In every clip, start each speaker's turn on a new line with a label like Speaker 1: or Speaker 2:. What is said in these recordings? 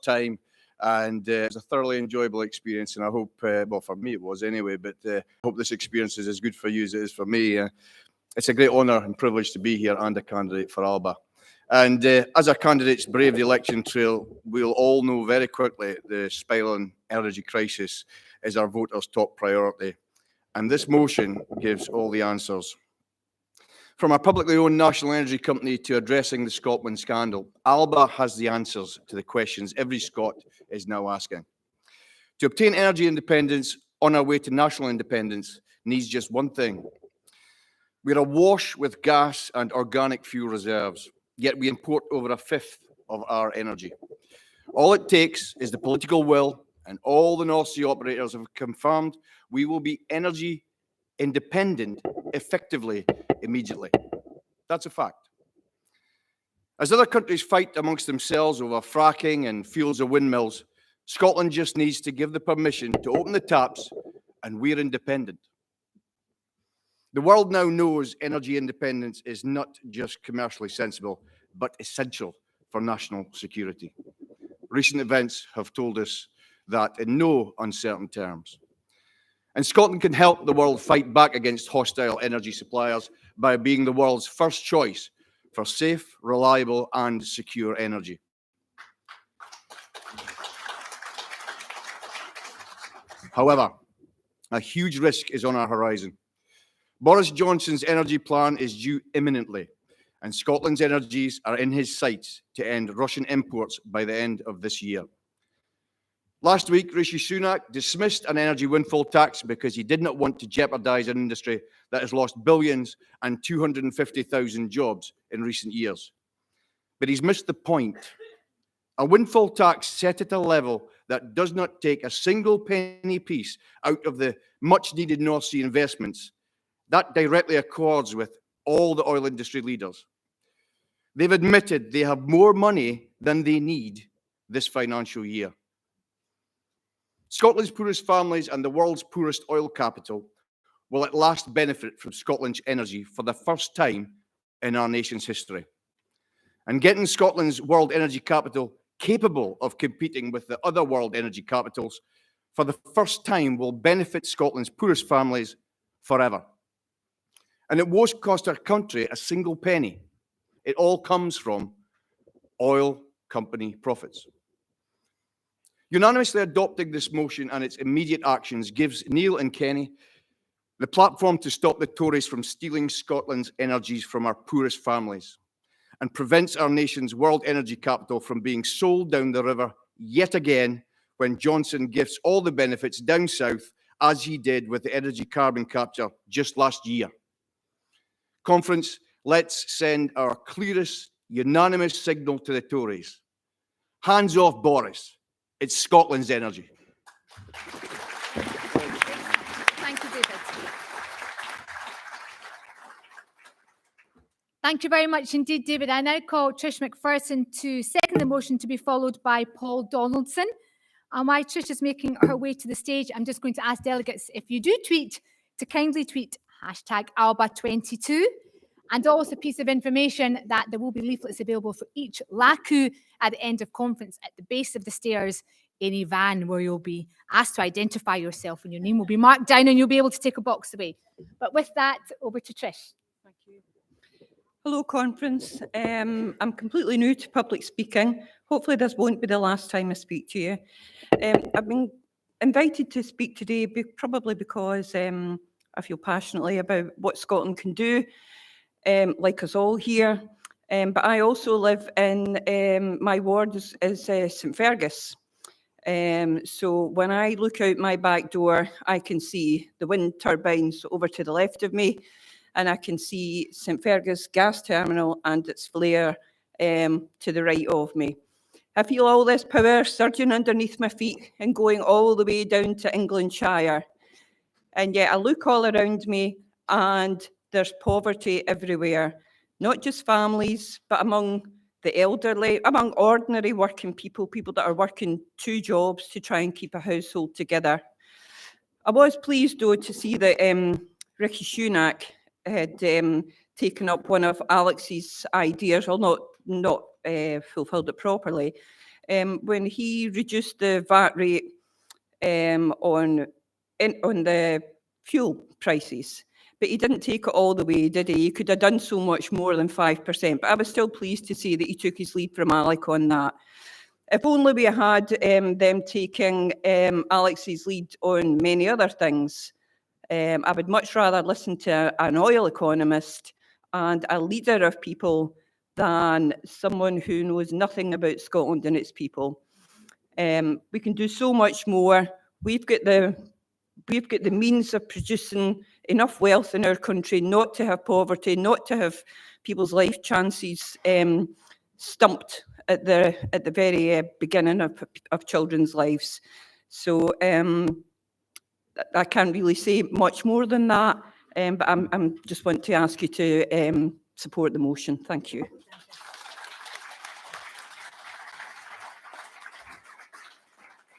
Speaker 1: time, and it was a thoroughly enjoyable experience, and I hope, well, for me it was anyway, but I hope this experience is as good for you as it is for me. It's a great honour and privilege to be here and a candidate for Alba. And as our candidates brave the election trail, we'll all know very quickly the spiraling energy crisis is our voters' top priority. And this motion gives all the answers. From our publicly owned national energy company to addressing the Scotland scandal, Alba has the answers to the questions every Scot is now asking. To obtain energy independence on our way to national independence needs just one thing. We're awash with gas and organic fuel reserves, yet we import over a fifth of our energy. All it takes is the political will, and all the North Sea operators have confirmed we will be energy independent effectively immediately. That's a fact. As other countries fight amongst themselves over fracking and fuels of windmills, Scotland just needs to give the permission to open the taps, and we're independent. The world now knows energy independence is not just commercially sensible, but essential for national security. Recent events have told us that in no uncertain terms. And Scotland can help the world fight back against hostile energy suppliers by being the world's first choice for safe, reliable, and secure energy. However, a huge risk is on our horizon. Boris Johnson's energy plan is due imminently, and Scotland's energies are in his sights to end Russian imports by the end of this year. Last week, Rishi Sunak dismissed an energy windfall tax because he did not want to jeopardise an industry that has lost billions and 250,000 jobs in recent years. But he's missed the point. A windfall tax set at a level that does not take a single penny piece out of the much-needed North Sea investments, that directly accords with all the oil industry leaders. They've admitted they have more money than they need this financial year. Scotland's poorest families and the world's poorest oil capital will at last benefit from Scotland's energy for the first time in our nation's history. And getting Scotland's world energy capital capable of competing with the other world energy capitals for the first time will benefit Scotland's poorest families forever. And it won't cost our country a single penny. It all comes from oil company profits. Unanimously adopting this motion and its immediate actions gives Neil and Kenny the platform to stop the Tories from stealing Scotland's energies from our poorest families and prevents our nation's world energy capital from being sold down the river yet again when Johnson gifts all the benefits down south as he did with the energy carbon capture just last year. Conference, let's send our clearest, unanimous signal to the Tories. Hands off Boris. It's Scotland's energy.
Speaker 2: Thank you, David. Thank you very much indeed, David. I now call Trish McPherson to second the motion, to be followed by Paul Donaldson. And while Trish is making her way to the stage, I'm just going to ask delegates, if you do tweet, to kindly tweet #Alba22. And also a piece of information that there will be leaflets available for each LACU at the end of conference at the base of the stairs in a van, where you'll be asked to identify yourself and your name will be marked down and you'll be able to take a box away. But with that, over to Trish.
Speaker 3: Thank you. Hello, conference. I'm completely new to public speaking. Hopefully this won't be the last time I speak to you. I've been invited to speak today probably because I feel passionately about what Scotland can do, like us all here. But I also live in, my ward is St Fergus. So when I look out my back door, I can see the wind turbines over to the left of me, and I can see St Fergus gas terminal and its flare to the right of me. I feel all this power surging underneath my feet and going all the way down to Englandshire. And yet I look all around me and there's poverty everywhere, not just families, but among the elderly, among ordinary working people, people that are working 2 jobs to try and keep a household together. I was pleased, though, to see that Rishi Sunak had taken up one of Alex's ideas, or not fulfilled it properly, when he reduced the VAT rate on the fuel prices. But he didn't take it all the way, did he? He could have done so much more than 5%. But I was still pleased to see that he took his lead from Alec on that. If only we had them taking Alex's lead on many other things. I would much rather listen to an oil economist and a leader of people than someone who knows nothing about Scotland and its people. We can do so much more. We've got the means of producing enough wealth in our country not to have poverty, not to have people's life chances stumped at the very beginning of children's lives. So I can't really say much more than that, but I'm just want to ask you to support the motion. Thank you.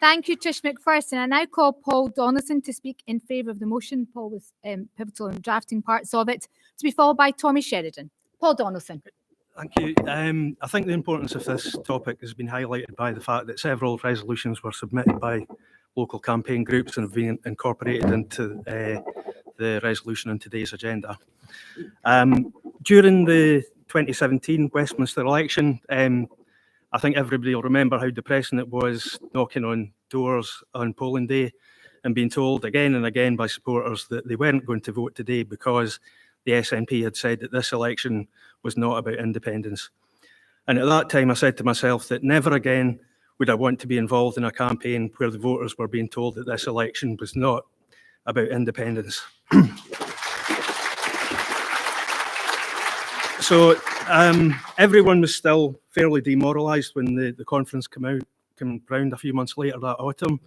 Speaker 2: Thank you, Trish McPherson. I now call Paul Donaldson to speak in favour of the motion. Paul was pivotal in drafting parts of it, to be followed by Tommy Sheridan. Paul Donaldson.
Speaker 4: Thank you. I think the importance of this topic has been highlighted by the fact that several resolutions were submitted by local campaign groups and have been incorporated into the resolution on today's agenda. During the 2017 Westminster election, I think everybody will remember how depressing it was knocking on doors on polling day and being told again and again by supporters that they weren't going to vote today because the SNP had said that this election was not about independence. And at that time, I said to myself that never again would I want to be involved in a campaign where the voters were being told that this election was not about independence. So everyone was still fairly demoralised when the conference came round a few months later that autumn.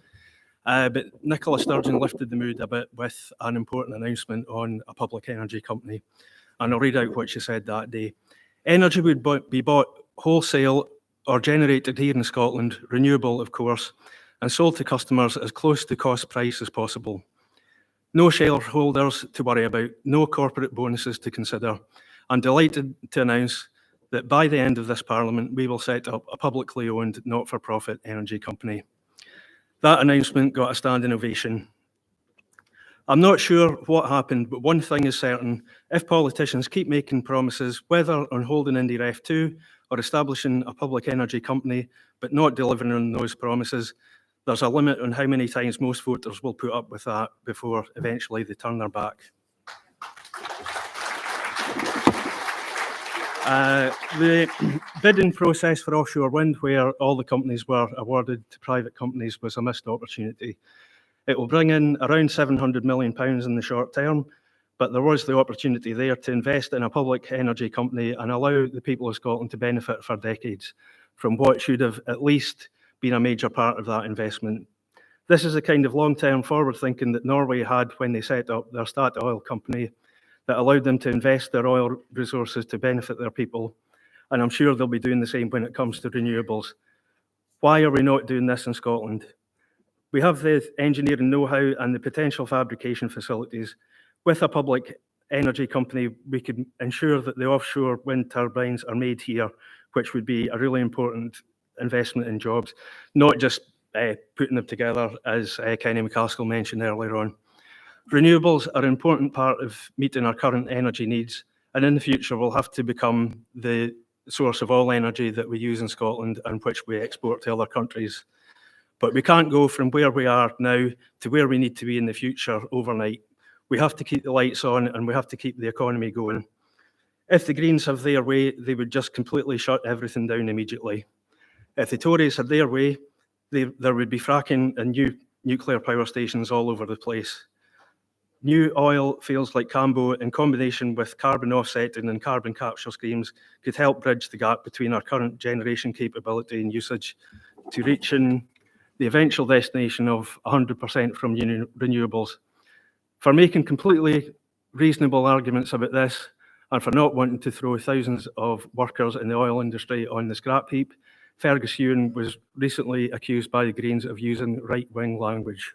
Speaker 4: But Nicola Sturgeon lifted the mood a bit with an important announcement on a public energy company. And I'll read out what she said that day. Energy would be bought wholesale or generated here in Scotland, renewable of course, and sold to customers as close to cost price as possible. No shareholders to worry about, no corporate bonuses to consider. I'm delighted to announce that by the end of this Parliament, we will set up a publicly owned, not-for-profit energy company. That announcement got a standing ovation. I'm not sure what happened, but one thing is certain. If politicians keep making promises, whether on holding Indy Ref 2 or establishing a public energy company, but not delivering on those promises, there's a limit on how many times most voters will put up with that before eventually they turn their back. The bidding process for offshore wind, where all the companies were awarded to private companies, was a missed opportunity. It will bring in around £700 million in the short term, but there was the opportunity there to invest in a public energy company and allow the people of Scotland to benefit for decades from what should have at least been a major part of that investment. This is the kind of long-term forward thinking that Norway had when they set up their Statoil company, that allowed them to invest their oil resources to benefit their people. And I'm sure they'll be doing the same when it comes to renewables. Why are we not doing this in Scotland? We have the engineering know-how and the potential fabrication facilities. With a public energy company, we could ensure that the offshore wind turbines are made here, which would be a really important investment in jobs, not just putting them together, as Kenny McCaskill mentioned earlier on. Renewables are an important part of meeting our current energy needs, and in the future will have to become the source of all energy that we use in Scotland and which we export to other countries. But we can't go from where we are now to where we need to be in the future overnight. We have to keep the lights on and we have to keep the economy going. If the Greens have their way, they would just completely shut everything down immediately. If the Tories had their way, there would be fracking and new nuclear power stations all over the place. New oil fields like Cambo, in combination with carbon offsetting and carbon capture schemes, could help bridge the gap between our current generation capability and usage to reaching the eventual destination of 100% from renewables. For making completely reasonable arguments about this, and for not wanting to throw thousands of workers in the oil industry on the scrap heap, Fergus Ewan was recently accused by the Greens of using right-wing language.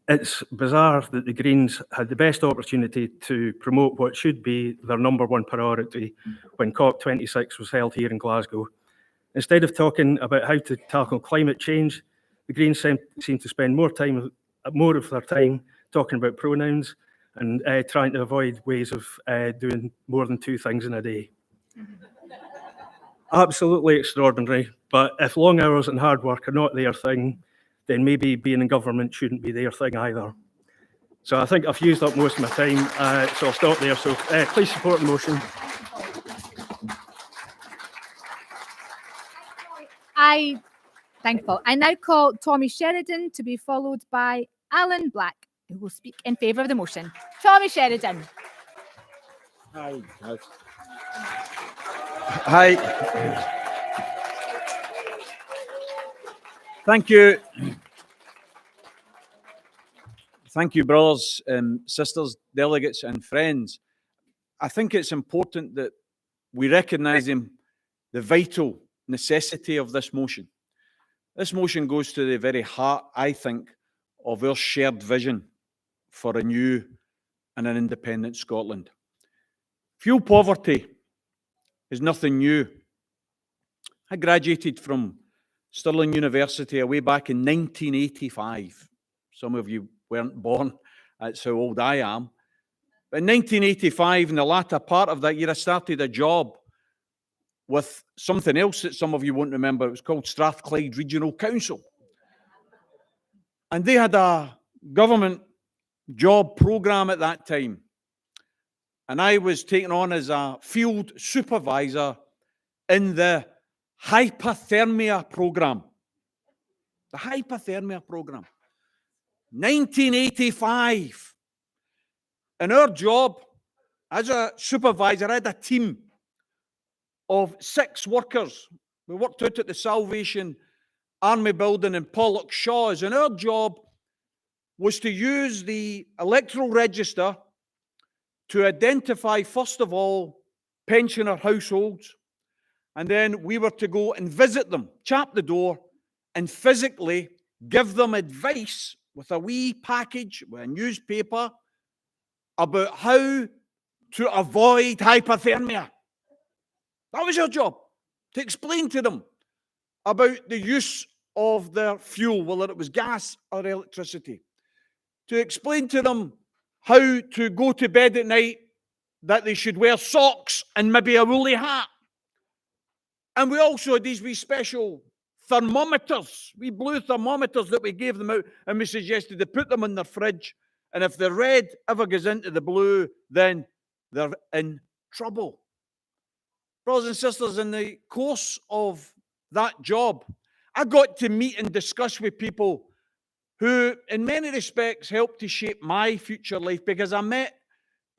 Speaker 4: It's bizarre that the Greens had the best opportunity to promote what should be their number one priority when COP26 was held here in Glasgow. Instead of talking about how to tackle climate change, the Greens seem to spend more of their time talking about pronouns and trying to avoid ways of doing more than two things in a day. Absolutely extraordinary, but if long hours and hard work are not their thing, then maybe being in government shouldn't be their thing either. So I think I've used up most of my time, so I'll stop there. So please support the motion.
Speaker 2: Thankful. I now call Tommy Sheridan to be followed by Alan Black, who will speak in favour of the motion. Tommy Sheridan.
Speaker 5: Hi. Thank you. Thank you, brothers and sisters, delegates and friends. I think it's important that we recognise the vital necessity of this motion. This motion goes to the very heart, I think, of our shared vision for a new and an independent Scotland. Fuel poverty is nothing new. I graduated from Stirling University way back in 1985. Some of you weren't born, that's how old I am. But in 1985, in the latter part of that year, I started a job with something else that some of you won't remember. It was called Strathclyde Regional Council. And they had a government job programme at that time. And I was taken on as a field supervisor in the hypothermia programme. The hypothermia programme. 1985. And our job as a supervisor, I had a team of 6 workers. We worked out at the Salvation Army Building in Pollock Shaws, and our job was to use the electoral register to identify, first of all, pensioner households, and then we were to go and visit them, tap the door, and physically give them advice with a wee package, with a newspaper, about how to avoid hypothermia. That was our job, to explain to them about the use of their fuel, whether it was gas or electricity. To explain to them how to go to bed at night, that they should wear socks and maybe a woolly hat. And we also had these wee special thermometers, wee blue thermometers that we gave them out, and we suggested they put them in their fridge, and if the red ever goes into the blue, then they're in trouble. Brothers and sisters, in the course of that job, I got to meet and discuss with people who, in many respects, helped to shape my future life, because I met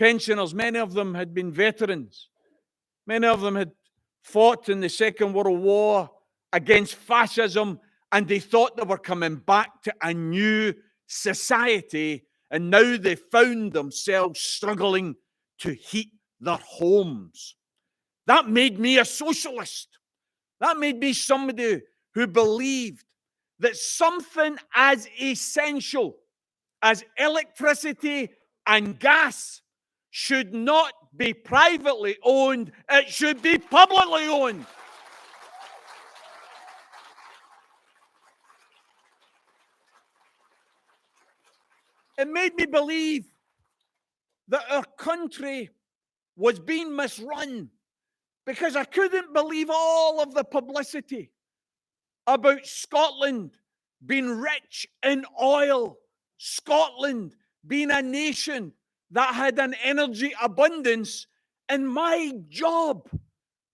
Speaker 5: pensioners. Many of them had been veterans. Many of them had fought in the Second World War against fascism, and they thought they were coming back to a new society, and now they found themselves struggling to heat their homes. That made me a socialist. That made me somebody who believed that something as essential as electricity and gas should not be privately owned, it should be publicly owned. It made me believe that our country was being misrun, because I couldn't believe all of the publicity about Scotland being rich in oil, Scotland being a nation that had an energy abundance, and my job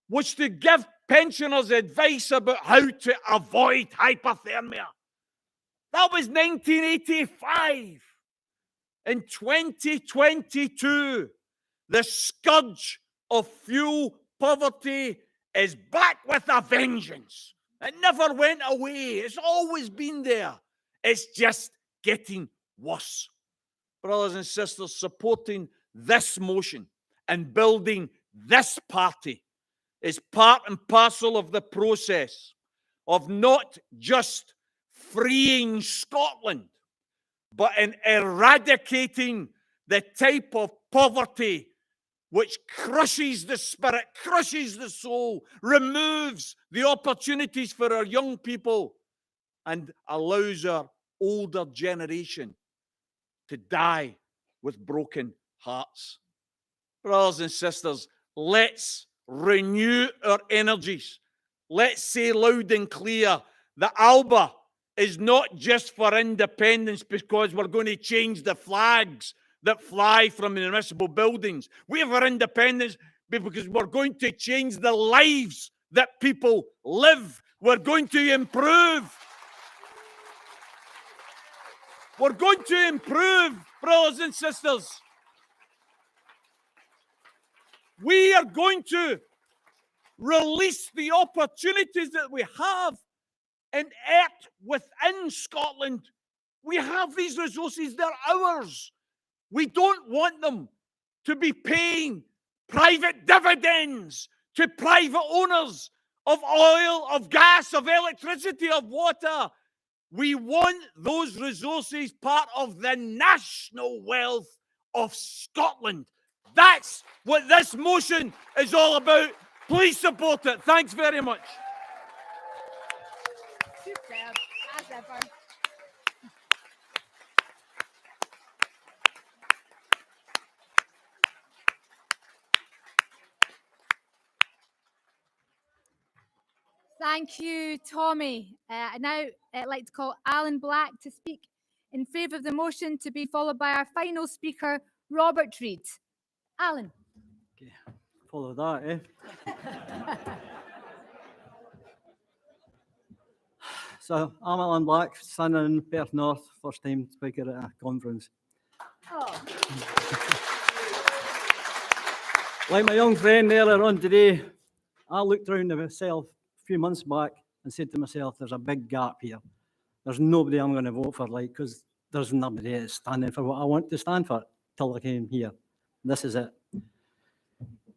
Speaker 5: was to give pensioners advice about how to avoid hypothermia. That was 1985. In 2022, the scourge of fuel poverty is back with a vengeance. It never went away. It's always been there. It's just getting worse. Brothers and sisters, supporting this motion and building this party is part and parcel of the process of not just freeing Scotland, but in eradicating the type of poverty which crushes the spirit, crushes the soul, removes the opportunities for our young people, and allows our older generation to die with broken hearts. Brothers and sisters, let's renew our energies. Let's say loud and clear that Alba is not just for independence because we're going to change the flags that fly from the municipal buildings. We're for independence because we're going to change the lives that people live. We're going to improve. We're going to improve, brothers and sisters. We are going to release the opportunities that we have and act within Scotland. We have these resources, they're ours. We don't want them to be paying private dividends to private owners of oil, of gas, of electricity, of water. We want those resources part of the national wealth of Scotland. That's what this motion is all about. Please support it. Thanks very much.
Speaker 2: Superb, as ever. Thank you, Tommy. Now I'd like to call Alan Black to speak in favour of the motion, to be followed by our final speaker, Robert Reid. Alan.
Speaker 6: Okay, follow that, eh? So, I'm Alan Black, standing in Perth North, first time speaker at a conference.
Speaker 2: Oh.
Speaker 6: Like my young friend earlier on today, I looked around at myself a few months back and said to myself, there's a big gap here. There's nobody I'm going to vote for, like, because there's nobody that's standing for what I want to stand for till I came here. This is it.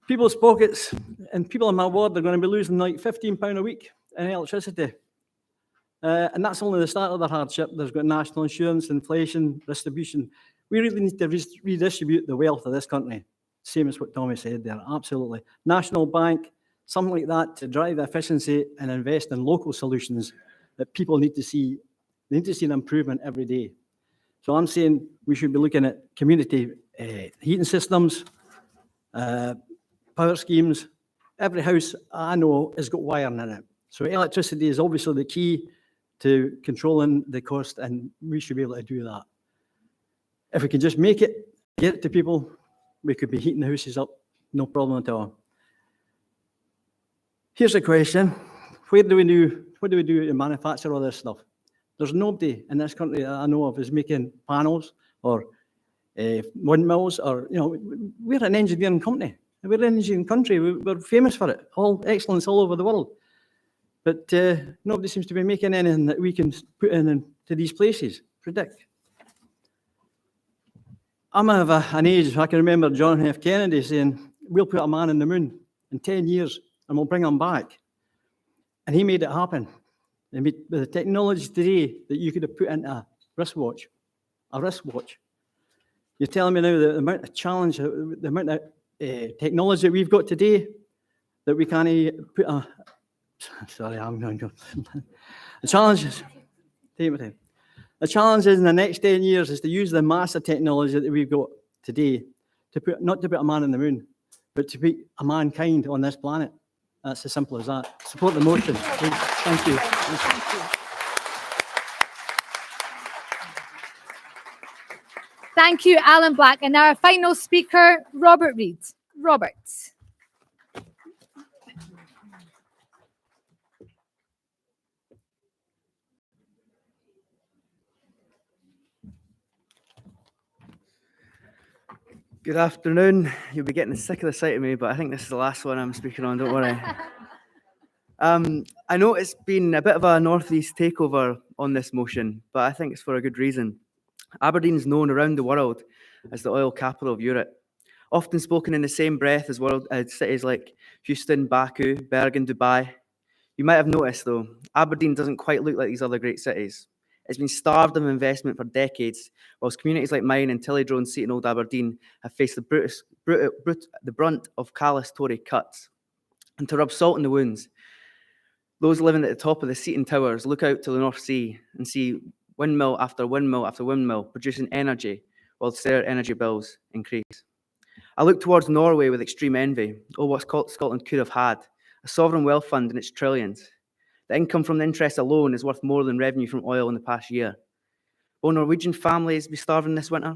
Speaker 6: People's pockets and people in my ward, they're going to be losing like £15 a week in electricity. And that's only the start of their hardship. There's got national insurance, inflation, distribution. We really need to redistribute the wealth of this country. Same as what Tommy said there, absolutely. National Bank, something like that to drive efficiency and invest in local solutions that people need to see. They need to see an improvement every day. So I'm saying we should be looking at community heating systems, power schemes. Every house I know has got wiring in it. So electricity is obviously the key to controlling the cost, and we should be able to do that. If we can just make it, get it to people, we could be heating the houses up, no problem at all. Here's a question. What do we do to manufacture all this stuff? There's nobody in this country that I know of is making panels or windmills, or, you know, we're an engineering company. We're an engineering country. We're famous for it. All excellence all over the world. But nobody seems to be making anything that we can put into these places. Predict. I'm of an age, I can remember John F. Kennedy saying, we'll put a man in the moon in 10 years and we'll bring him back. And he made it happen. And with the technology today that you could have put into a wristwatch. You're telling me now that the amount of challenge, the amount of technology that we've got today, that we can't put a, sorry, I'm going to go. The challenge is, take my time. The challenge is in the next 10 years is to use the massive technology that we've got today to put, not to put a man on the moon, but to put a mankind on this planet. That's as simple as that. Support the motion. Thank you.
Speaker 2: Thank you, Alan Black. And now our final speaker, Robert Reid. Robert.
Speaker 7: Good afternoon. You'll be getting sick of the sight of me, but I think this is the last one I'm speaking on, don't worry. I know it's been a bit of a northeast takeover on this motion, but I think it's for a good reason. Aberdeen's known around the world as the oil capital of Europe, often spoken in the same breath as cities like Houston, Baku, Bergen, Dubai. You might have noticed, though, Aberdeen doesn't quite look like these other great cities. It's been starved of investment for decades, whilst communities like mine in Tillydrone, Seat and Old Aberdeen have faced the brunt of callous Tory cuts. And to rub salt in the wounds, those living at the top of the Seaton Towers look out to the North Sea and see windmill after windmill after windmill producing energy, whilst their energy bills increase. I look towards Norway with extreme envy. Oh, what Scotland could have had. A sovereign wealth fund in its trillions. The income from the interest alone is worth more than revenue from oil in the past year. Will Norwegian families be starving this winter?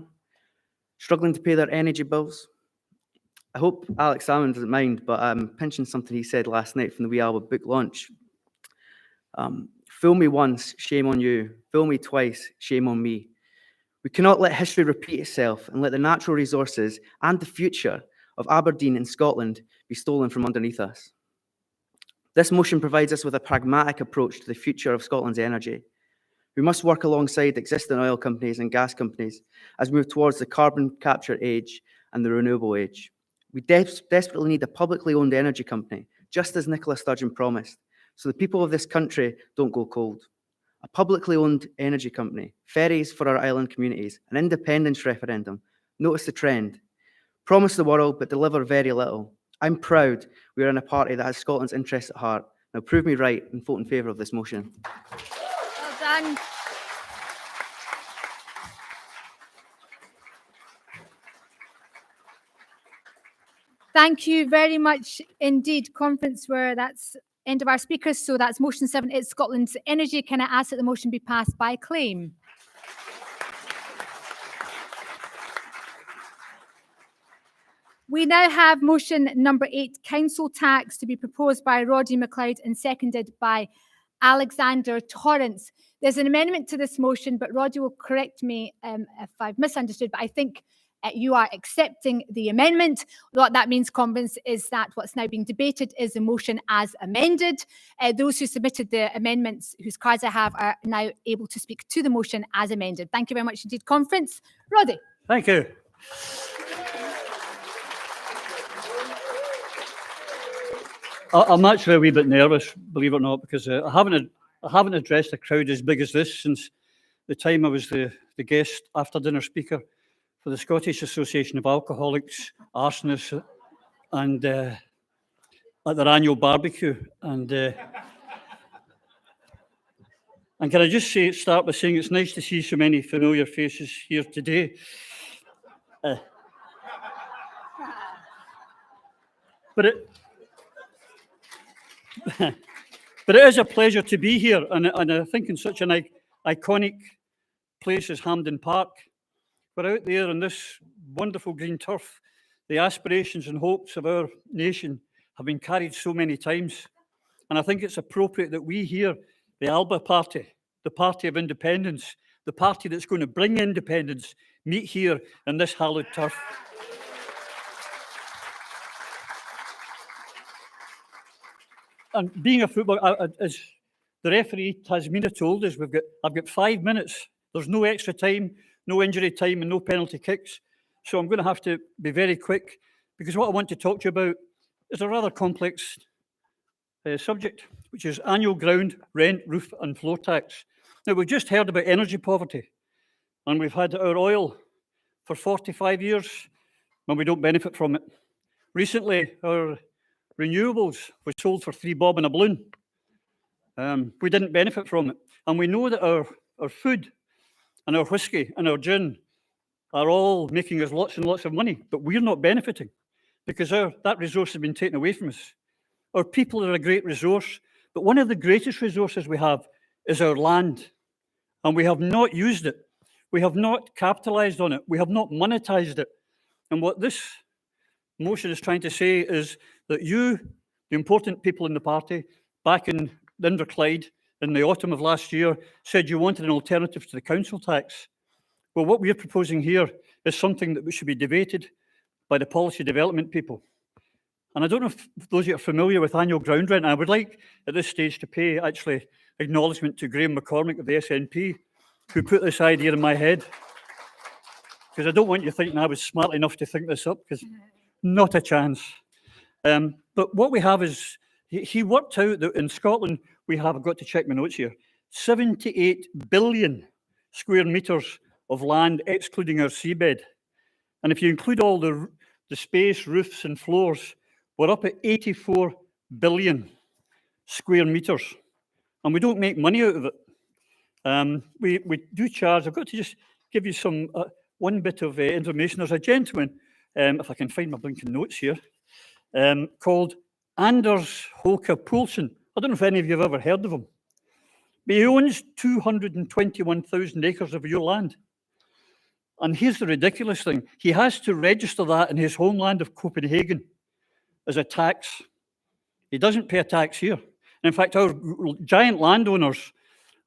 Speaker 7: Struggling to pay their energy bills? I hope Alex Salmon doesn't mind, but I'm pinching something he said last night from the wee Alba book launch. Fool me once, shame on you. Fool me twice, shame on me. We cannot let history repeat itself and let the natural resources and the future of Aberdeen and Scotland be stolen from underneath us. This motion provides us with a pragmatic approach to the future of Scotland's energy. We must work alongside existing oil companies and gas companies as we move towards the carbon capture age and the renewable age. We desperately need a publicly owned energy company, just as Nicola Sturgeon promised, so the people of this country don't go cold. A publicly owned energy company, ferries for our island communities, an independence referendum. Notice the trend. Promise the world, but deliver very little. I'm proud we are in a party that has Scotland's interests at heart. Now prove me right and vote in favour of this motion.
Speaker 2: Well done. Thank you very much indeed, Conference, where that's end of our speakers. So that's motion 7, it's Scotland's energy. Can I ask that the motion be passed by acclaim? We now have motion number 8, council tax, to be proposed by Rodney MacLeod and seconded by Alexander Torrance. There's an amendment to this motion, but Roddy will correct me if I've misunderstood, but I think you are accepting the amendment. What that means, Conference, is that what's now being debated is the motion as amended. Those who submitted the amendments, whose cards I have, are now able to speak to the motion as amended. Thank you very much indeed, Conference. Roddy.
Speaker 6: Thank you. I'm actually a wee bit nervous, believe it or not, because I haven't addressed a crowd as big as this since the time I was the guest after dinner speaker for the Scottish Association of Alcoholics, Arsonists, and at their annual barbecue. And can I just start by saying it's nice to see so many familiar faces here today. But it is a pleasure to be here, and I think in such an iconic place as Hampden Park. We're out there on this wonderful green turf. The aspirations and hopes of our nation have been carried so many times, and I think it's appropriate that we here, the Alba Party, the party of independence, the party that's going to bring independence, meet here on this hallowed turf. And being a footballer, as the referee Tasmina told us, I've got 5 minutes. There's no extra time, no injury time, and no penalty kicks. So I'm going to have to be very quick, because what I want to talk to you about is a rather complex subject, which is annual ground rent, roof, and floor tax. Now, we've just heard about energy poverty, and we've had our oil for 45 years, and we don't benefit from it. Recently, our renewables was sold for 3 bob in a balloon. We didn't benefit from it. And we know that our food and our whiskey and our gin are all making us lots and lots of money, but we're not benefiting because that resource has been taken away from us. Our people are a great resource, but one of the greatest resources we have is our land, and we have not used it. We have not capitalized on it. We have not monetized it. And what this motion is trying to say is that you, the important people in the party, back in Inverclyde in the autumn of last year, said you wanted an alternative to the council tax. Well, what we're proposing here is something that should be debated by the policy development people. And I don't know if those of you are familiar with annual ground rent. I would like at this stage to pay actually acknowledgement to Graham McCormick of the SNP, who put this idea in my head. Because I don't want you thinking I was smart enough to think this up, because not a chance. But what we have is, he worked out that in Scotland, I've got to check my notes here, 78 billion square metres of land, excluding our seabed. And if you include all the space, roofs and floors, we're up at 84 billion square metres. And we don't make money out of it. We do charge. I've got to just give you some one bit of information. There's a gentleman, if I can find my blinking notes here, called Anders Holker Poulsen. I don't know if any of you have ever heard of him. But he owns 221,000 acres of your land. And here's the ridiculous thing. He has to register that in his homeland of Copenhagen as a tax. He doesn't pay a tax here. And in fact, our giant landowners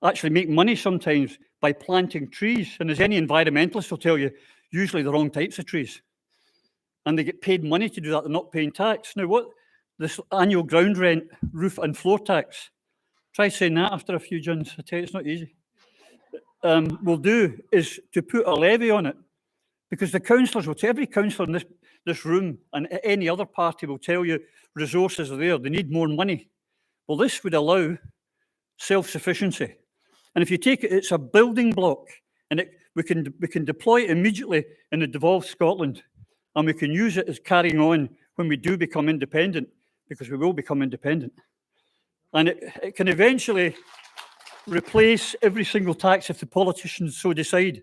Speaker 6: actually make money sometimes by planting trees. And as any environmentalist will tell you, usually the wrong types of trees. And they get paid money to do that. They're not paying tax. Now, what this annual ground rent, roof and floor tax, try saying that after a few gins. I tell you, it's not easy. Will do is to put a levy on it, because the councillors will tell, every councillor in this room and any other party will tell you resources are there, they need more money. Well, this would allow self-sufficiency. And if you take it, it's a building block, and we can deploy it immediately in the devolved Scotland, and we can use it as carrying on when we do become independent, because we will become independent. And it can eventually replace every single tax if the politicians so decide.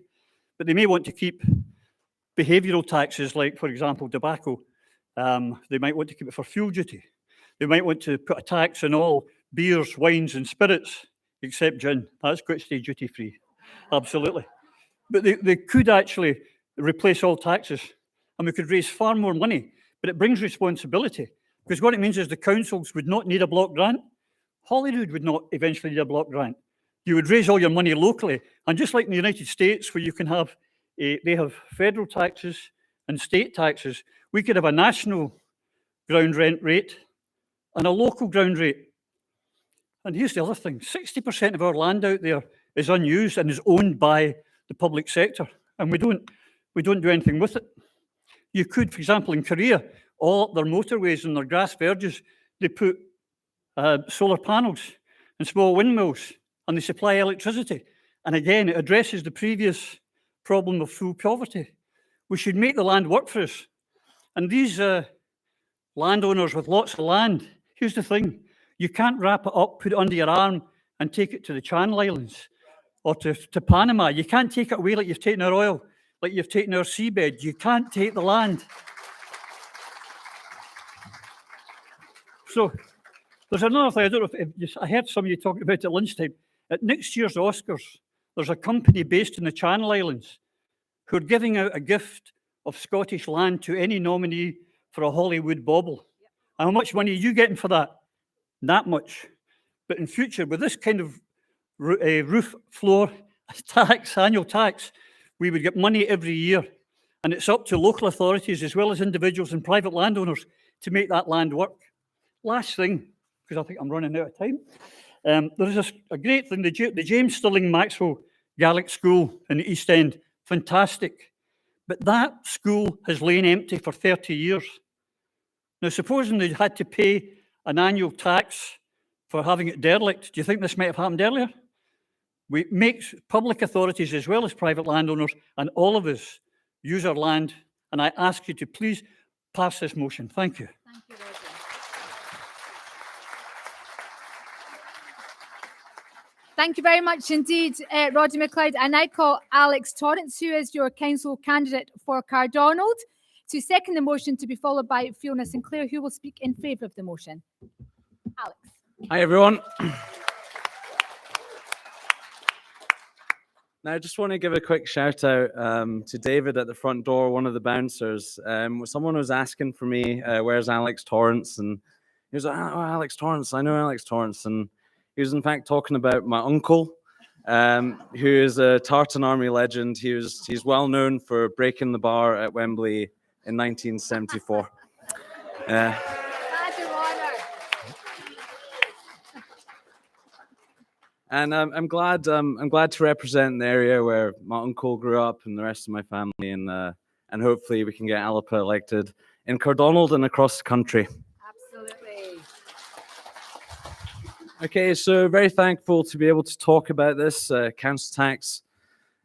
Speaker 6: But they may want to keep behavioural taxes, like, for example, tobacco. They might want to keep it for fuel duty. They might want to put a tax on all beers, wines and spirits, except gin. That's got to stay duty-free. Absolutely. But they could actually replace all taxes, and we could raise far more money. But it brings responsibility, because what it means is the councils would not need a block grant. Holyrood would not eventually need a block grant. You would raise all your money locally. And just like in the United States, where you can have, they have federal taxes and state taxes, we could have a national ground rent rate and a local ground rate. And here's the other thing, 60% of our land out there is unused and is owned by the public sector. And we don't do anything with it. You could, for example, in Korea, all up their motorways and their grass verges, they put solar panels and small windmills, and they supply electricity. And again, it addresses the previous problem of fuel poverty. We should make the land work for us. And these landowners with lots of land, here's the thing, you can't wrap it up, put it under your arm and take it to the Channel Islands or to Panama. You can't take it away like you've taken our oil, like you've taken our seabed. You can't take the land. So there's another thing, I don't know if I heard some of you talking about it at lunchtime. At next year's Oscars, there's a company based in the Channel Islands who are giving out a gift of Scottish land to any nominee for a Hollywood bauble. And how much money are you getting for that? That much. But in future, with this kind of roof floor tax, annual tax, we would get money every year. And it's up to local authorities as well as individuals and private landowners to make that land work. Last thing, because I think I'm running out of time. There is a great thing, the James Stirling Maxwell Gaelic School in the East End, fantastic. But that school has lain empty for 30 years. Now, supposing they had to pay an annual tax for having it derelict, do you think this might have happened earlier? We make public authorities as well as private landowners and all of us use our land. And I ask you to please pass this motion. Thank you.
Speaker 2: Thank you, Rodney. Thank you very much indeed, Rodney MacLeod. I now call Alex Torrance, who is your council candidate for Cardonald, to second the motion, to be followed by Fiona Sinclair, who will speak in favour of the motion. Alex.
Speaker 8: Hi, everyone. Now, I just want to give a quick shout out to David at the front door, one of the bouncers. Someone was asking for me, where's Alex Torrance? And he was like, oh, Alex Torrance, I know Alex Torrance. And he was in fact talking about my uncle, who is a Tartan Army legend. He's well known for breaking the bar at Wembley in 1974. And I'm glad to represent the area where my uncle grew up and the rest of my family, and hopefully we can get Alba elected in Cardonald and across the country.
Speaker 2: Absolutely.
Speaker 8: Okay, so very thankful to be able to talk about this council tax.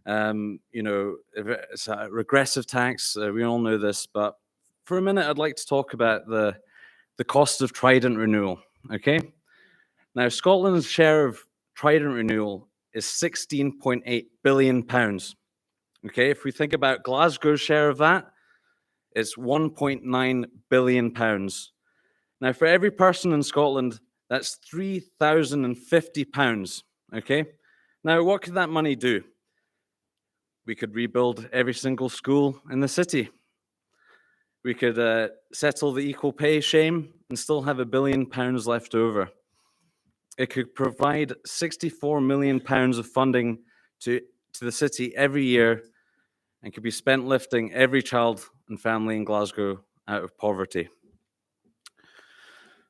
Speaker 8: You know, it's a regressive tax. We all know this, but for a minute, I'd like to talk about the cost of Trident renewal. Okay, now Scotland's share of Trident renewal is £16.8 billion. Okay, if we think about Glasgow's share of that, it's £1.9 billion. Now, for every person in Scotland, that's £3,050. Okay, now what could that money do? We could rebuild every single school in the city. We could settle the equal pay shame and still have £1 billion left over. It could provide £64 million of funding to the city every year and could be spent lifting every child and family in Glasgow out of poverty.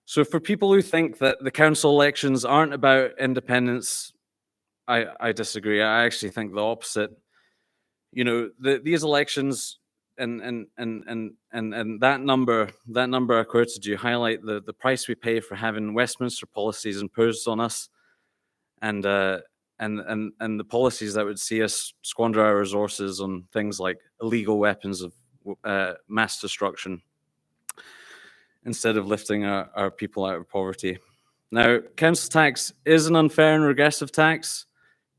Speaker 8: So for people who think that the council elections aren't about independence, I disagree. I actually think the opposite. You know, these elections and that number I quoted you highlight the price we pay for having Westminster policies imposed on us, and the policies that would see us squander our resources on things like illegal weapons of mass destruction instead of lifting our people out of poverty. Now, council tax is an unfair and regressive tax,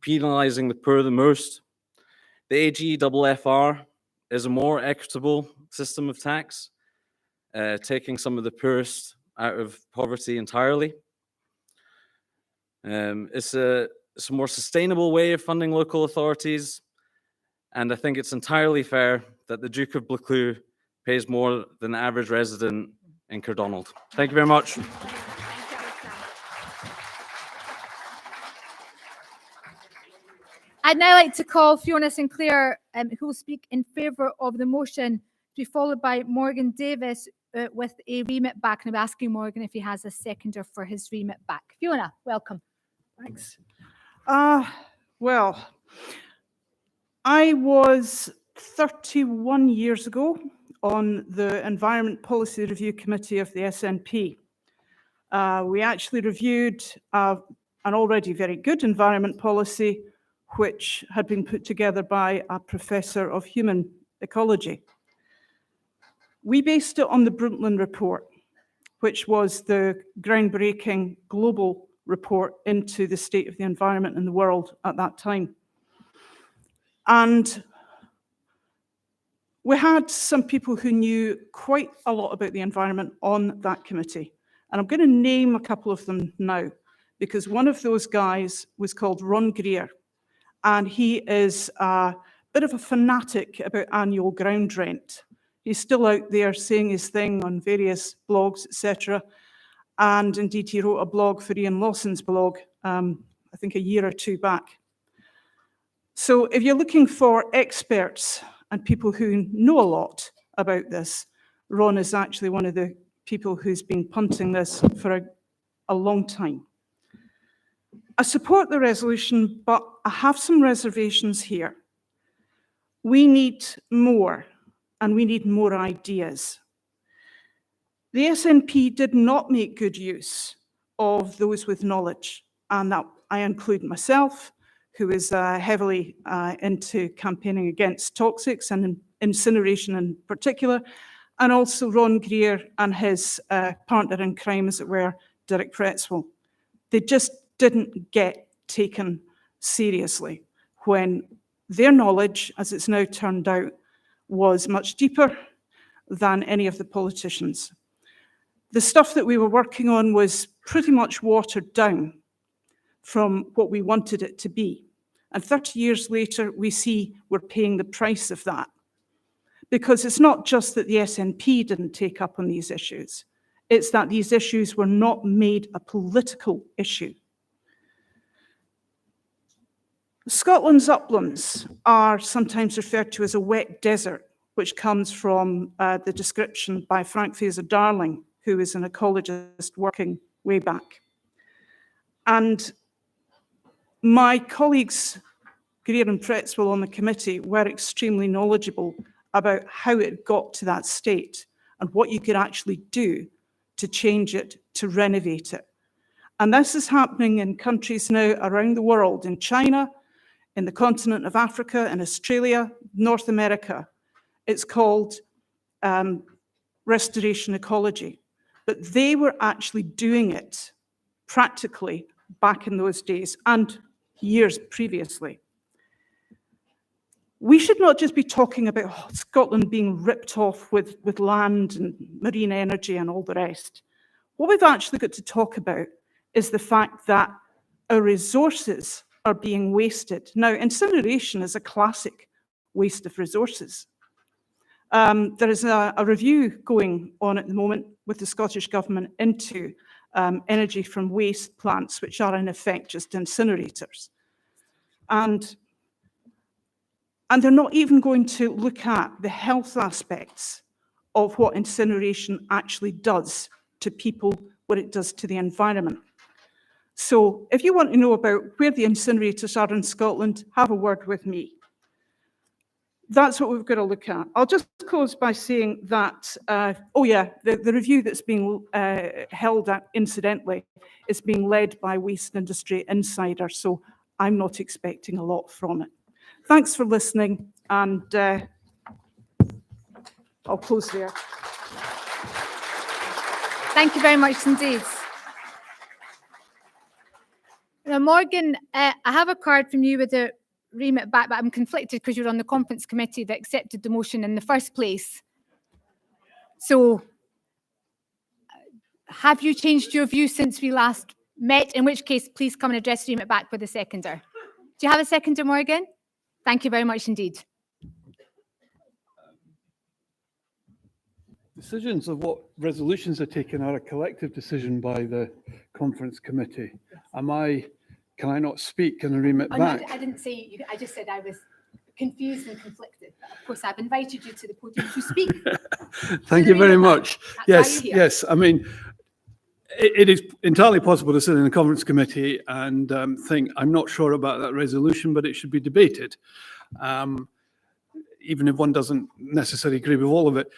Speaker 8: penalising the poor the most. The AGFR is a more equitable system of tax, taking some of the poorest out of poverty entirely. It's a more sustainable way of funding local authorities, and I think it's entirely fair that the Duke of Buccleuch pays more than the average resident in Cardonald. Thank you very much.
Speaker 2: I'd now like to call Fiona Sinclair, who will speak in favour of the motion, to be followed by Morgan Davis with a remit back. And I'm asking Morgan if he has a seconder for his remit back. Fiona, welcome.
Speaker 9: Thanks. Well, I was 31 years ago on the Environment Policy Review Committee of the SNP. We actually reviewed an already very good environment policy which had been put together by a professor of human ecology. We based it on the Brundtland Report, which was the groundbreaking global report into the state of the environment in the world at that time. And we had some people who knew quite a lot about the environment on that committee. And I'm going to name a couple of them now, because one of those guys was called Ron Greer. And he is a bit of a fanatic about annual ground rent. He's still out there saying his thing on various blogs, etc. And indeed, he wrote a blog for Ian Lawson's blog, I think a year or two back. So if you're looking for experts and people who know a lot about this, Ron is actually one of the people who's been punting this for a long time. I support the resolution, but I have some reservations here. We need more, and we need more ideas. The SNP did not make good use of those with knowledge, and that I include myself, who is heavily into campaigning against toxics and incineration in particular, and also Ron Greer and his partner in crime, as it were, Derek Pretzwell. They just didn't get taken seriously when their knowledge, as it's now turned out, was much deeper than any of the politicians. The stuff that we were working on was pretty much watered down from what we wanted it to be. And 30 years later, we see we're paying the price of that. Because it's not just that the SNP didn't take up on these issues, it's that these issues were not made a political issue. Scotland's uplands are sometimes referred to as a wet desert, which comes from the description by Frank Fraser-Darling, who is an ecologist working way back. And my colleagues, Greer and Pretzwell on the committee, were extremely knowledgeable about how it got to that state and what you could actually do to change it, to renovate it. And this is happening in countries now around the world, in China, in the continent of Africa, in Australia, North America. It's called restoration ecology. But they were actually doing it practically back in those days and years previously. We should not just be talking about Scotland being ripped off with land and marine energy and all the rest. What we've actually got to talk about is the fact that our resources are being wasted. Now, incineration is a classic waste of resources. There is a review going on at the moment with the Scottish Government into energy from waste plants, which are in effect just incinerators. And they're not even going to look at the health aspects of what incineration actually does to people, what it does to the environment. So if you want to know about where the incinerators are in Scotland, have a word with me. That's what we've got to look at. I'll just close by saying that, the review that's being held at, incidentally, is being led by Waste Industry Insider, so I'm not expecting a lot from it. Thanks for listening, and I'll close there.
Speaker 2: Thank you very much indeed. Now, Morgan, I have a card from you with a remit back, but I'm conflicted because you're on the conference committee that accepted the motion in the first place. So have you changed your view since we last met? In which case, please come and address remit back with a seconder. Do you have a seconder, Morgan? Thank you very much indeed.
Speaker 10: Decisions of what resolutions are taken are a collective decision by the conference committee. Can I not speak and remit back?
Speaker 2: I didn't say you, I just said I was confused and conflicted. Of course, I've invited you to the podium to speak.
Speaker 10: Thank you very much. Yes. I mean, it is entirely possible to sit in the conference committee and think, I'm not sure about that resolution, but it should be debated, even if one doesn't necessarily agree with all of it.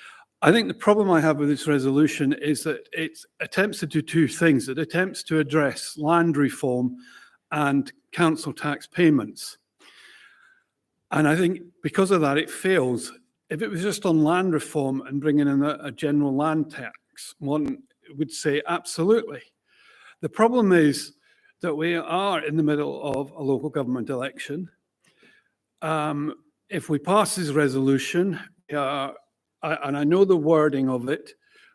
Speaker 10: I think the problem I have with this resolution is that it attempts to do two things. It attempts to address land reform and council tax payments. And I think because of that, it fails. If it was just on land reform and bringing in a general land tax, one would say absolutely. The problem is that we are in the middle of a local government election. If we pass this resolution, and I know the wording of it,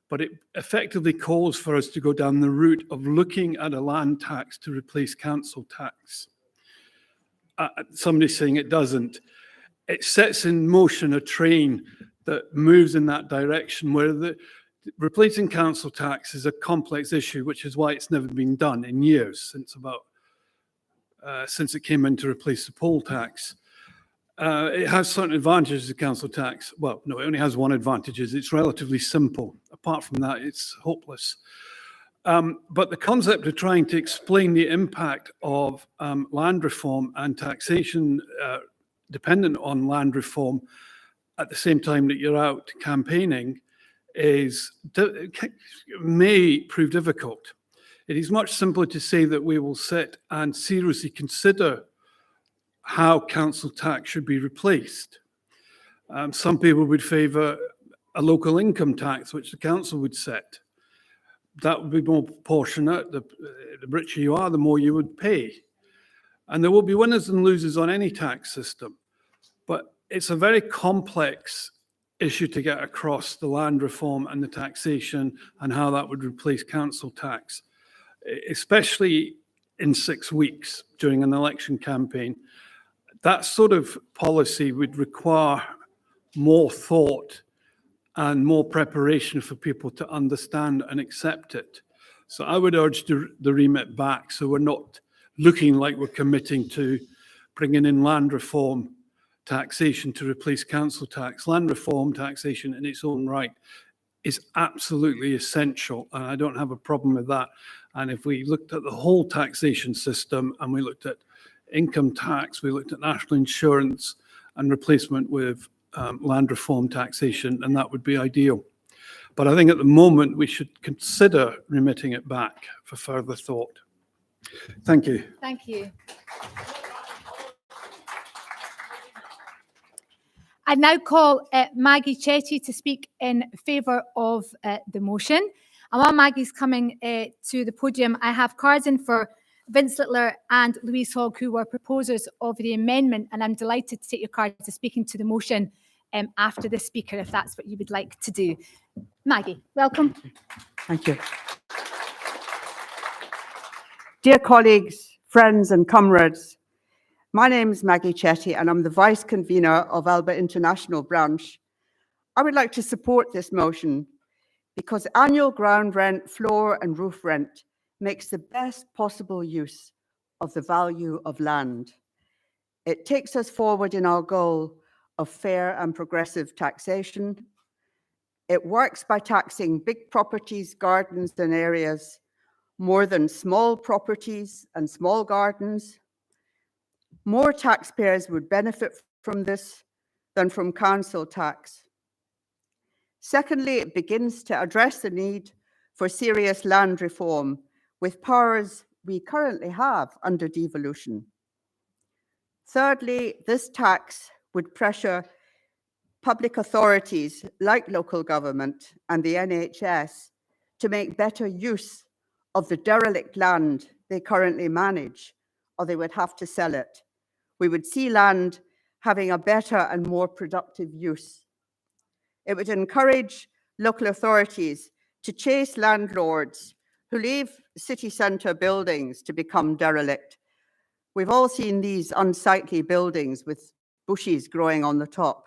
Speaker 10: but it effectively calls for us to go down the route of looking at a land tax to replace council tax. Somebody's saying it doesn't. It sets in motion a train that moves in that direction, where replacing council tax is a complex issue, which is why it's never been done in years, since it came in to replace the poll tax. It has certain advantages to council tax. Well, no, it only has one advantage, is it's relatively simple. Apart from that, it's hopeless. But the concept of trying to explain the impact of land reform and taxation dependent on land reform at the same time that you're out campaigning may prove difficult. It is much simpler to say that we will sit and seriously consider how council tax should be replaced. Some people would favour a local income tax, which the council would set. That would be more proportionate. The richer you are, the more you would pay. And there will be winners and losers on any tax system. But it's a very complex issue to get across, the land reform and the taxation and how that would replace council tax, especially in 6 weeks during an election campaign. That sort of policy would require more thought and more preparation for people to understand and accept it. So I would urge the remit back, so we're not looking like we're committing to bringing in land reform taxation to replace council tax. Land reform taxation in its own right is absolutely essential, and I don't have a problem with that. And if we looked at the whole taxation system and we looked at income tax, we looked at national insurance and replacement with land reform taxation, and that would be ideal. But I think at the moment we should consider remitting it back for further thought. Thank you.
Speaker 2: Thank you. I now call Maggie Chetty to speak in favour of the motion. And while Maggie's coming to the podium, I have cards in for Vince Littler and Louise Hogg, who were proposers of the amendment, and I'm delighted to take your cards to speaking to the motion after the speaker, if that's what you would like to do. Maggie, welcome.
Speaker 11: Thank you. Dear colleagues, friends and comrades, my name is Maggie Chetty and I'm the Vice Convener of Alba International Branch. I would like to support this motion because annual ground rent, floor and roof rent makes the best possible use of the value of land. It takes us forward in our goal of fair and progressive taxation. It works by taxing big properties, gardens and areas more than small properties and small gardens. More taxpayers would benefit from this than from council tax. Secondly, it begins to address the need for serious land reform with powers we currently have under devolution. Thirdly, this tax would pressure public authorities like local government and the NHS to make better use of the derelict land they currently manage, or they would have to sell it. We would see land having a better and more productive use. It would encourage local authorities to chase landlords who leave city centre buildings to become derelict. We've all seen these unsightly buildings with bushes growing on the top.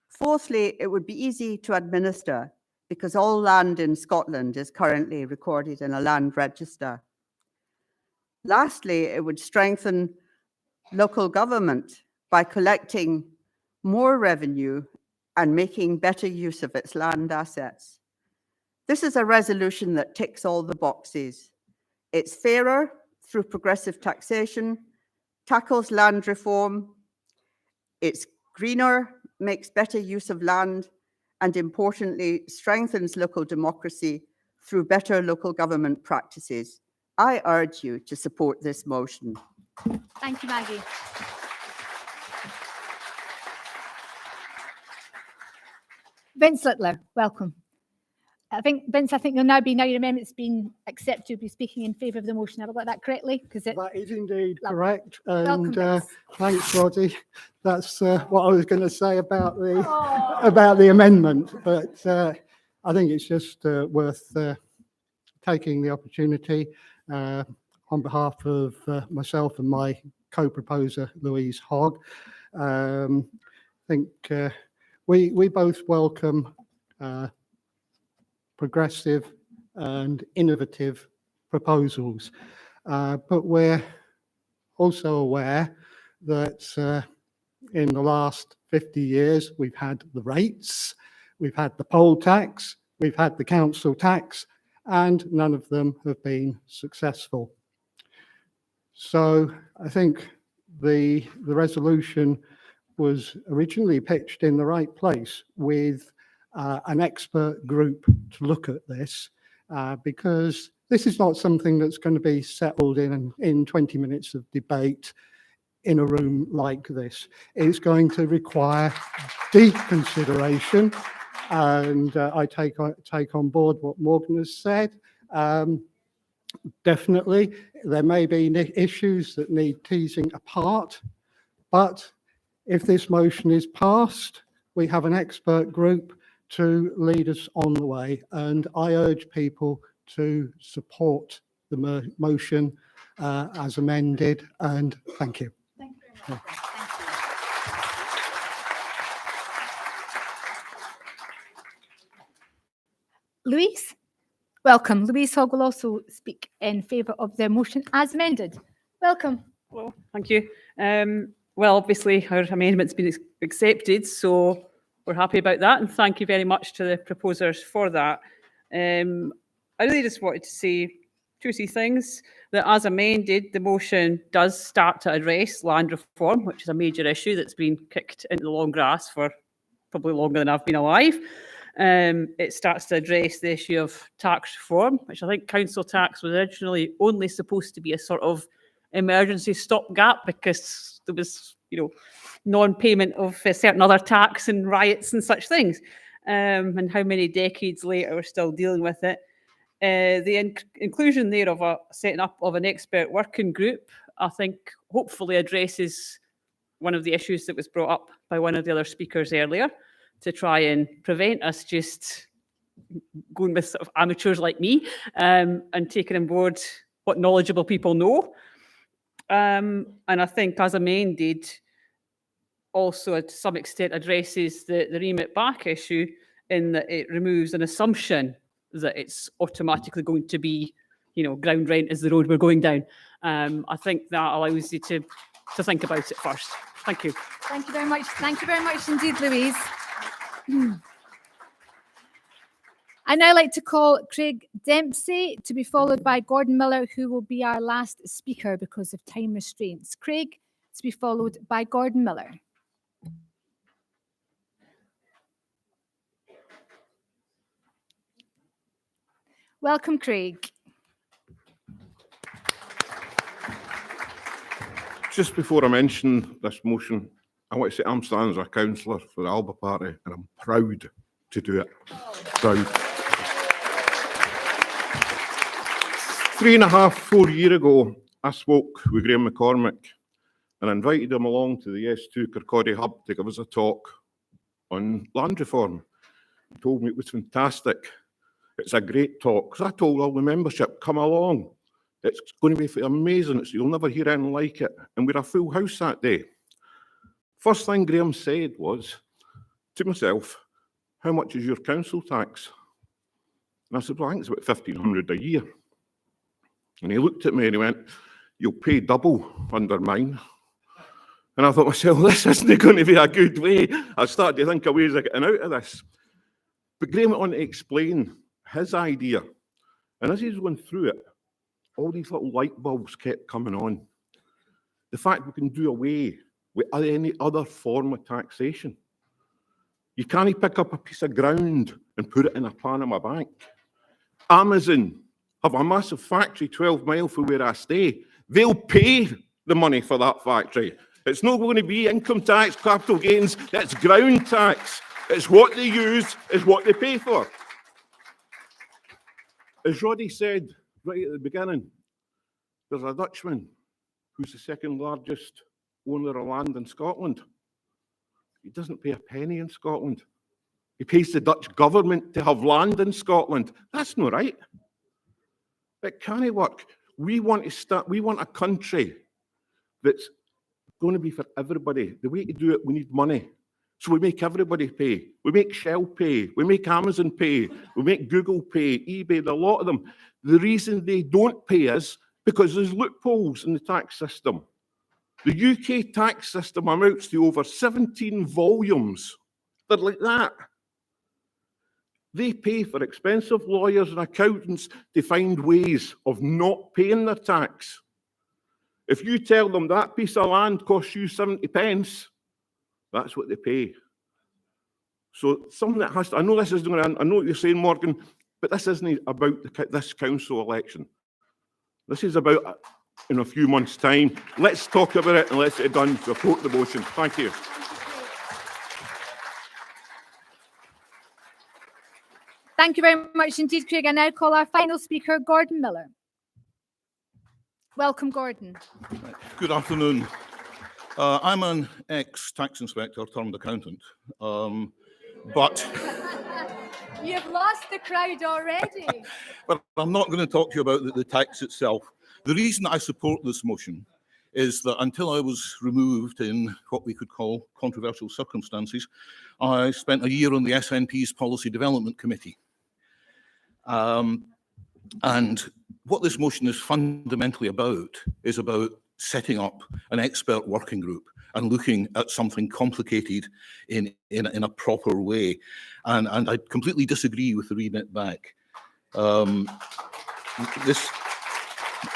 Speaker 11: Fourthly, it would be easy to administer because all land in Scotland is currently recorded in a land register. Lastly, it would strengthen local government by collecting more revenue and making better use of its land assets. This is a resolution that ticks all the boxes. It's fairer through progressive taxation, tackles land reform, it's greener, makes better use of land, and importantly, strengthens local democracy through better local government practices. I urge you to support this motion.
Speaker 2: Thank you, Maggie. Vince Littler, welcome. Vince, I think you'll now your amendment's been accepted. You'll be speaking in favour of the motion. Have I got that correctly?
Speaker 12: That is indeed
Speaker 2: Lovely.
Speaker 12: correct.
Speaker 2: Welcome,
Speaker 12: And
Speaker 2: Vince.
Speaker 12: thanks, Roddy. That's what I was going to say about the amendment. But I think it's just worth taking the opportunity on behalf of myself and my co-proposer, Louise Hogg. I think we both welcome progressive and innovative proposals, but we're also aware that in the last 50 years, we've had the rates, we've had the poll tax, we've had the council tax, and none of them have been successful. So I think the resolution was originally pitched in the right place with an expert group to look at this, because this is not something that's going to be settled in 20 minutes of debate in a room like this. It's going to require deep consideration, and I take on board what Morgan has said. Definitely, there may be issues that need teasing apart, but if this motion is passed, we have an expert group to lead us on the way, and I urge people to support the motion as amended, and thank you.
Speaker 2: Thank you very much. Thank you. Louise, welcome. Louise Hogg will also speak in favour of the motion as amended. Welcome.
Speaker 13: Well, thank you. Well, obviously, our amendment's been accepted, so we're happy about that, and thank you very much to the proposers for that. I really just wanted to say two or three things. That as amended, the motion does start to address land reform, which is a major issue that's been kicked into the long grass for probably longer than I've been alive. it starts to address the issue of tax reform, which I think council tax was originally only supposed to be a sort of emergency stopgap because there was, non-payment of certain other tax and riots and such things. And how many decades later we're still dealing with it. The inclusion there of a setting up of an expert working group, I think hopefully addresses one of the issues that was brought up by one of the other speakers earlier, to try and prevent us just going with sort of amateurs like me and taking on board what knowledgeable people know. And I think, as amended, also to some extent addresses the remit back issue in that it removes an assumption that it's automatically going to be, ground rent is the road we're going down. I think that allows you to think about it first. Thank you.
Speaker 2: Thank you very much. Thank you very much indeed, Louise. I now like to call Craig Dempsey, to be followed by Gordon Miller, who will be our last speaker because of time restraints. Craig, to be followed by Gordon Miller. Welcome, Craig.
Speaker 14: Just before I mention this motion, I want to say I'm standing as a councillor for the Alba Party, and I'm proud to do it. Proud. 3.5, 4 years ago, I spoke with Graham McCormick and invited him along to the S2 Kirkcaldy Hub to give us a talk on land reform. He told me it was fantastic. It's a great talk. So I told all the membership, come along. It's going to be amazing. You'll never hear anything like it. And we had a full house that day. First thing Graham said was to myself, how much is your council tax? And I said, well, I think it's about 1,500 a year. And he looked at me and he went, you'll pay double under mine. And I thought to myself, this isn't going to be a good way. I started to think of ways of getting out of this. But Graham went on to explain his idea. And as he was going through it, all these little light bulbs kept coming on. The fact we can do away with any other form of taxation. You can't pick up a piece of ground and put it in a Panama bank. Amazon have a massive factory 12 miles from where I stay. They'll pay the money for that factory. It's not going to be income tax, capital gains, it's ground tax. It's what they use, is what they pay for. As Roddy said right at the beginning, there's a Dutchman who's the second largest owner of land in Scotland. He doesn't pay a penny in Scotland. He pays the Dutch government to have land in Scotland. That's not right. It can't work. We want a country that's going to be for everybody. The way to do it, we need money. So we make everybody pay. We make Shell pay. We make Amazon pay. We make Google pay, eBay, a lot of them. The reason they don't pay is because there's loopholes in the tax system. The UK tax system amounts to over 17 volumes. They're like that. They pay for expensive lawyers and accountants to find ways of not paying their tax. If you tell them that piece of land costs you 70 pence, that's what they pay. So something that has to, I know this isn't going to, I know what you're saying, Morgan, but this isn't about this council election. This is about in a few months' time. Let's talk about it and let's get it done. Support the motion. Thank you.
Speaker 2: Thank you very much indeed, Craig. I now call our final speaker, Gordon Miller. Welcome, Gordon.
Speaker 15: Good afternoon. I'm an ex-tax inspector turned accountant, but...
Speaker 2: You've lost the crowd already.
Speaker 15: But I'm not going to talk to you about the tax itself. The reason I support this motion is that until I was removed in what we could call controversial circumstances, I spent a year on the SNP's Policy Development Committee. And what this motion is fundamentally about is about setting up an expert working group and looking at something complicated in a proper way. And I completely disagree with the remit back.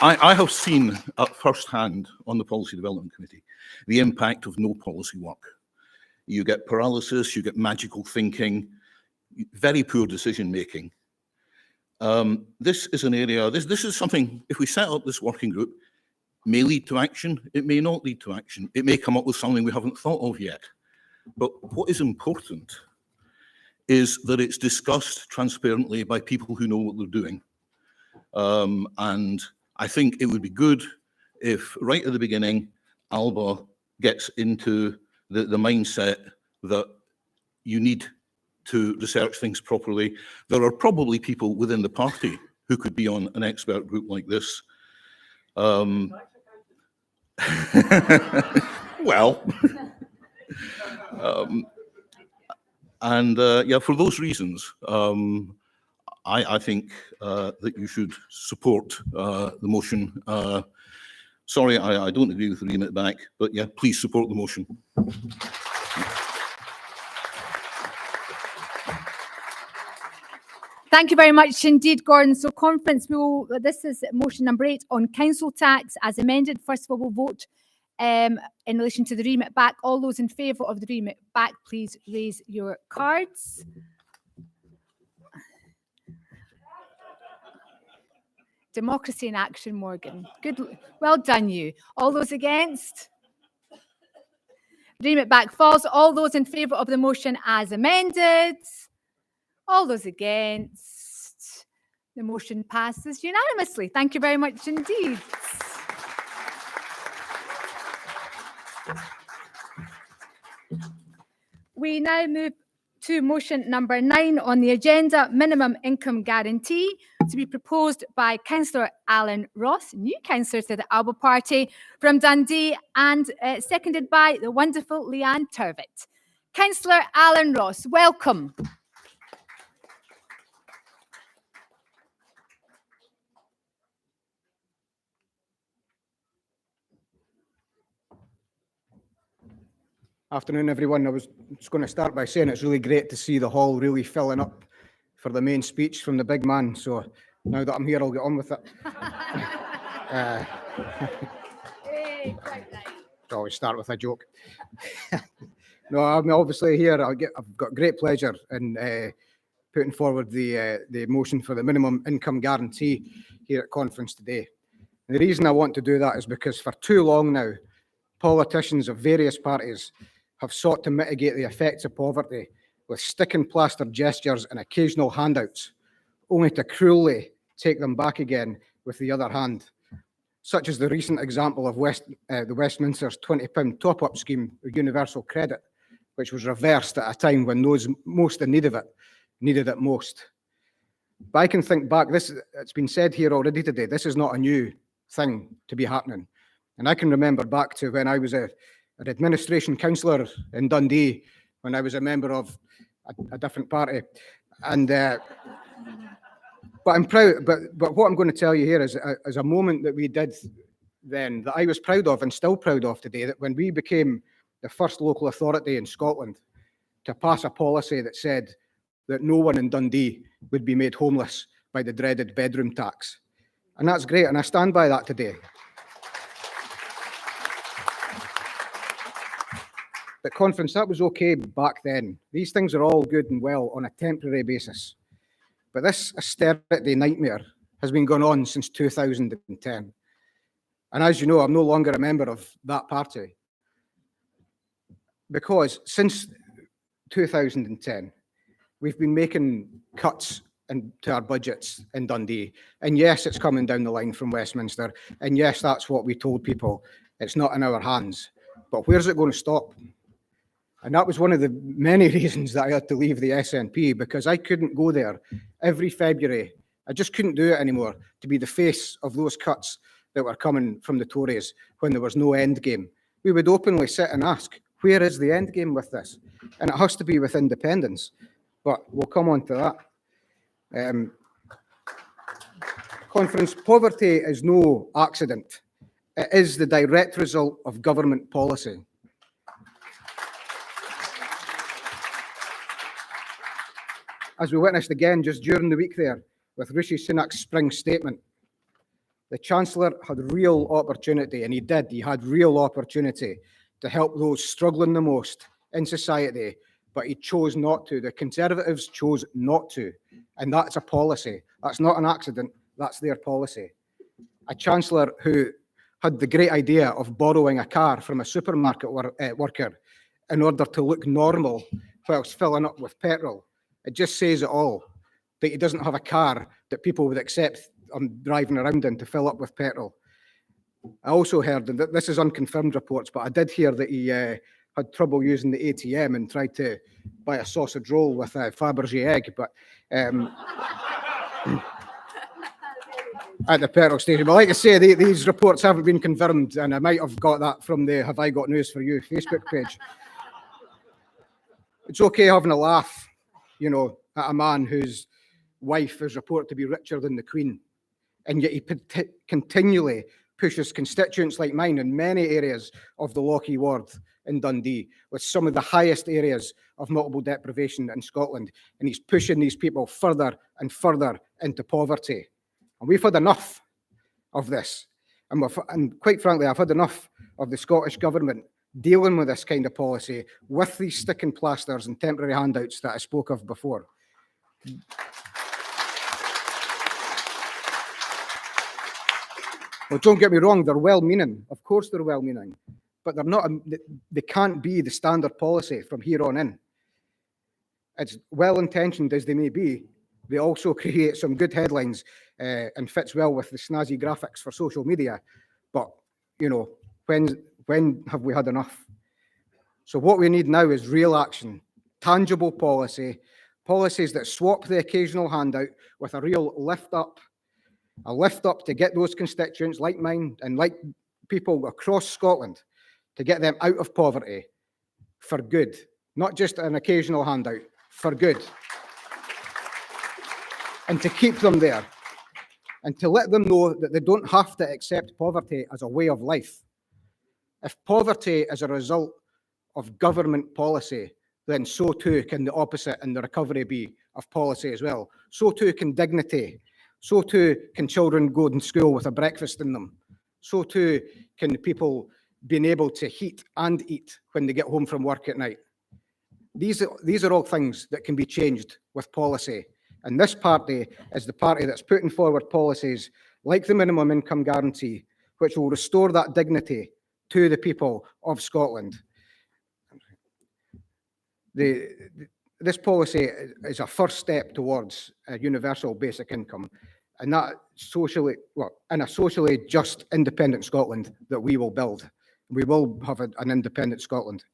Speaker 15: I have seen at first hand on the Policy Development Committee the impact of no policy work. You get paralysis, you get magical thinking, very poor decision making. This is an area, this is something, if we set up this working group, may lead to action, it may not lead to action, it may come up with something we haven't thought of yet. But what is important is that it's discussed transparently by people who know what they're doing. And I think it would be good if right at the beginning, Alba gets into the mindset that you need to research things properly. There are probably people within the party who could be on an expert group like this. Well, yeah, for those reasons, I think that you should support the motion. Sorry, I don't agree with the remit back, but yeah, please support the motion.
Speaker 2: Thank you very much indeed, Gordon. So conference, this is motion number 8 on council tax as amended. First of all, we'll vote in relation to the remit back. All those in favour of the remit back, please raise your cards. Democracy in action, Morgan. Good, well done you. All those against? Remit back falls. All those in favour of the motion as amended? All those against? The motion passes unanimously. Thank you very much indeed. We now move to motion number 9 on the agenda, minimum income guarantee, to be proposed by Councillor Alan Ross, new councillor to the Alba Party from Dundee, and seconded by the wonderful Leanne Turvitt. Councillor Alan Ross, welcome.
Speaker 16: Afternoon, everyone. I was just going to start by saying it's really great to see the hall really filling up for the main speech from the big man. So now that I'm here, I'll get on with it. So always start with a joke. No, I'm obviously here. I've got great pleasure in putting forward the motion for the minimum income guarantee here at conference today. And the reason I want to do that is because for too long now, politicians of various parties have sought to mitigate the effects of poverty with stick and plaster gestures and occasional handouts, only to cruelly take them back again with the other hand, such as the recent example of the Westminster's £20 top-up scheme with universal credit, which was reversed at a time when those most in need of it needed it most. But I can think back, it's been said here already today, this is not a new thing to be happening. And I can remember back to when I was an administration councillor in Dundee, when I was a member of a different party. And but I'm proud, but what I'm going to tell you here is a moment that we did then that I was proud of and still proud of today, that when we became the first local authority in Scotland to pass a policy that said that no one in Dundee would be made homeless by the dreaded bedroom tax. And that's great, and I stand by that today. But conference, that was okay back then. These things are all good and well on a temporary basis. But this austerity nightmare has been going on since 2010. And as you know, I'm no longer a member of that party. Because since 2010, we've been making cuts to our budgets in Dundee. And yes, it's coming down the line from Westminster. And yes, that's what we told people. It's not in our hands. But where's it going to stop? And that was one of the many reasons that I had to leave the SNP, because I couldn't go there every February. I just couldn't do it anymore to be the face of those cuts that were coming from the Tories when there was no end game. We would openly sit and ask, where is the end game with this? And it has to be with independence. But we'll come on to that. Conference, poverty is no accident. It is the direct result of government policy. As we witnessed again just during the week there with Rishi Sunak's spring statement, the Chancellor had real opportunity, and he had real opportunity to help those struggling the most in society but he chose not to. The Conservatives chose not to. And that's a policy. That's not an accident. That's their policy. A Chancellor who had the great idea of borrowing a car from a supermarket worker in order to look normal whilst filling up with petrol. It just says it all, that he doesn't have a car that people would accept driving around in to fill up with petrol. I also heard, and this is unconfirmed reports, but I did hear that he had trouble using the ATM and tried to buy a sausage roll with a Fabergé egg, but at the petrol station. But like I say, these reports haven't been confirmed, and I might have got that from the Have I Got News For You Facebook page. It's okay having a laugh, you know, at a man whose wife is reported to be richer than the Queen, and yet he continually pushes constituents like mine in many areas of the Lochie ward in Dundee, with some of the highest areas of multiple deprivation in Scotland, and he's pushing these people further and further into poverty. And we've had enough of this. And quite frankly, I've had enough of the Scottish Government dealing with this kind of policy with these sticking plasters and temporary handouts that I spoke of before. Well, don't get me wrong, they're well-meaning. Of course they're well-meaning. But they're not. They can't be the standard policy from here on in. As well-intentioned as they may be, they also create some good headlines and fits well with the snazzy graphics for social media. But, you know, when have we had enough? So what we need now is real action, tangible policy, policies that swap the occasional handout with a real lift up to get those constituents like mine and like people across Scotland, to get them out of poverty for good, not just an occasional handout, for good. And to keep them there, and to let them know that they don't have to accept poverty as a way of life. If poverty is a result of government policy, then so too can the opposite and the recovery be of policy as well. So too can dignity. So too can children go to school with a breakfast in them. So too can people being able to heat and eat when they get home from work at night. These are all things that can be changed with policy. And this party is the party that's putting forward policies like the minimum income guarantee, which will restore that dignity to the people of Scotland. This policy is a first step towards a universal basic income, and that in a socially just independent Scotland that we will build. We will have an independent Scotland.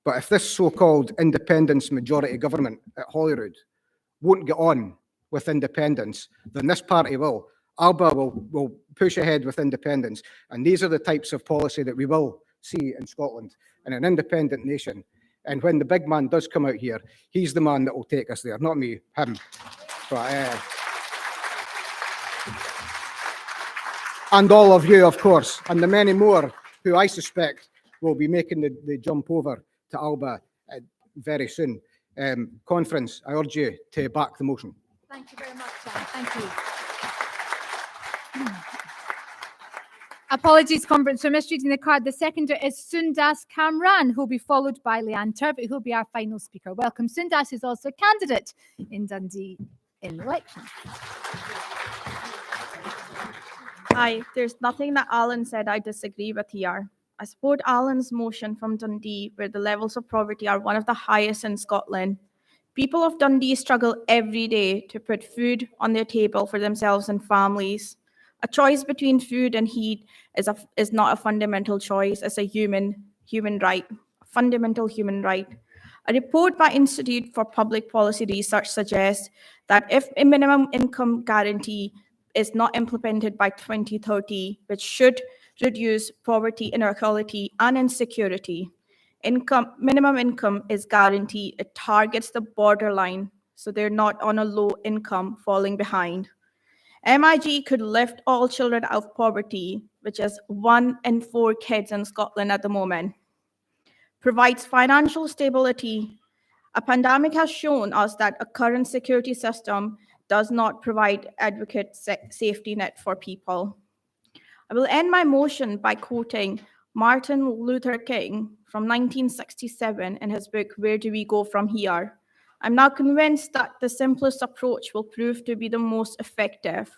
Speaker 16: But if this so-called independence majority government at Holyrood won't get on with independence, then this party will. Alba will push ahead with independence. And these are the types of policy that we will see in Scotland, in an independent nation. And when the big man does come out here, he's the man that will take us there, not me, him. But, and all of you, of course, and the many more who I suspect will be making the jump over to Alba very soon. Conference, I urge you to back the motion.
Speaker 2: Thank you very much, Dan. Thank you. Apologies, conference, for misreading the card. The seconder is Sundas Kamran, who will be followed by Leanne Turbot, who will be our final speaker. Welcome. Sundas, who's also a candidate in Dundee in the election.
Speaker 17: Hi, there's nothing that Alan said I disagree with here. I support Alan's motion from Dundee, where the levels of poverty are one of the highest in Scotland. People of Dundee struggle every day to put food on their table for themselves and families. A choice between food and heat is not a fundamental choice, it's a human right, a fundamental human right. A report by Institute for Public Policy Research suggests that if a minimum income guarantee is not implemented by 2030, which should reduce poverty, inequality, and insecurity, minimum income is guaranteed. It targets the borderline, so they're not on a low income falling behind. MIG could lift all children out of poverty, which is 1 in 4 kids in Scotland at the moment. Provides financial stability. A pandemic has shown us that a current security system does not provide adequate safety net for people. I will end my motion by quoting Martin Luther King from 1967 in his book, Where Do We Go From Here? I'm now convinced that the simplest approach will prove to be the most effective.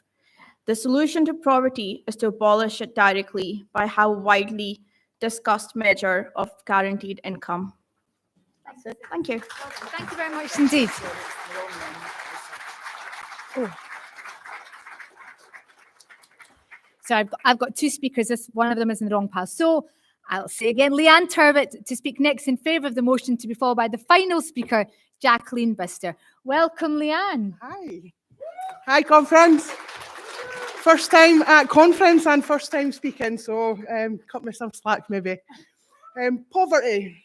Speaker 17: The solution to poverty is to abolish it directly by how widely discussed measure of guaranteed income. That's it. Thank you.
Speaker 2: Thank you very much indeed. Oh. So I've got two speakers. One of them is in the wrong pile. So I'll say again, Leanne Turbot to speak next in favour of the motion, to be followed by the final speaker, Jacqueline Bister. Welcome, Leanne.
Speaker 18: Hi. Hi, conference. First time at conference and first time speaking, so cut me some slack maybe. Poverty.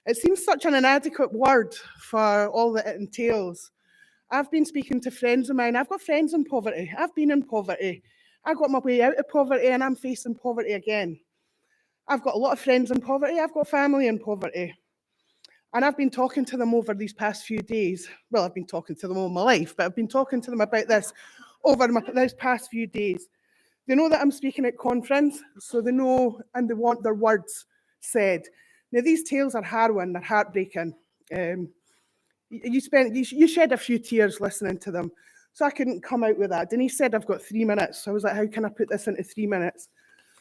Speaker 18: It seems such an inadequate word for all that it entails. I've been speaking to friends of mine. I've got friends in poverty. I've been in poverty. I got my way out of poverty and I'm facing poverty again. I've got a lot of friends in poverty. I've got family in poverty. And I've been talking to them over these past few days. Well, I've been talking to them all my life, but I've been talking to them about this over these past few days. They know that I'm speaking at conference, so they know and they want their words said. Now, these tales are harrowing, they're heartbreaking. You shed a few tears listening to them, so I couldn't come out with that. Denise said I've got 3 minutes, so I was like, how can I put this into 3 minutes?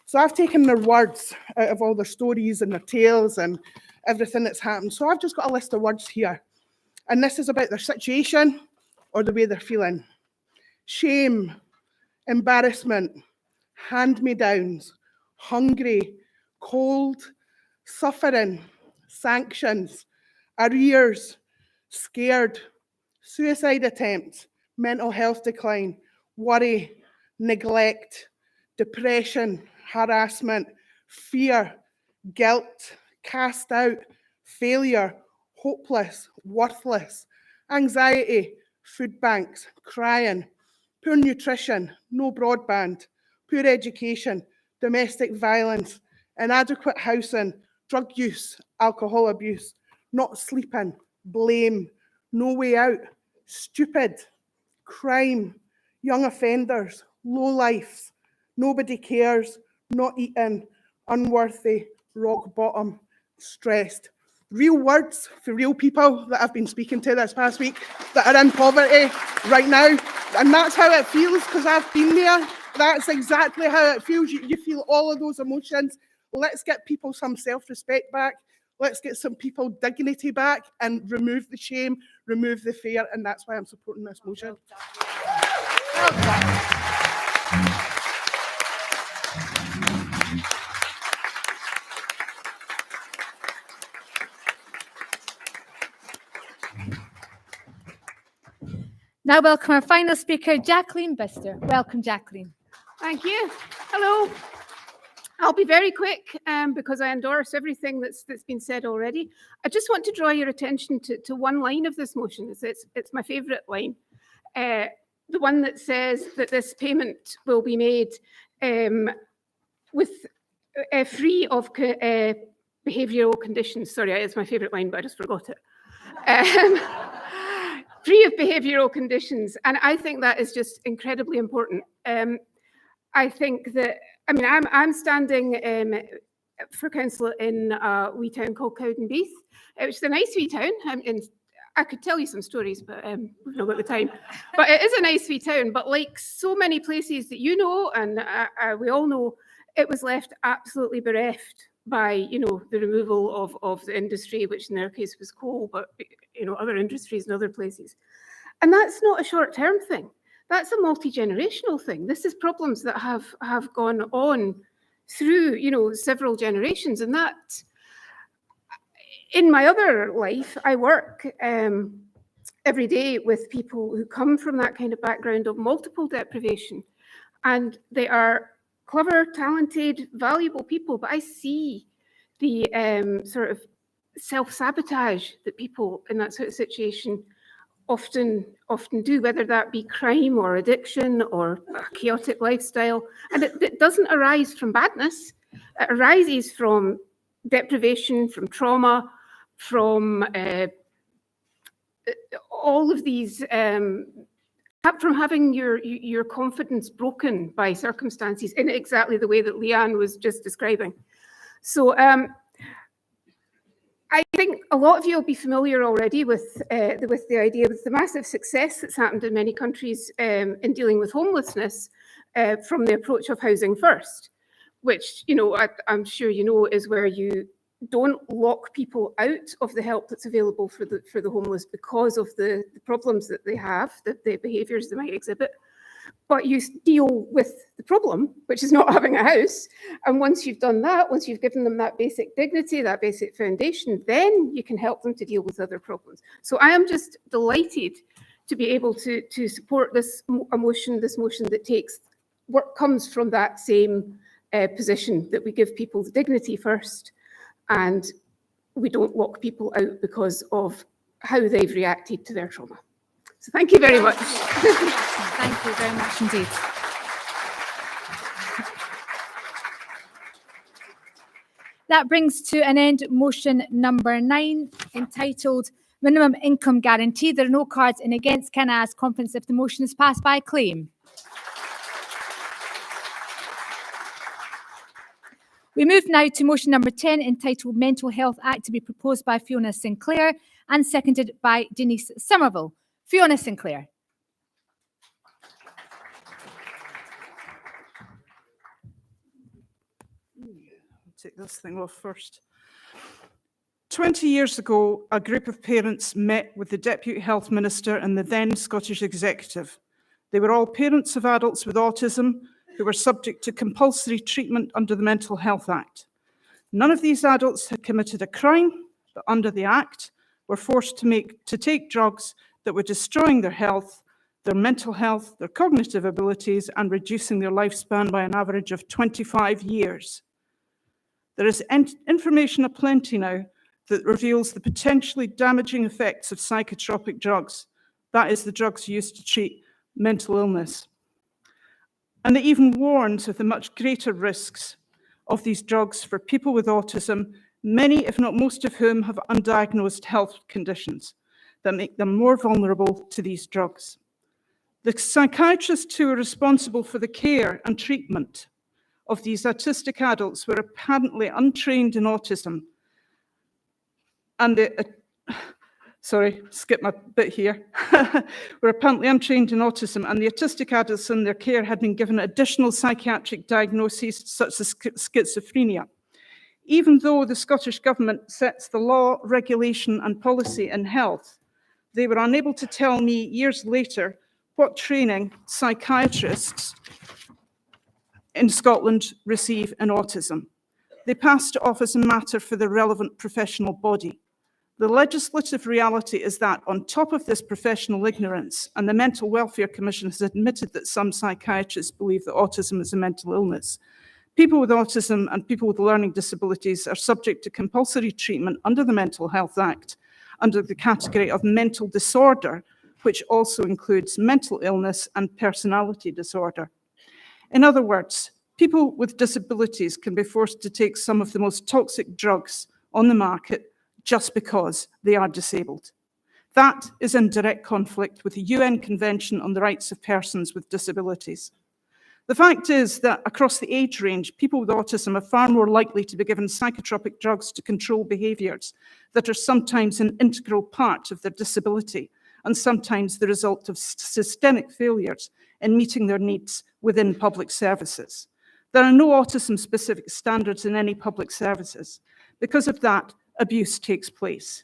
Speaker 18: So I've taken their words out of all their stories and their tales and everything that's happened. So I've just got a list of words here. And this is about their situation or the way they're feeling. Shame, embarrassment, hand-me-downs, hungry, cold, suffering, sanctions, arrears, scared, suicide attempts, mental health decline, worry, neglect, depression, harassment, fear, guilt, cast out, failure, hopeless, worthless, anxiety, food banks, crying, poor nutrition, no broadband, poor education, domestic violence, inadequate housing, drug use, alcohol abuse, not sleeping, blame, no way out, stupid, crime, young offenders, low lives, nobody cares, not eating, unworthy, rock bottom, stressed. Real words for real people that I've been speaking to this past week that are in poverty right now. And that's how it feels because I've been there. That's exactly how it feels. You feel all of those emotions. Let's get people some self-respect back. Let's get some people dignity back and remove the shame, remove the fear. And that's why I'm supporting this motion.
Speaker 2: Well done. Now welcome our final speaker, Jacqueline Bister. Welcome, Jacqueline.
Speaker 19: Thank you. Hello. I'll be very quick because I endorse everything that's been said already. I just want to draw your attention to one line of this motion. It's my favourite line. The one that says that this payment will be made with free of behavioural conditions. Sorry, it's my favourite line, but I just forgot it. Free of behavioural conditions. And I think that is just incredibly important. I think that, I mean, I'm standing for council in a wee town called Cowdenbeath, which is a nice wee town. And I could tell you some stories, but we've not got the time. But it is a nice wee town. But like so many places that you know, and we all know, it was left absolutely bereft by, you know, the removal of the industry, which in their case was coal, but, you know, other industries in other places. And that's not a short-term thing. That's a multi-generational thing. This is problems that have gone on through, you know, several generations. And that, in my other life, I work every day with people who come from that kind of background of multiple deprivation. And they are clever, talented, valuable people, but I see the sort of self-sabotage that people in that sort of situation often do, whether that be crime or addiction or a chaotic lifestyle. And it doesn't arise from badness. It arises from deprivation, from trauma, from all of these, from having your confidence broken by circumstances in exactly the way that Leanne was just describing. So I think a lot of you will be familiar already with the idea, with the massive success that's happened in many countries in dealing with homelessness from the approach of housing first, which, you know, I'm sure you know, is where you don't lock people out of the help that's available for the homeless because of the problems that they have, the behaviours they might exhibit. But you deal with the problem, which is not having a house. And once you've done that, once you've given them that basic dignity, that basic foundation, then you can help them to deal with other problems. So I am just delighted to be able to support this motion that takes what comes from that same position, that we give people the dignity first and we don't lock people out because of how they've reacted to their trauma. So thank you very much.
Speaker 2: Thank you very much indeed. That brings to an end motion number 9, entitled Minimum Income Guarantee. There are no cards in against. Can I ask conference if the motion is passed by acclaim? We move now to motion number 10, entitled Mental Health Act, to be proposed by Fiona Sinclair and seconded by Denise Somerville. Fiona Sinclair.
Speaker 9: Take this thing off first. 20 years ago, a group of parents met with the Deputy Health Minister and the then Scottish Executive. They were all parents of adults with autism who were subject to compulsory treatment under the Mental Health Act. None of these adults had committed a crime, but under the Act were forced to take drugs that were destroying their health, their mental health, their cognitive abilities, and reducing their lifespan by an average of 25 years. There is information aplenty now that reveals the potentially damaging effects of psychotropic drugs. That is, the drugs used to treat mental illness. And they even warns of the much greater risks of these drugs for people with autism, many, if not most of whom, have undiagnosed health conditions that make them more vulnerable to these drugs. The psychiatrists who are responsible for the care and treatment of these autistic adults were apparently untrained in autism. And skip my bit here. Were apparently untrained in autism, and the autistic adults in their care had been given additional psychiatric diagnoses such as schizophrenia. Even though the Scottish Government sets the law, regulation and policy in health, they were unable to tell me years later what training psychiatrists in Scotland receive in autism. They passed it off as a matter for the relevant professional body. The legislative reality is that on top of this professional ignorance, and the Mental Welfare Commission has admitted that some psychiatrists believe that autism is a mental illness, people with autism and people with learning disabilities are subject to compulsory treatment under the Mental Health Act, under the category of mental disorder, which also includes mental illness and personality disorder. In other words, people with disabilities can be forced to take some of the most toxic drugs on the market just because they are disabled. That is in direct conflict with the UN Convention on the Rights of Persons with Disabilities. The fact is that across the age range, people with autism are far more likely to be given psychotropic drugs to control behaviours that are sometimes an integral part of their disability and sometimes the result of systemic failures in meeting their needs within public services. There are no autism-specific standards in any public services. Because of that, abuse takes place.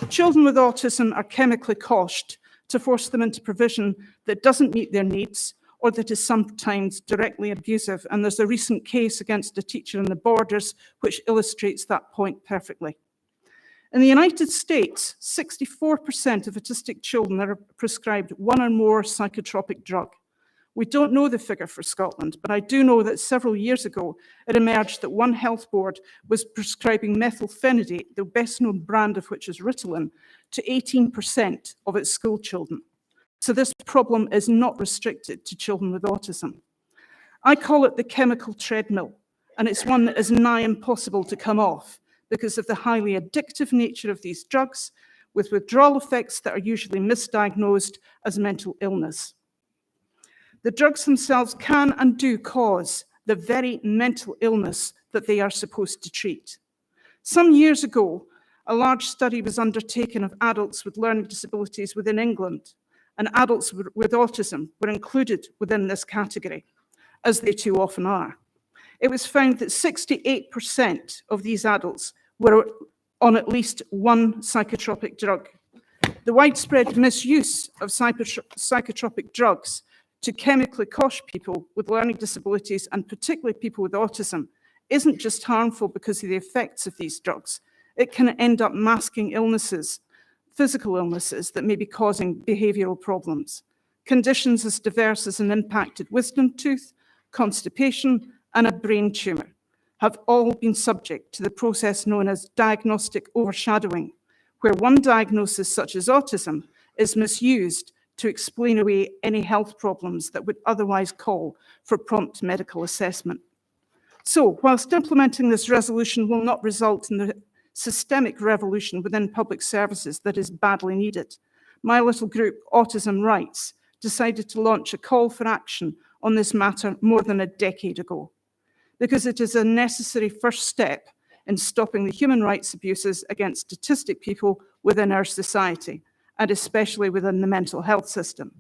Speaker 9: Children with autism are chemically caused to force them into provision that doesn't meet their needs or that is sometimes directly abusive. And there's a recent case against a teacher in the Borders which illustrates that point perfectly. In the United States, 64% of autistic children are prescribed one or more psychotropic drug. We don't know the figure for Scotland, but I do know that several years ago, it emerged that one health board was prescribing methylphenidate, the best-known brand of which is Ritalin, to 18% of its school children. So this problem is not restricted to children with autism. I call it the chemical treadmill, and it's one that is nigh impossible to come off because of the highly addictive nature of these drugs, with withdrawal effects that are usually misdiagnosed as mental illness. The drugs themselves can and do cause the very mental illness that they are supposed to treat. Some years ago, a large study was undertaken of adults with learning disabilities within England, and adults with autism were included within this category, as they too often are. It was found that 68% of these adults were on at least one psychotropic drug. The widespread misuse of psychotropic drugs to chemically cosh people with learning disabilities, and particularly people with autism, isn't just harmful because of the effects of these drugs. It can end up masking illnesses, physical illnesses that may be causing behavioural problems. Conditions as diverse as an impacted wisdom tooth, constipation, and a brain tumour have all been subject to the process known as diagnostic overshadowing, where one diagnosis such as autism is misused to explain away any health problems that would otherwise call for prompt medical assessment. So, whilst implementing this resolution will not result in the systemic revolution within public services that is badly needed, my little group, Autism Rights, decided to launch a call for action on this matter more than a decade ago, because it is a necessary first step in stopping the human rights abuses against autistic people within our society, and especially within the mental health system.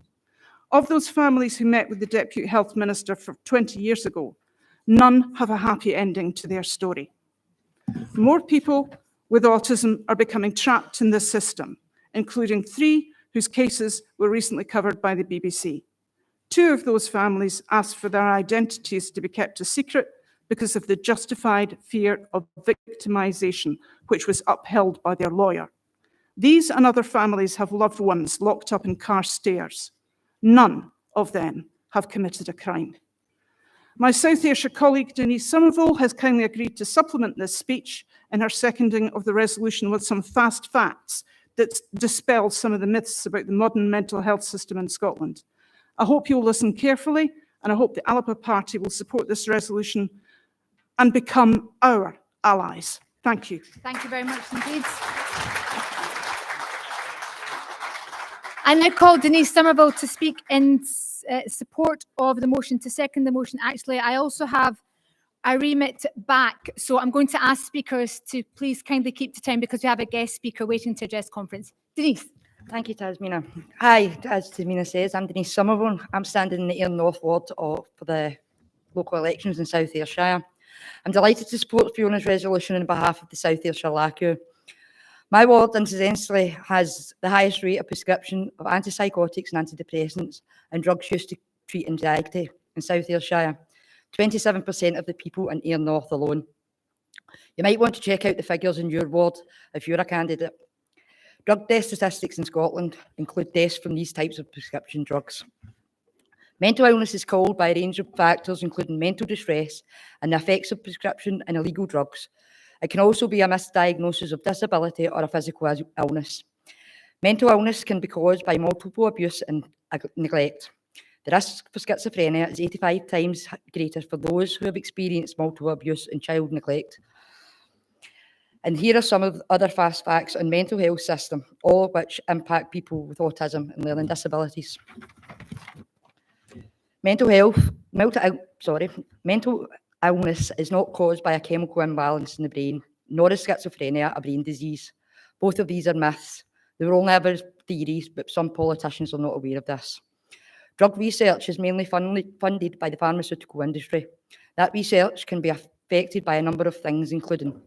Speaker 9: Of those families who met with the Deputy Health Minister 20 years ago, none have a happy ending to their story. More people with autism are becoming trapped in this system, including 3 whose cases were recently covered by the BBC. 2 of those families asked for their identities to be kept a secret because of the justified fear of victimization, which was upheld by their lawyer. These and other families have loved ones locked up in car stairs. None of them have committed a crime. My South Ayrshire colleague, Denise Somerville, has kindly agreed to supplement this speech in her seconding of the resolution with some fast facts that dispel some of the myths about the modern mental health system in Scotland. I hope you'll listen carefully, and I hope the Alba party will support this resolution and become our allies. Thank you.
Speaker 2: Thank you very much indeed. I now call Denise Somerville to speak in support of the motion, to second the motion. Actually, I also have a remit back, so I'm going to ask speakers to please kindly keep to time because we have a guest speaker waiting to address conference. Denise.
Speaker 20: Thank you, Tasmina. Hi, as Tasmina says, I'm Denise Somerville. I'm standing in the Ayr North Ward for the local elections in South Ayrshire. I'm delighted to support Fiona's resolution on behalf of the South Ayrshire LACU. My ward, incidentally, has the highest rate of prescription of antipsychotics and antidepressants and drugs used to treat anxiety in South Ayrshire. 27% of the people in Ayr North alone. You might want to check out the figures in your ward if you're a candidate. Drug death statistics in Scotland include deaths from these types of prescription drugs. Mental illness is caused by a range of factors, including mental distress and the effects of prescription and illegal drugs. It can also be a misdiagnosis of disability or a physical illness. Mental illness can be caused by multiple abuse and neglect. The risk for schizophrenia is 85 times greater for those who have experienced multiple abuse and child neglect. And here are some of the other fast facts on mental health system, all of which impact people with autism and learning disabilities. Mental illness is not caused by a chemical imbalance in the brain, nor is schizophrenia a brain disease. Both of these are myths. They were only ever theories, but some politicians are not aware of this. Drug research is mainly funded by the pharmaceutical industry. That research can be affected by a number of things, including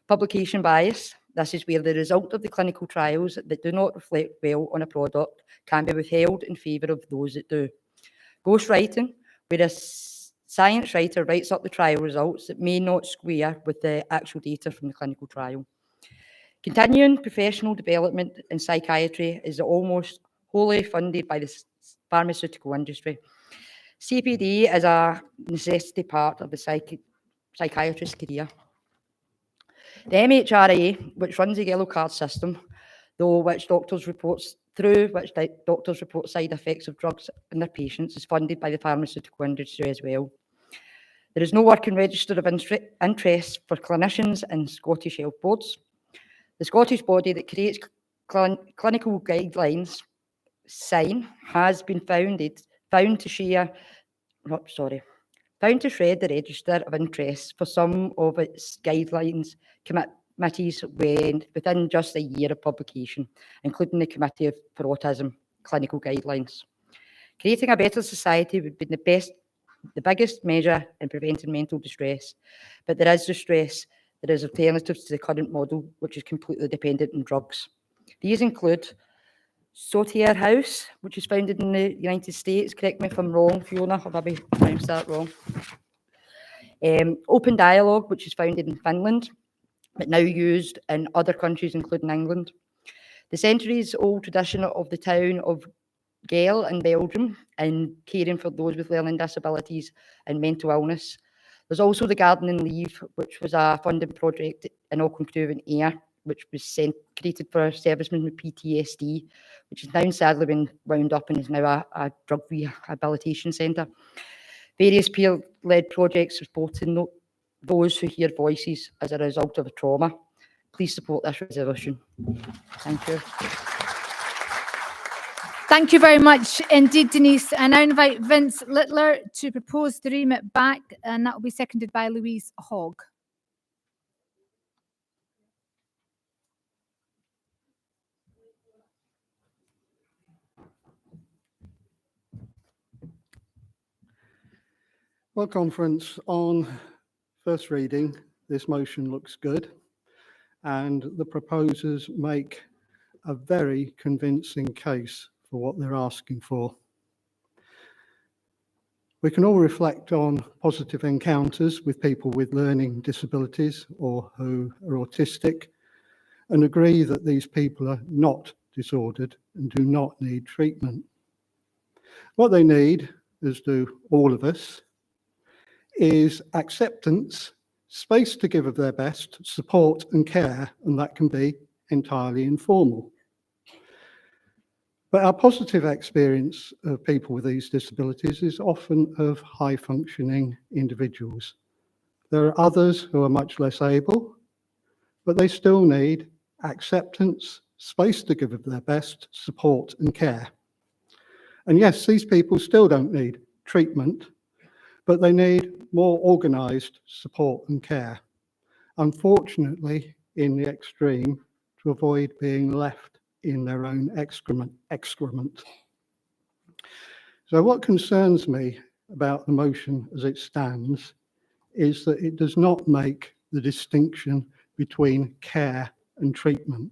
Speaker 20: publication bias. This is where the result of the clinical trials that do not reflect well on a product can be withheld in favour of those that do. Ghostwriting, where a science writer writes up the trial results that may not square with the actual data from the clinical trial. Continuing professional development in psychiatry is almost wholly funded by the pharmaceutical industry. CPD is a necessity part of the psychiatrist's career. The MHRA, which runs the yellow card system, which doctors report side effects of drugs in their patients, is funded by the pharmaceutical industry as well. There is no working register of interest for clinicians in Scottish health boards. The Scottish body that creates clinical guidelines, SIGN, has been found to share, found to shred the register of interest for some of its guidelines committees within just a year of publication, including the Committee for Autism clinical guidelines. Creating a better society would be the biggest measure in preventing mental distress, but there is distress. There is alternatives to the current model, which is completely dependent on drugs. These include Sotier House, which is founded in the United States. Correct me if I'm wrong, Fiona, or maybe pronounced that wrong. Open Dialogue, which is founded in Finland, but now used in other countries, including England. The centuries-old tradition of the town of Gale in Belgium and caring for those with learning disabilities and mental illness. There's also the Garden and Leave, which was a funding project in Auckland and Ayr, which was created for servicemen with PTSD, which has now sadly been wound up and is now a drug rehabilitation centre. Various peer-led projects supporting those who hear voices as a result of a trauma. Please support this resolution. Thank you.
Speaker 2: Thank you very much indeed, Denise. I now invite Vince Littler to propose the remit back, and that will be seconded by Louise Hogg.
Speaker 12: Well, conference, on first reading, this motion looks good, and the proposers make a very convincing case for what they're asking for. We can all reflect on positive encounters with people with learning disabilities or who are autistic and agree that these people are not disordered and do not need treatment. What they need, as do all of us, is acceptance, space to give of their best, support and care, and that can be entirely informal. But our positive experience of people with these disabilities is often of high-functioning individuals. There are others who are much less able, but they still need acceptance, space to give of their best, support and care. And yes, these people still don't need treatment, but they need more organised support and care. Unfortunately, in the extreme, to avoid being left in their own excrement. So what concerns me about the motion as it stands is that it does not make the distinction between care and treatment.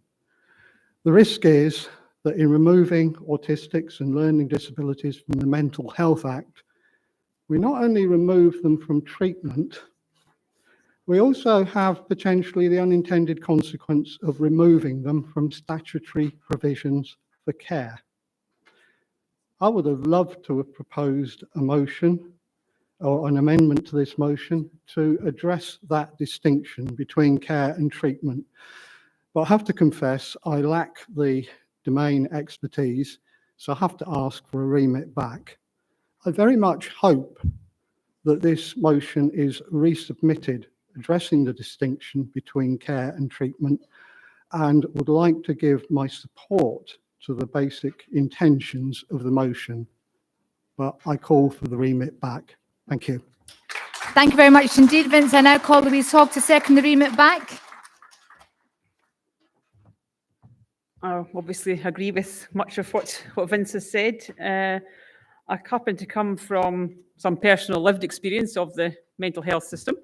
Speaker 12: The risk is that in removing autistics and learning disabilities from the Mental Health Act, we not only remove them from treatment, we also have potentially the unintended consequence of removing them from statutory provisions for care. I would have loved to have proposed a motion or an amendment to this motion to address that distinction between care and treatment. But I have to confess, I lack the domain expertise, so I have to ask for a remit back. I very much hope that this motion is resubmitted, addressing the distinction between care and treatment, and would like to give my support to the basic intentions of the motion. But I call for the remit back. Thank you.
Speaker 2: Thank you very much indeed, Vince. I now call Louise Hogg to second the remit back.
Speaker 13: I obviously agree with much of what Vince has said. I happen to come from some personal lived experience of the mental health system,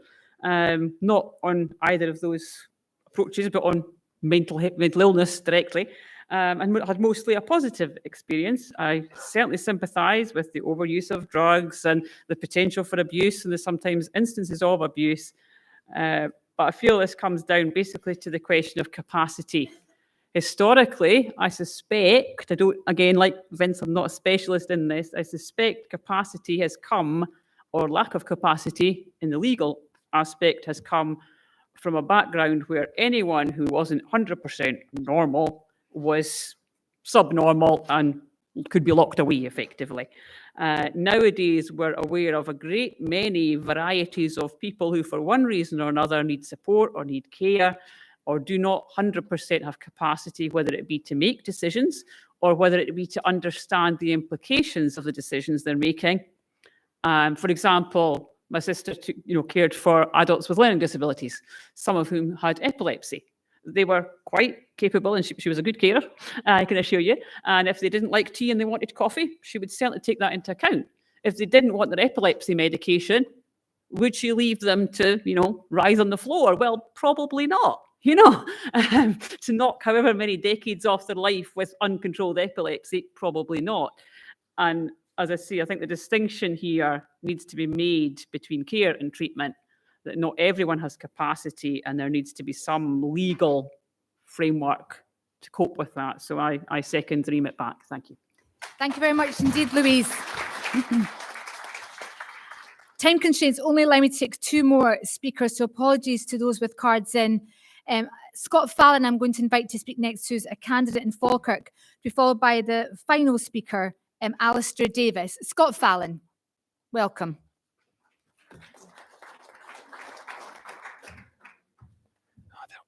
Speaker 13: not on either of those approaches, but on mental illness directly, and had mostly a positive experience. I certainly sympathise with the overuse of drugs and the potential for abuse and the sometimes instances of abuse, but I feel this comes down basically to the question of capacity. Historically, I suspect, again, like Vince, I'm not a specialist in this, I suspect capacity has come, or lack of capacity in the legal aspect has come from a background where anyone who wasn't 100% normal was subnormal and could be locked away effectively. Nowadays, we're aware of a great many varieties of people who, for one reason or another, need support or need care, or do not 100% have capacity, whether it be to make decisions or whether it be to understand the implications of the decisions they're making. For example, My sister, cared for adults with learning disabilities, some of whom had epilepsy. They were quite capable, and she was a good carer, I can assure you. And if they didn't like tea and they wanted coffee, she would certainly take that into account. If they didn't want their epilepsy medication, would she leave them to, rise on the floor? Well, probably not. To knock however many decades off their life with uncontrolled epilepsy, probably not. And as I say, I think the distinction here needs to be made between care and treatment, that not everyone has capacity and there needs to be some legal framework to cope with that. So I second the remit back. Thank you.
Speaker 2: Thank you very much indeed, Louise. Time constraints only allow me to take 2 more speakers, so apologies to those with cards in. Scott Fallon, I'm going to invite to speak next, who's a candidate in Falkirk, to be followed by the final speaker, Alistair Davis. Scott Fallon, welcome.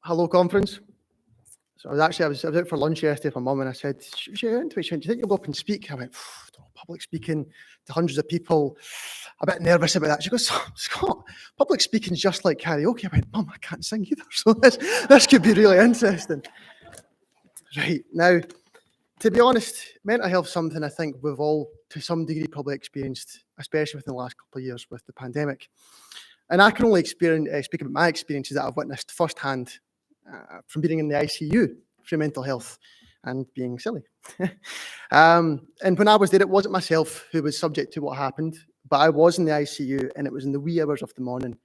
Speaker 21: Hello, conference. So I was out for lunch yesterday with my mum, and I said, do you think you'll go up and speak? I went, public speaking to hundreds of people, a bit nervous about that. She goes, Scott, public speaking is just like karaoke. I went, Mum, I can't sing either, so this could be really interesting. Right, now, to be honest, mental health is something I think we've all, to some degree, probably experienced, especially within the last couple of years with the pandemic. And I can only speak about my experiences that I've witnessed firsthand from being in the ICU for mental health and being silly. And when I was there, it wasn't myself who was subject to what happened, but I was in the ICU, and it was in the wee hours of the morning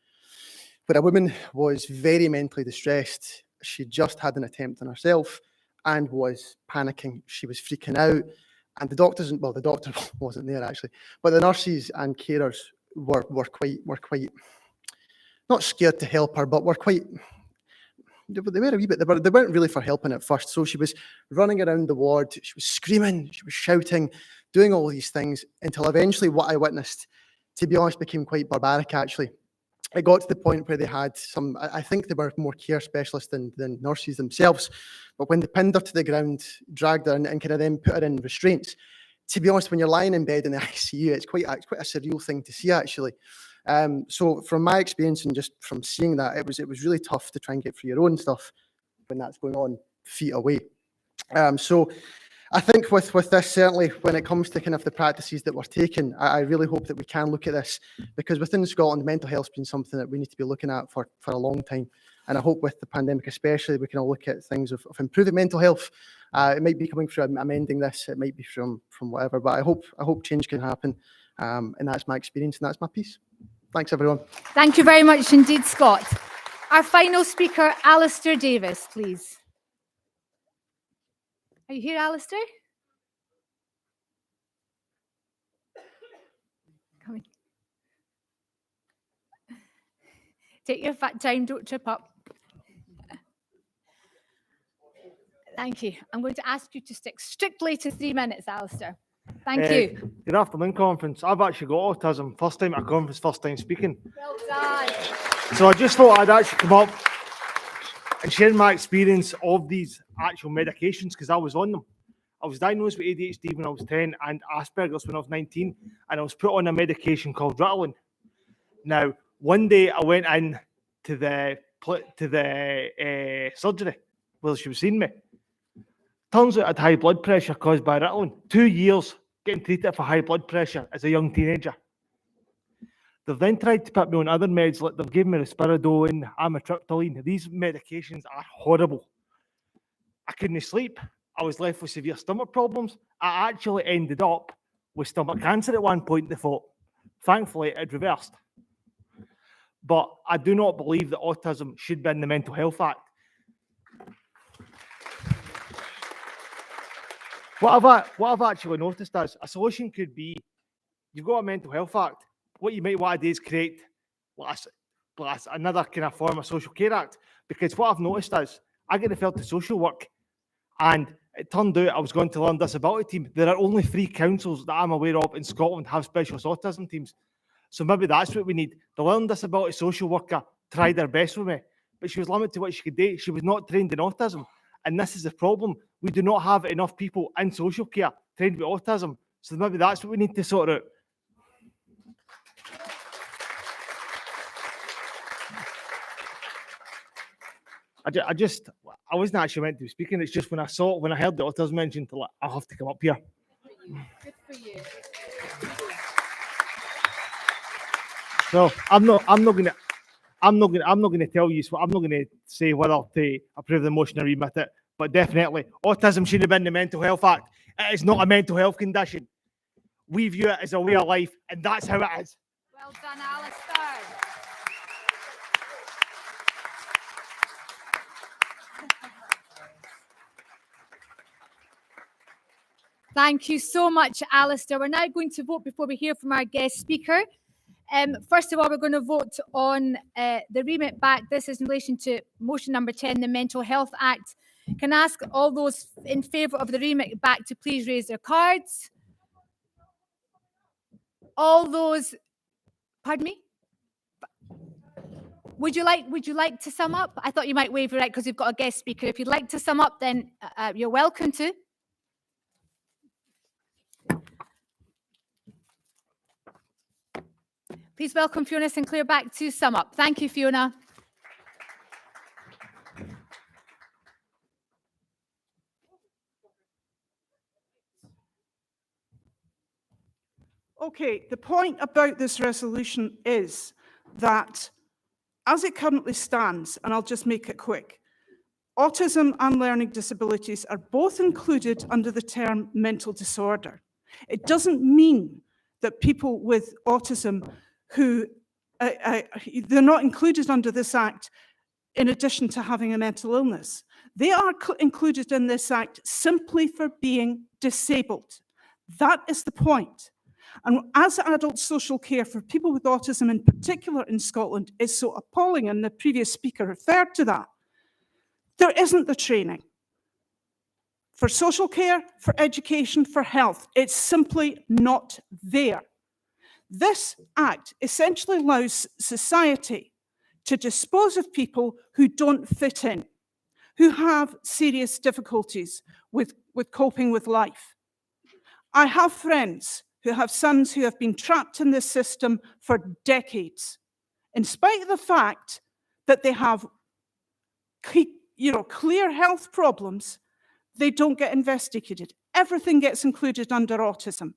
Speaker 21: where a woman was very mentally distressed. She just had an attempt on herself and was panicking. She was freaking out. And the doctor wasn't there actually, but the nurses and carers were quite not scared to help her, but they were a wee bit, they weren't really for helping at first. So she was running around the ward, she was screaming, she was shouting, doing all these things, until eventually what I witnessed, to be honest, became quite barbaric actually. It got to the point where they had some, I think they were more care specialists than nurses themselves, but when they pinned her to the ground, dragged her and kind of then put her in restraints, to be honest, when you're lying in bed in the ICU, it's quite a surreal thing to see actually. So from my experience and just from seeing that, it was really tough to try and get through your own stuff when that's going on feet away. So I think with this, certainly when it comes to kind of the practices that we're taking, I really hope that we can look at this, because within Scotland, mental health has been something that we need to be looking at for a long time. And I hope with the pandemic especially, we can all look at things of improving mental health. It might be coming from amending this, it might be from whatever, but I hope change can happen. And that's my experience and that's my piece. Thanks, everyone.
Speaker 2: Thank you very much indeed, Scott. Our final speaker, Alistair Davis, please. Are you here, Alistair? Coming. Take your fat time, don't trip up. Thank you. I'm going to ask you to stick strictly to 3 minutes, Alistair. Thank you.
Speaker 22: Good afternoon, conference. I've actually got autism. First time at a conference, first time speaking.
Speaker 2: Well done.
Speaker 22: So I just thought I'd actually come up and share my experience of these actual medications, because I was on them. I was diagnosed with ADHD when I was 10 and Asperger's when I was 19, and I was put on a medication called Ritalin. Now, one day I went in to the surgery where she was seeing me. Turns out I had high blood pressure caused by Ritalin. 2 years getting treated for high blood pressure as a young teenager. They've then tried to put me on other meds, like they've given me risperidone, amitriptyline. These medications are horrible. I couldn't sleep. I was left with severe stomach problems. I actually ended up with stomach cancer at one point, they thought. Thankfully, it had reversed. But I do not believe that autism should be in the Mental Health Act. What I've actually noticed is a solution could be, you've got a Mental Health Act. What you might want to do is create another kind of form of social care act. Because what I've noticed is, I get referred to social work, and it turned out I was going to learn disability team. There are only 3 councils that I'm aware of in Scotland have specialist autism teams. So maybe that's what we need. The learning disability social worker tried her best with me, but she was limited to what she could do. She was not trained in autism. And this is the problem. We do not have enough people in social care trained with autism. So maybe that's what we need to sort out. I wasn't actually meant to be speaking. It's just when I heard the authors mentioned, like, I'll have to come up here.
Speaker 2: Good for you.
Speaker 22: So I'm not gonna tell you. So I'm not gonna say whether to approve the motion or remit it. But definitely, autism should have been in the Mental Health Act. It is not a mental health condition. We view it as a way of life, and that's how it is.
Speaker 2: Well done, Alistair. Thank you so much, Alistair. We're now going to vote before we hear from our guest speaker. First of all, we're going to vote on the remit back. This is in relation to motion number 10, the Mental Health Act. Can I ask all those in favour of the remit back to please raise their cards? All those, pardon me? Would you like to sum up? I thought you might wave your right because you've got a guest speaker. If you'd like to sum up, then you're welcome to. Please welcome Fiona Sinclair back to sum up. Thank you, Fiona.
Speaker 9: Okay, the point about this resolution is that as it currently stands, and I'll just make it quick, autism and learning disabilities are both included under the term mental disorder. It doesn't mean that people with autism who they're not included under this Act in addition to having a mental illness. They are included in this Act simply for being disabled. That is the point. And as adult social care for people with autism in particular in Scotland is so appalling, and the previous speaker referred to that, there isn't the training for social care, for education, for health. It's simply not there. This Act essentially allows society to dispose of people who don't fit in, who have serious difficulties with coping with life. I have friends who have sons who have been trapped in this system for decades, in spite of the fact that they have clear health problems. They don't get investigated. Everything gets included under autism.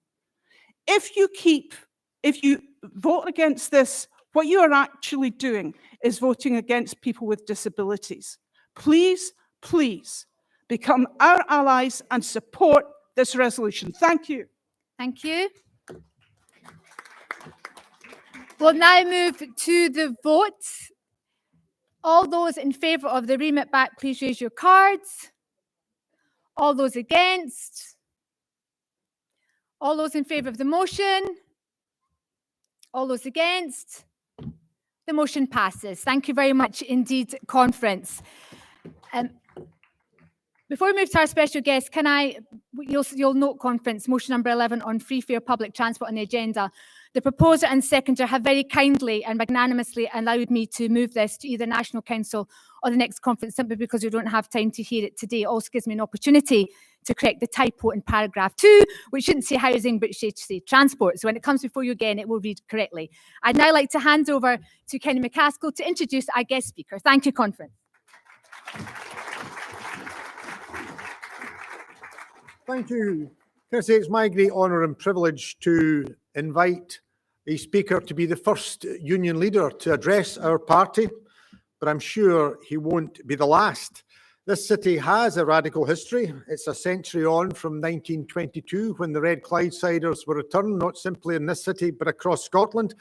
Speaker 9: If you vote against this, what you are actually doing is voting against people with disabilities. Please, please become our allies and support this resolution. Thank you.
Speaker 2: Thank you. We'll now move to the vote. All those in favour of the remit back, please raise your cards. All those against? All those in favour of the motion? All those against? The motion passes. Thank you very much indeed, conference. Before we move to our special guest, you'll note, conference, motion number 11 on free fare public transport on the agenda. The proposer and seconder have very kindly and magnanimously allowed me to move this to either National Council or the next conference, simply because we don't have time to hear it today. It also gives me an opportunity to correct the typo in paragraph 2, which shouldn't say housing, but should say transport. So when it comes before you again, it will read correctly. I'd now like to hand over to Kenny McCaskill to introduce our guest speaker. Thank you, conference.
Speaker 1: Thank you. Can I say it's my great honour and privilege to invite a speaker to be the first union leader to address our party, but I'm sure he won't be the last. This city has a radical history. It's a century on from 1922, when the Red Clydesiders were returned, not simply in this city, but across Scotland,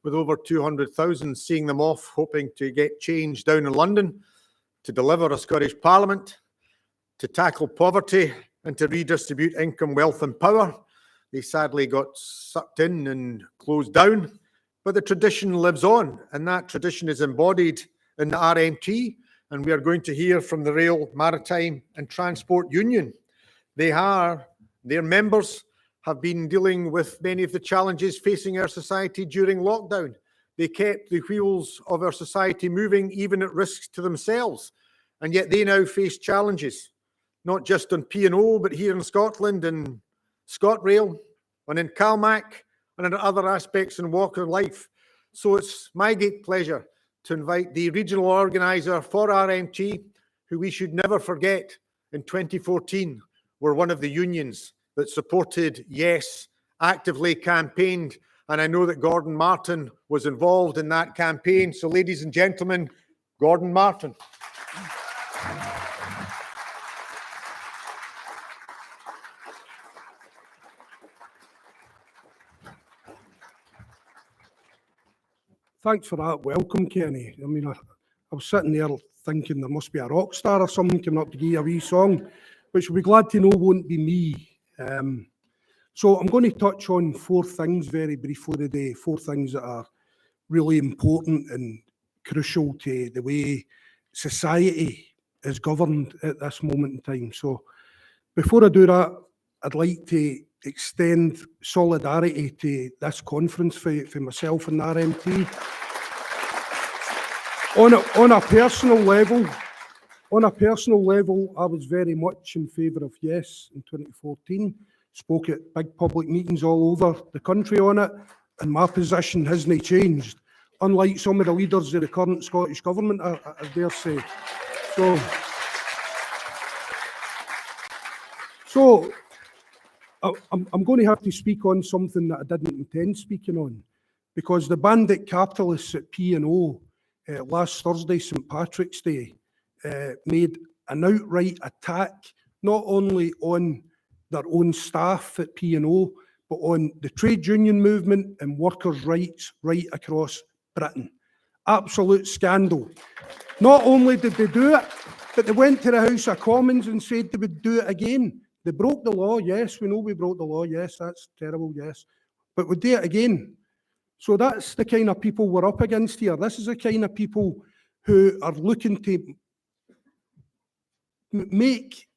Speaker 1: with over 200,000 seeing them off, hoping to get change down in London, to deliver a Scottish Parliament, to tackle poverty, and to redistribute income, wealth and power. They sadly got sucked in and closed down, but the tradition lives on, and that tradition is embodied in the RMT, and we are going to hear from the Rail, Maritime and Transport Union. Their members have been dealing with many of the challenges facing our society during lockdown. They kept the wheels of our society moving, even at risk to themselves, and yet they now face challenges, not just on P&O, but here in Scotland and ScotRail, and in CalMac, and in other aspects in walk of life. So it's my great pleasure to invite the regional organiser for RMT, who we should never forget in 2014 were one of the unions that supported Yes, actively campaigned, and I know that Gordon Martin was involved in that campaign. So ladies and gentlemen, Gordon Martin.
Speaker 3: Thanks for that welcome, Kenny. I mean, I was sitting there thinking there must be a rock star or something coming up to give you a wee song, which we'll be glad to know won't be me. So I'm going to touch on 4 things very briefly today, 4 things that are really important and crucial to the way society is governed at this moment in time. So before I do that, I'd like to extend solidarity to this conference for myself and the RMT. On a personal level, I was very much in favour of Yes in 2014, spoke at big public meetings all over the country on it, and my position hasn't changed, unlike some of the leaders of the current Scottish Government, I dare say. So I'm going to have to speak on something that I didn't intend speaking on, because the bandit capitalists at P&O last Thursday, St Patrick's Day, made an outright attack not only on their own staff at P&O, but on the trade union movement and workers' rights right across Britain. Absolute scandal. Not only did they do it, but they went to the House of Commons and said they would do it again. They broke the law, yes, we know we broke the law, yes, that's terrible, yes, but we'd do it again. So that's the kind of people we're up against here. This is the kind of people who are looking to make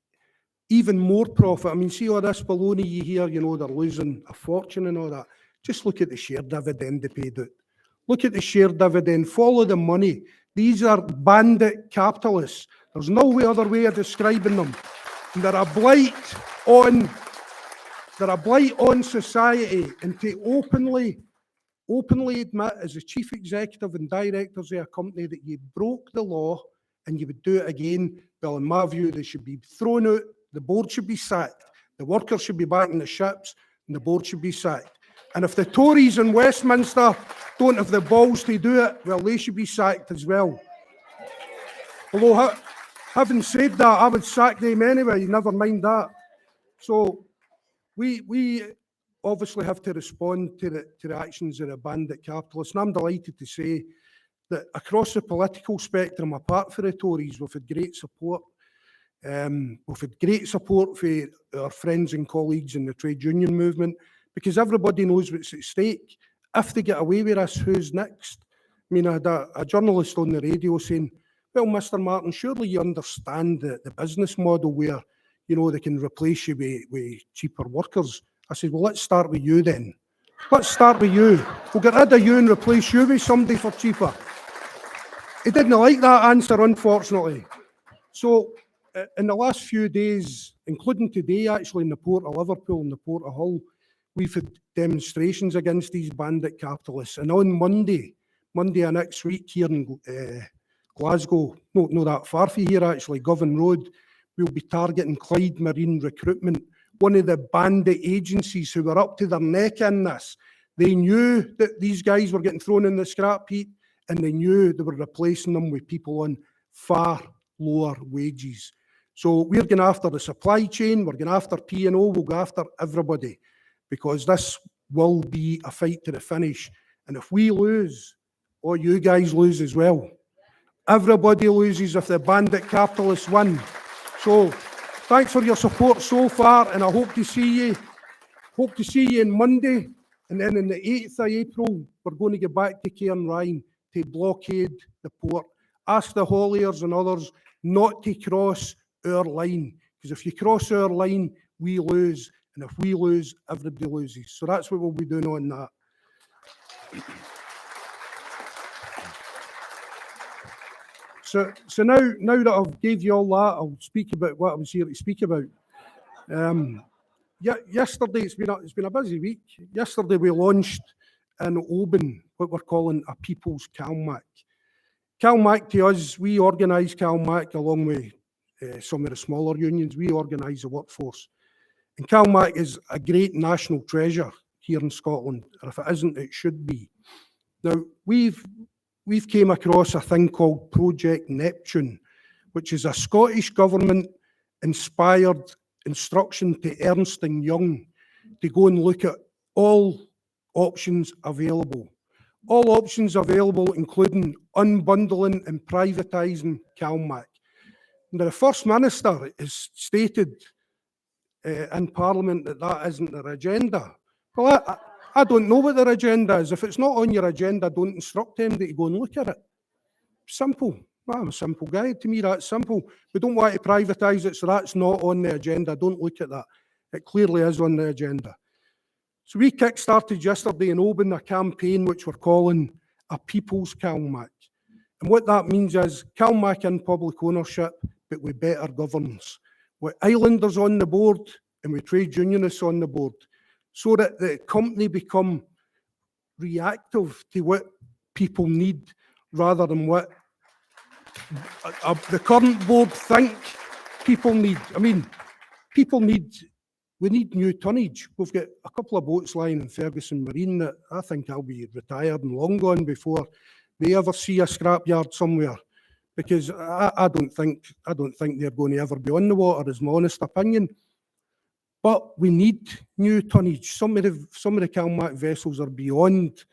Speaker 3: even more profit. I mean, see all this baloney you hear, you know, they're losing a fortune and all that. Just look at the share dividend they paid out. Look at the share dividend, follow the money. These are bandit capitalists. There's no other way of describing them. And they're a blight on society, and to openly admit as the chief executive and directors of a company that you broke the law and you would do it again, well, in my view, they should be thrown out, the board should be sacked, the workers should be back in the ships, and the board should be sacked. And if the Tories in Westminster don't have the balls to do it, well, they should be sacked as well. Although, having said that, I would sack them anyway, never mind that. So we obviously have to respond to the actions of the bandit capitalists. And I'm delighted to say that across the political spectrum, apart from the Tories, we've had great support. We've had great support for our friends and colleagues in the trade union movement, because everybody knows what's at stake. If they get away with this, who's next? I mean, I had a journalist on the radio saying, well, Mr. Martin, surely you understand the business model where, you know, they can replace you with cheaper workers. I said, well, let's start with you then. Let's start with you. We'll get rid of you and replace you with somebody for cheaper. He didn't like that answer, unfortunately. So in the last few days, including today, actually, in the Port of Liverpool and the Port of Hull, we've had demonstrations against these bandit capitalists. And on Monday of next week here in Glasgow, no that far from here actually, Govan Road, we'll be targeting Clyde Marine Recruitment, one of the bandit agencies who were up to their neck in this. They knew that these guys were getting thrown in the scrap heap, and they knew they were replacing them with people on far lower wages. So we're going after the supply chain, we're going after P&O, we'll go after everybody, because this will be a fight to the finish. And if we lose, all you guys lose as well. Everybody loses if the bandit capitalists win. So thanks for your support so far, and I hope to see you on Monday. And then on the 8th of April, we're going to get back to Cairnryan to blockade the port. Ask the hauliers and others not to cross our line, because if you cross our line, we lose. And if we lose, everybody loses. So that's what we'll be doing on that. So now that I've gave you all that, I'll speak about what I was here to speak about. Yesterday, it's been a busy week. Yesterday we launched in Oban what we're calling a People's CalMac. CalMac to us, we organise CalMac along with some of the smaller unions. We organise the workforce. And CalMac is a great national treasure here in Scotland. And if it isn't, it should be. Now, we've came across a thing called Project Neptune, which is a Scottish government-inspired instruction to Ernst & Young to go and look at all options available. All options available, including unbundling and privatising CalMac. Now, the First Minister has stated in Parliament that that isn't their agenda. Well, I don't know what their agenda is. If it's not on your agenda, don't instruct anybody to go and look at it. Simple. I'm a simple guy. To me, that's simple. We don't want to privatise it, so that's not on the agenda. Don't look at that. It clearly is on the agenda. So we kick-started yesterday in Oban a campaign which we're calling a People's CalMac. And what that means is CalMac in public ownership, but with better governance. With islanders on the board and with trade unionists on the board, so that the company become reactive to what people need rather than what the current board think people need. I mean, we need new tonnage. We've got a couple of boats lying in Ferguson Marine that I think I'll be retired and long gone before they ever see a scrapyard somewhere, because I don't think they're going to ever be on the water, is my honest opinion. But we need new tonnage. Some of the CalMac vessels are beyond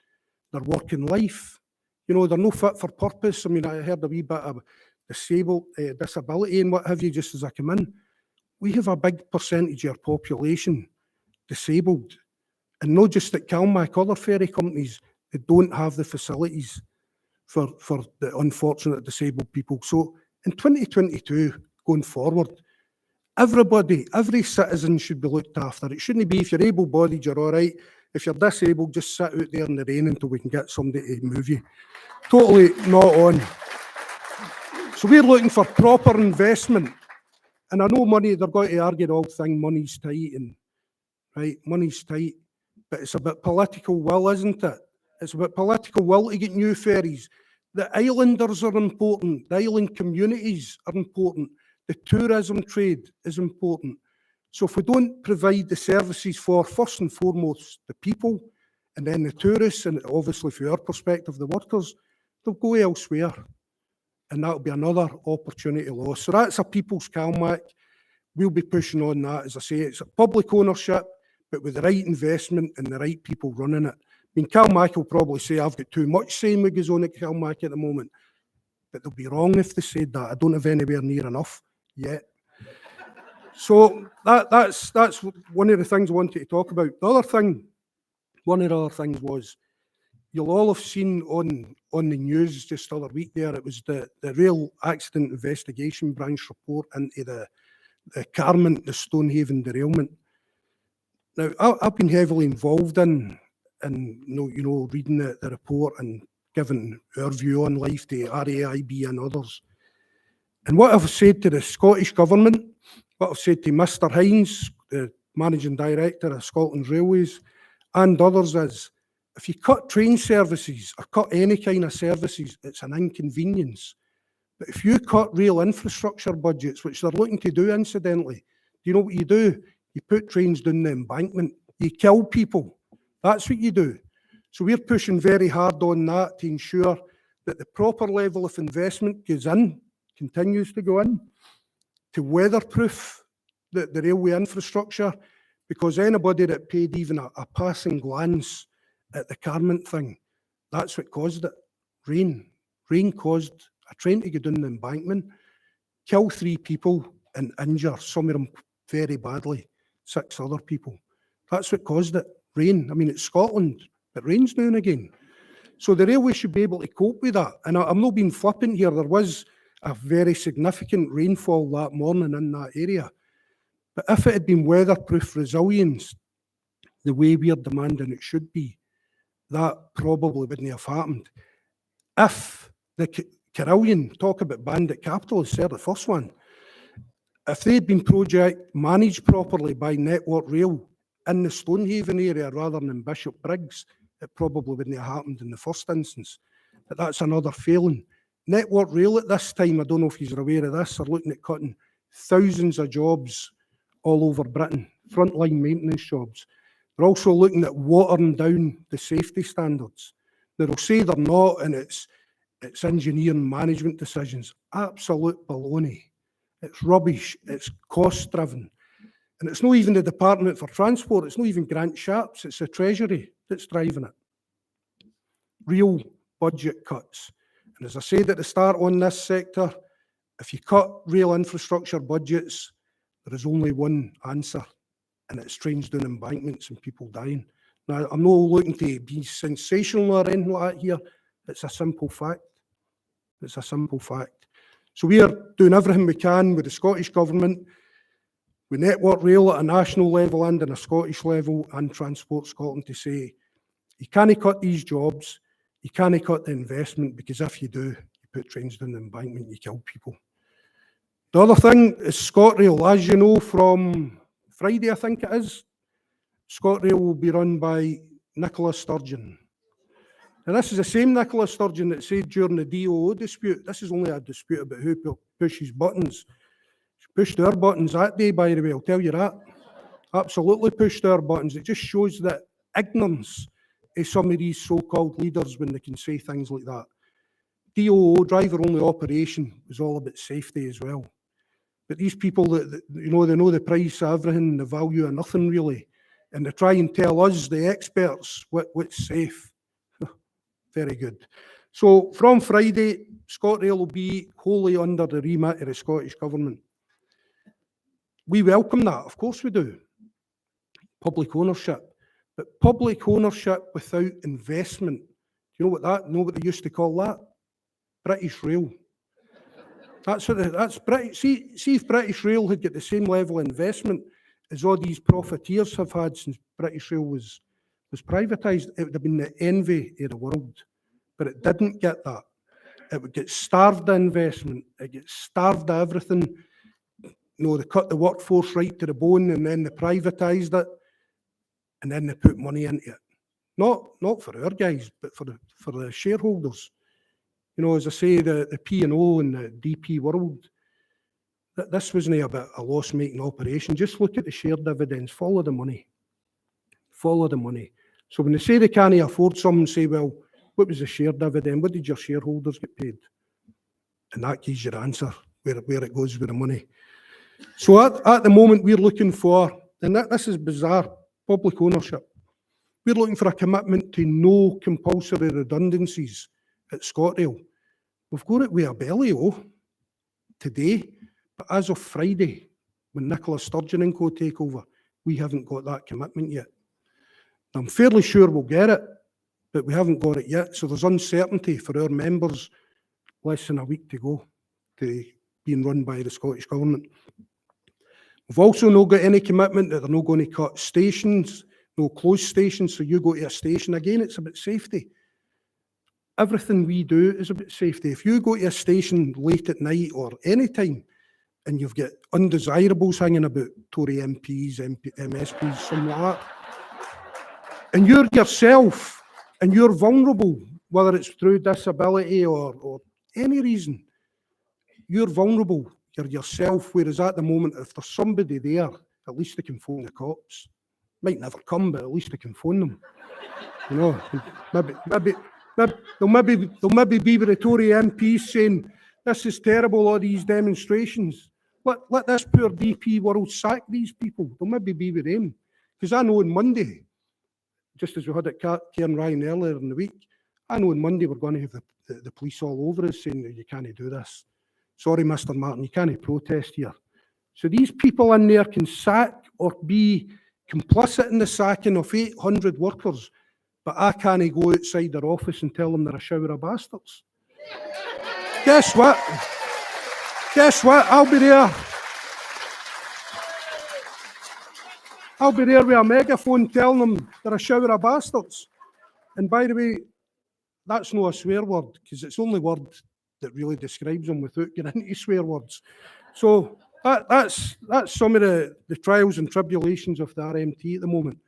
Speaker 3: their working life. You know, they're no fit for purpose. I mean, I heard a wee bit of disability and what have you just as I come in. We have a big percentage of our population disabled. And not just at CalMac, other ferry companies that don't have the facilities for the unfortunate disabled people. So in 2022, going forward, every citizen should be looked after. It shouldn't be if you're able-bodied, you're all right. If you're disabled, just sit out there in the rain until we can get somebody to move you. Totally not on. So we're looking for proper investment. And I know money, they're going to argue the old thing, money's tight, and right, money's tight, but it's about political will, isn't it? It's about political will to get new ferries. The islanders are important, the island communities are important, the tourism trade is important. So if we don't provide the services for, first and foremost, the people, and then the tourists, and obviously from our perspective, the workers, they'll go elsewhere. And that'll be another opportunity lost. So that's a People's CalMac. We'll be pushing on that. As I say, it's a public ownership, but with the right investment and the right people running it. I mean, CalMac will probably say, I've got too much saying what goes on at CalMac at the moment. But they'll be wrong if they said that. I don't have anywhere near enough yet. So that's one of the things I wanted to talk about. One of the other things was, you'll all have seen on the news just the other week there, it was the Rail Accident Investigation Branch report into the Carmant, the Stonehaven derailment. Now, I've been heavily involved in reading the report and giving our view on life to RAIB and others. And what I've said to the Scottish Government, what I've said to Mr. Hines, the Managing Director of Scotland's Railways, and others is, if you cut train services or cut any kind of services, it's an inconvenience. But if you cut rail infrastructure budgets, which they're looking to do incidentally, do you know what you do? You put trains down the embankment. You kill people. That's what you do. So we're pushing very hard on that to ensure that the proper level of investment goes in, continues to go in, to weatherproof the railway infrastructure, because anybody that paid even a passing glance at the Carmant thing, that's what caused it. Rain. Rain caused a train to go down the embankment, kill 3 people and injure some of them very badly, 6 other people. That's what caused it. Rain. I mean, it's Scotland, but rains now and again. So the railway should be able to cope with that. And I'm not being flippant here. There was a very significant rainfall that morning in that area. But if it had been weatherproof resilience, the way we're demanding it should be, that probably wouldn't have happened. If the Carillion, talk about bandit capitalists, they're the first one. If they'd been project managed properly by Network Rail in the Stonehaven area rather than in Bishop Briggs, it probably wouldn't have happened in the first instance. But that's another failing. Network Rail at this time, I don't know if you're aware of this, are looking at cutting thousands of jobs all over Britain, frontline maintenance jobs. They're also looking at watering down the safety standards. They'll say they're not, and it's engineering management decisions. Absolute baloney. It's rubbish. It's cost-driven. And it's not even the Department for Transport. It's not even Grant Shapps. It's the Treasury that's driving it. Real budget cuts. And as I said at the start on this sector, if you cut rail infrastructure budgets, there is only one answer, and it's trains down embankments and people dying. Now, I'm not looking to be sensational or anything like that here. It's a simple fact. It's a simple fact. So we are doing everything we can with the Scottish Government, with Network Rail at a national level and on a Scottish level, and Transport Scotland, to say, you can't cut these jobs, you can't cut the investment, because if you do, you put trains down the embankment, you kill people. The other thing is ScotRail. As you know, from Friday, I think it is, ScotRail will be run by Nicola Sturgeon. Now, this is the same Nicola Sturgeon that said during the DOO dispute, this is only a dispute about who pushes buttons. She pushed our buttons that day, by the way, I'll tell you that. Absolutely pushed our buttons. It just shows that ignorance of some of these so-called leaders when they can say things like that. DOO, driver-only operation, was all about safety as well. But these people, that they know the price of everything, the value of nothing really, and they try and tell us, the experts, what's safe. Very good. So from Friday, ScotRail will be wholly under the remit of the Scottish Government. We welcome that, of course we do. Public ownership. But public ownership without investment, do you know what they used to call that? British Rail. That's British. See if British Rail had got the same level of investment as all these profiteers have had since British Rail was privatised, it would have been the envy of the world. But it didn't get that. It would get starved of investment. It gets starved of everything. They cut the workforce right to the bone, and then they privatised it, and then they put money into it. Not for our guys, but for the shareholders. As I say, the P&O and the DP world, this wasn't about a loss-making operation. Just look at the share dividends. Follow the money. Follow the money. So when they say they can't afford something, say, well, what was the share dividend? What did your shareholders get paid? And that gives your answer, where it goes with the money. So at the moment, we're looking for, and this is bizarre, public ownership. We're looking for a commitment to no compulsory redundancies at ScotRail. We've got it with a belly, today, but as of Friday, when Nicola Sturgeon and co take over, we haven't got that commitment yet. Now, I'm fairly sure we'll get it, but we haven't got it yet. So there's uncertainty for our members, less than a week to go to being run by the Scottish Government. We've also not got any commitment that they're not going to cut stations, no close stations, so you go to a station. Again, it's about safety. Everything we do is about safety. If you go to a station late at night or any time, and you've got undesirables hanging about, Tory MPs, MSPs, something like that, and you're yourself, and you're vulnerable, whether it's through disability or any reason, you're vulnerable, you're yourself, whereas at the moment, if there's somebody there, at least they can phone the cops. Might never come, but at least they can phone them. They'll maybe be with the Tory MPs saying, this is terrible, all these demonstrations. Let this poor DP world sack these people. They'll maybe be with them. Because I know on Monday, just as we had at Cairn Ryan earlier in the week, I know on Monday we're going to have the police all over us saying that you can't do this. Sorry, Mr. Martin, you can't protest here. So these people in there can sack or be complicit in the sacking of 800 workers, but I can't go outside their office and tell them they're a shower of bastards. Guess what? Guess what? I'll be there. I'll be there with a megaphone telling them they're a shower of bastards. And by the way, that's not a swear word, because it's the only word that really describes them without getting into swear words. So that's some of the trials and tribulations of the RMT at the moment.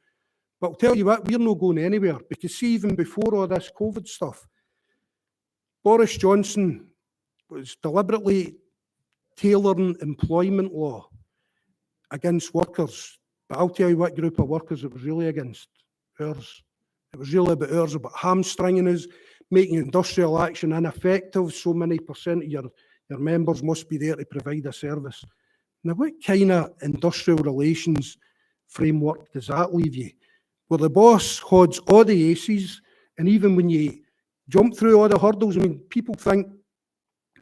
Speaker 3: But I'll tell you what, we're not going anywhere, because see, even before all this COVID stuff, Boris Johnson was deliberately tailoring employment law against workers. But I'll tell you what group of workers it was really against. Ours. It was really about ours, about hamstringing us, making industrial action ineffective. So many percent of your members must be there to provide a service. Now, what kind of industrial relations framework does that leave you? Where the boss hods all the aces, and even when you jump through all the hurdles, I mean, people think,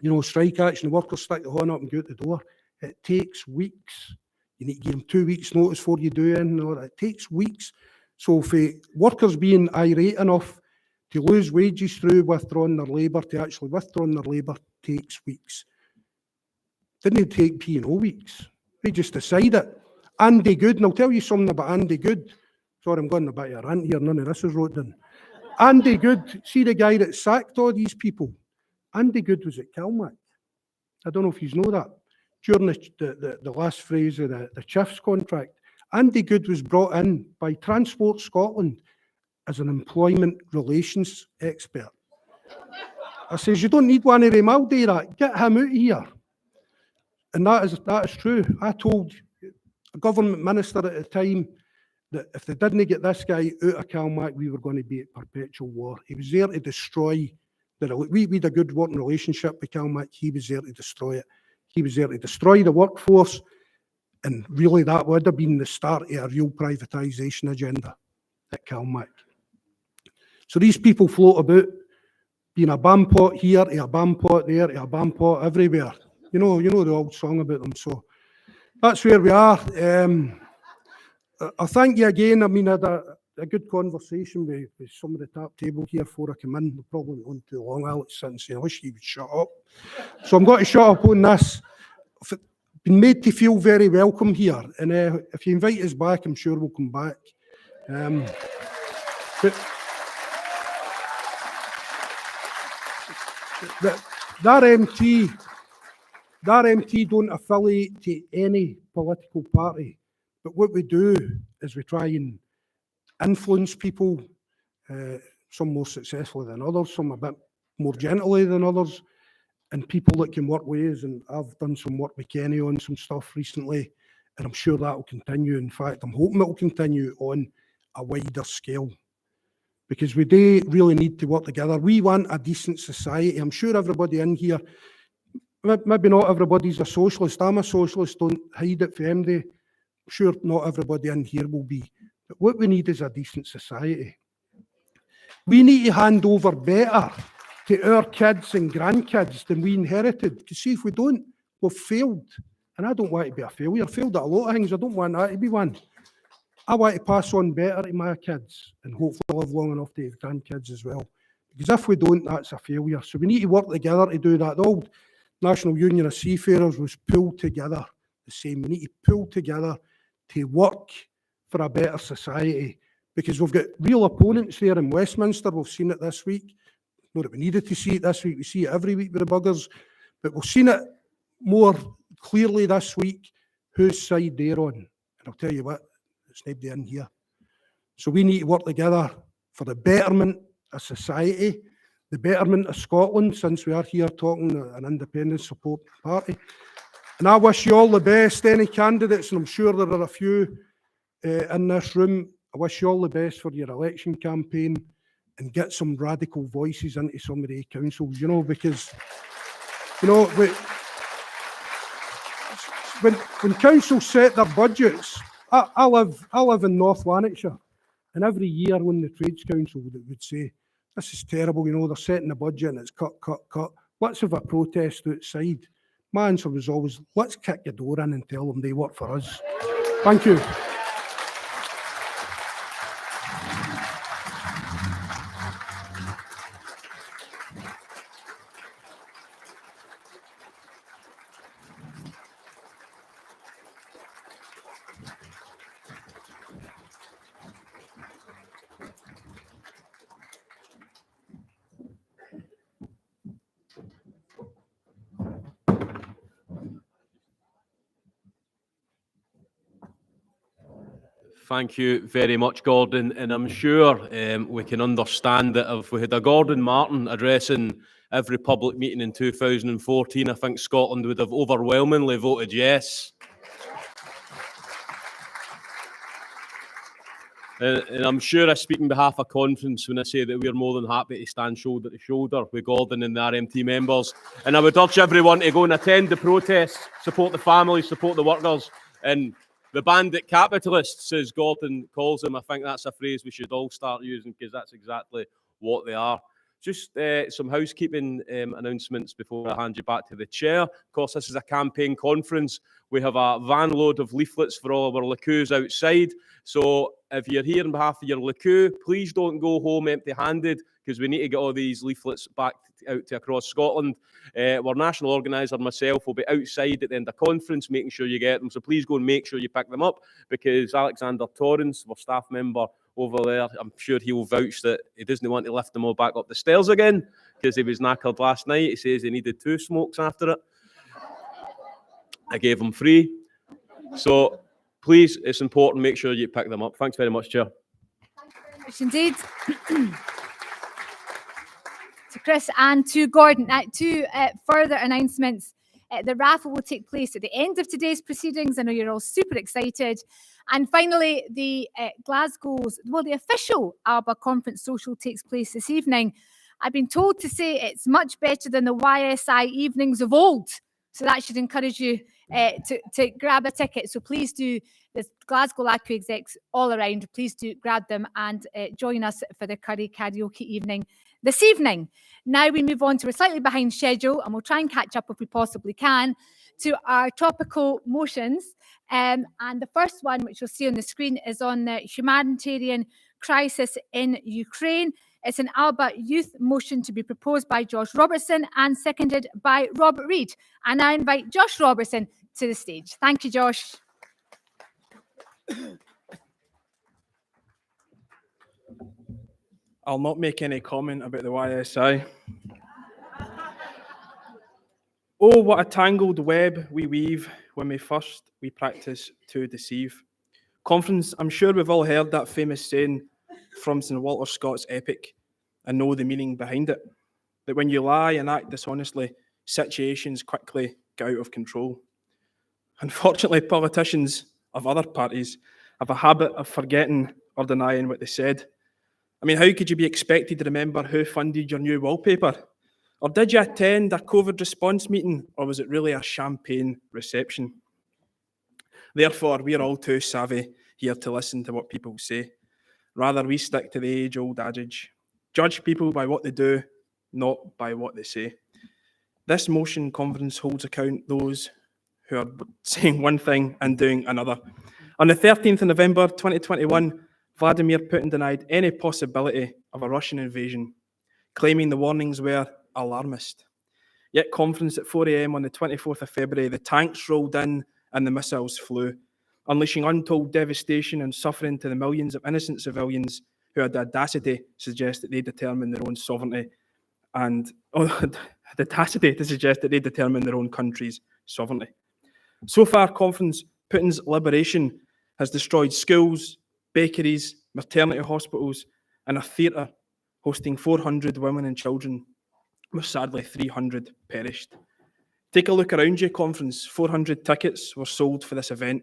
Speaker 3: you know, strike action, the workers stick the horn up and go out the door. It takes weeks. You need to give them 2 weeks' notice before you do anything. Or it takes weeks. So for workers being irate enough to lose wages through withdrawing their labour, to actually withdrawing their labour takes weeks. Didn't take P&O weeks. They just decide it. Andy Good, and I'll tell you something about Andy Good. Sorry, I'm going a bit of a rant here, none of this is wrote down. Andy Good, see the guy that sacked all these people? Andy Good was at Kilmac. I don't know if you know that. During the last phase of the Chiefs contract, Andy Good was brought in by Transport Scotland as an employment relations expert. I says, you don't need one of them, I'll do that. Get him out of here. And that is true. I told a government minister at the time that if they didn't get this guy out of Kilmac, we were going to be at perpetual war. He was there to destroy we had a good working relationship with Kilmac. He was there to destroy it. He was there to destroy the workforce. And really that would have been the start of a real privatisation agenda at Kilmac. So these people float about, being a bam pot here, to a bam pot there, to a bam pot everywhere. You know the old song about them. So that's where we are. I thank you again. I mean, I had a good conversation with some of the top table here before I come in. We're probably not on too long. Alex sitting saying, I wish he would shut up. So I'm going to shut up on this. I've been made to feel very welcome here. And if you invite us back, I'm sure we'll come back. But that MT don't affiliate to any political party. But what we do is we try and influence people, some more successfully than others, some a bit more gently than others, and people that can work with us. And I've done some work with Kenny on some stuff recently, and I'm sure that will continue. In fact, I'm hoping it will continue on a wider scale, because we do really need to work together. We want a decent society. I'm sure everybody in here, maybe not everybody's a socialist. I'm a socialist, don't hide it for MD. I'm sure not everybody in here will be. But what we need is a decent society. We need to hand over better to our kids and grandkids than we inherited. Because see, if we don't, we've failed. And I don't want to be a failure. I've failed at a lot of things. I don't want that to be one. I want to pass on better to my kids and hopefully live long enough to have grandkids as well. Because if we don't, that's a failure. So we need to work together to do that. The old National Union of Seafarers was pulled together the same. We need to pull together to work for a better society, because we've got real opponents there in Westminster. We've seen it this week. Not that we needed to see it this week. We see it every week with the buggers. But we've seen it more clearly this week, whose side they're on. And I'll tell you what, it's nobody in here. So we need to work together for the betterment of society, the betterment of Scotland, since we are here talking an independent support party. And I wish you all the best, any candidates, and I'm sure there are a few in this room. I wish you all the best for your election campaign, and get some radical voices into some of the councils, because, when councils set their budgets, I live in North Lanarkshire, and every year when the Trades Council would say, this is terrible, they're setting the budget and it's cut. Let's have a protest outside. My answer was always, let's kick the door in and tell them they work for us. Thank you.
Speaker 4: Thank you very much, Gordon. And I'm sure we can understand that if we had a Gordon Martin addressing every public meeting in 2014, I think Scotland would have overwhelmingly voted yes. And I'm sure I speak on behalf of conference when I say that we're more than happy to stand shoulder to shoulder with Gordon and the RMT members. And I would urge everyone to go and attend the protests, support the families, support the workers, and the bandit capitalists, as Gordon calls them. I think that's a phrase we should all start using, because that's exactly what they are. Just some housekeeping announcements before I hand you back to the chair. Of course, this is a campaign conference. We have a van load of leaflets for all of our LACUs outside. So if you're here on behalf of your LACU, please don't go home empty-handed, because we need to get all these leaflets back out to across Scotland. Our national organiser, myself, will be outside at the end of the conference, making sure you get them. So please go and make sure you pick them up, because Alexander Torrance, our staff member over there, I'm sure he will vouch that he doesn't want to lift them all back up the stairs again, because he was knackered last night. He says he needed 2 smokes after it. I gave him 3. So please, it's important, make sure you pick them up. Thanks very much, Chair.
Speaker 2: Much indeed. To Chris and to Gordon. Two further announcements. The raffle will take place at the end of today's proceedings. I know you're all super excited. And finally, the official Alba Conference Social takes place this evening. I've been told to say it's much better than the YSI evenings of old. So that should encourage you to grab a ticket. So please do. There's Glasgow LACU execs all around. Please do grab them and join us for the curry karaoke evening this evening. Now we move on to, we're slightly behind schedule, and we'll try and catch up if we possibly can, to our topical motions. And the first one, which you'll see on the screen, is on the humanitarian crisis in Ukraine. It's an Alba Youth motion to be proposed by Josh Robertson and seconded by Robert Reid. And I invite Josh Robertson to the stage. Thank you, Josh.
Speaker 5: I'll not make any comment about the YSI. Oh, what a tangled web we weave when we practice to deceive. Conference, I'm sure we've all heard that famous saying from St. Walter Scott's epic and know the meaning behind it. That when you lie and act dishonestly, situations quickly get out of control. Unfortunately, politicians of other parties have a habit of forgetting or denying what they said. I mean, how could you be expected to remember who funded your new wallpaper? Or did you attend a COVID response meeting, or was it really a champagne reception? Therefore, we are all too savvy here to listen to what people say. Rather, we stick to the age-old adage, judge people by what they do, not by what they say. This motion conference holds account those who are saying one thing and doing another. On the 13th of November 2021, Vladimir Putin denied any possibility of a Russian invasion, claiming the warnings were alarmist. Yet conference at 4 a.m. on the 24th of February, the tanks rolled in and the missiles flew, unleashing untold devastation and suffering to the millions of innocent civilians who had the audacity to suggest that they determine their own sovereignty and the audacity to suggest that they determine their own country's sovereignty. So far, conference, Putin's liberation has destroyed schools, bakeries, maternity hospitals, and a theatre hosting 400 women and children, where sadly 300 perished. Take a look around you, conference. 400 tickets were sold for this event.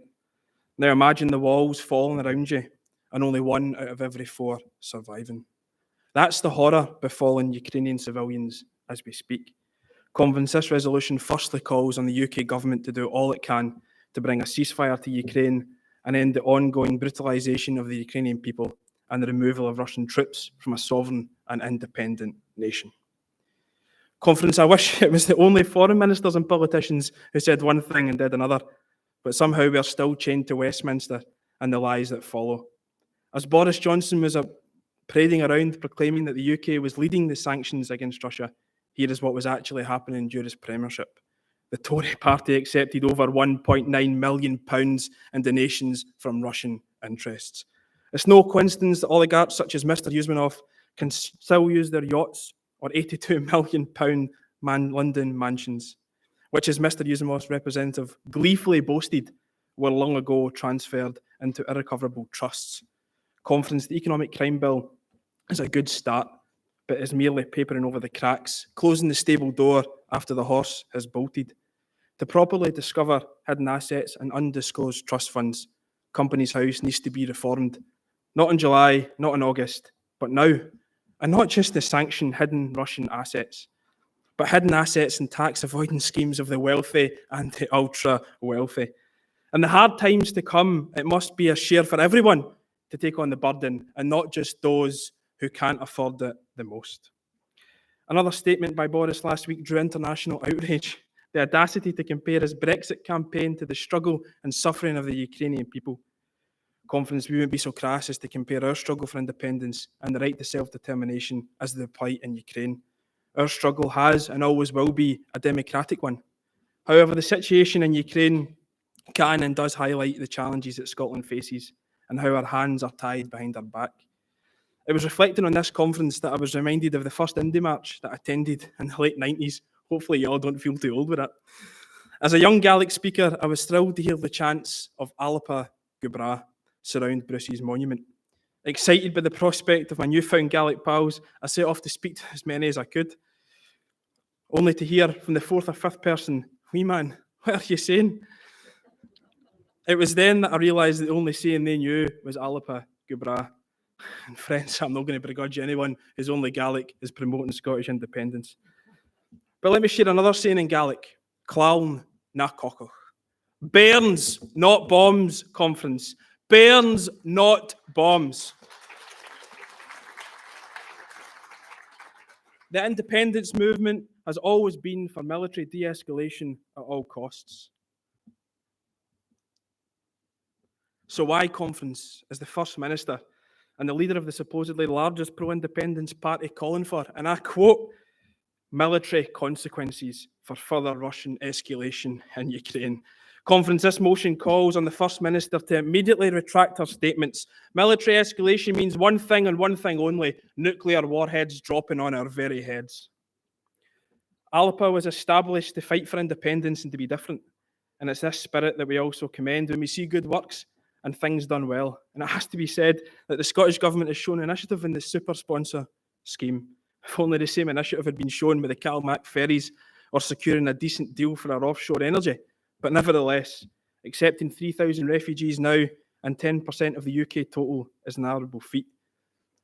Speaker 5: Now imagine the walls falling around you and only 1 out of every 4 surviving. That's the horror befalling Ukrainian civilians as we speak. Conference, this resolution firstly calls on the UK government to do all it can to bring a ceasefire to Ukraine and end the ongoing brutalisation of the Ukrainian people and the removal of Russian troops from a sovereign and independent nation. Conference, I wish it was the only foreign ministers and politicians who said one thing and did another, but somehow we are still chained to Westminster and the lies that follow. As Boris Johnson was parading around proclaiming that the UK was leading the sanctions against Russia, here is what was actually happening during his premiership. The Tory party accepted over £1.9 million in donations from Russian interests. It's no coincidence that oligarchs such as Mr. Yuzmanov can still use their yachts or £82 million London mansions, which, as Mr. Yuzmanov's representative gleefully boasted, were long ago transferred into irrecoverable trusts. Conference, the Economic Crime Bill is a good start, but is merely papering over the cracks, closing the stable door after the horse has bolted. To properly discover hidden assets and undisclosed trust funds, Companies House needs to be reformed. Not in July, not in August, but now. And not just to sanction hidden Russian assets, but hidden assets and tax avoidance schemes of the wealthy and the ultra wealthy. In the hard times to come, it must be a share for everyone to take on the burden and not just those who can't afford it the most. Another statement by Boris last week drew international outrage. The audacity to compare his Brexit campaign to the struggle and suffering of the Ukrainian people. Conference, we won't be so crass as to compare our struggle for independence and the right to self-determination as the plight in Ukraine. Our struggle has and always will be a democratic one. However, the situation in Ukraine can and does highlight the challenges that Scotland faces and how our hands are tied behind our back. It was reflecting on this conference that I was reminded of the first Indie March that I attended in the late 90s. Hopefully you all don't feel too old with it. As a young Gaelic speaker, I was thrilled to hear the chants of Alba Gubra surround Bruce's monument. Excited by the prospect of my newfound Gaelic pals, I set off to speak to as many as I could, only to hear from the fourth or fifth person, "Wee man, what are you saying?" It was then that I realised that the only saying they knew was Alba Gubra. And friends, I'm not going to begrudge anyone whose only Gaelic is promoting Scottish independence. But let me share another saying in Gaelic. Clown na cococh. Bairns, not bombs, Conference. Bairns, not bombs. The independence movement has always been for military de-escalation at all costs. So why, Conference, is the First Minister and the leader of the supposedly largest pro-independence party calling for, and I quote, military consequences for further Russian escalation in Ukraine? Conference, this motion calls on the First Minister to immediately retract her statements. Military escalation means one thing and one thing only: nuclear warheads dropping on our very heads. Alba was established to fight for independence and to be different. And it's this spirit that we also commend when we see good works and things done well. And it has to be said that the Scottish Government has shown initiative in the super sponsor scheme. If only the same initiative had been shown with the Calmac ferries or securing a decent deal for our offshore energy. But nevertheless, accepting 3,000 refugees now and 10% of the UK total is an honourable feat.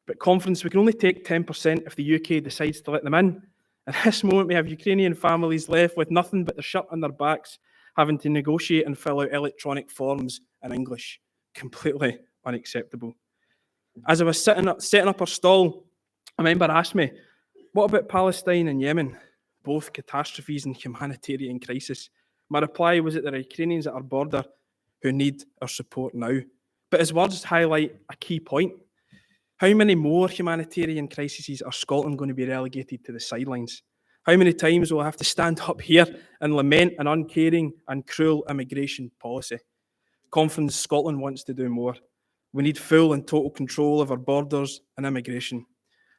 Speaker 5: But Conference, we can only take 10% if the UK decides to let them in. At this moment, we have Ukrainian families left with nothing but the shirt on their backs, having to negotiate and fill out electronic forms in English. Completely unacceptable. As I was setting up our stall, a member asked me, what about Palestine and Yemen? Both catastrophes and humanitarian crisis. My reply was that there are Ukrainians at our border who need our support now. But his words highlight a key point. How many more humanitarian crises are Scotland going to be relegated to the sidelines? How many times will I have to stand up here and lament an uncaring and cruel immigration policy? Conference, Scotland wants to do more. We need full and total control of our borders and immigration.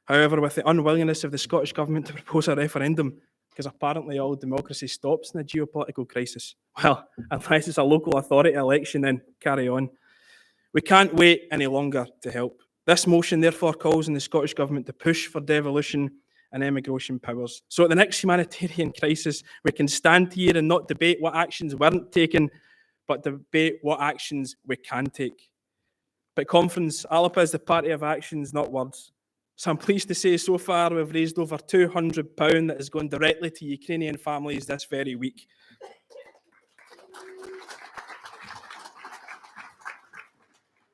Speaker 5: However, with the unwillingness of the Scottish Government to propose a referendum, because apparently all democracy stops in a geopolitical crisis, well, unless it's a local authority election, then carry on. We can't wait any longer to help. This motion therefore calls on the Scottish Government to push for devolution and immigration powers. So at the next humanitarian crisis, we can stand here and not debate what actions weren't taken, but debate what actions we can take. But Conference, Alba is the party of actions, not words. So I'm pleased to say so far we've raised over £200 that has gone directly to Ukrainian families this very week.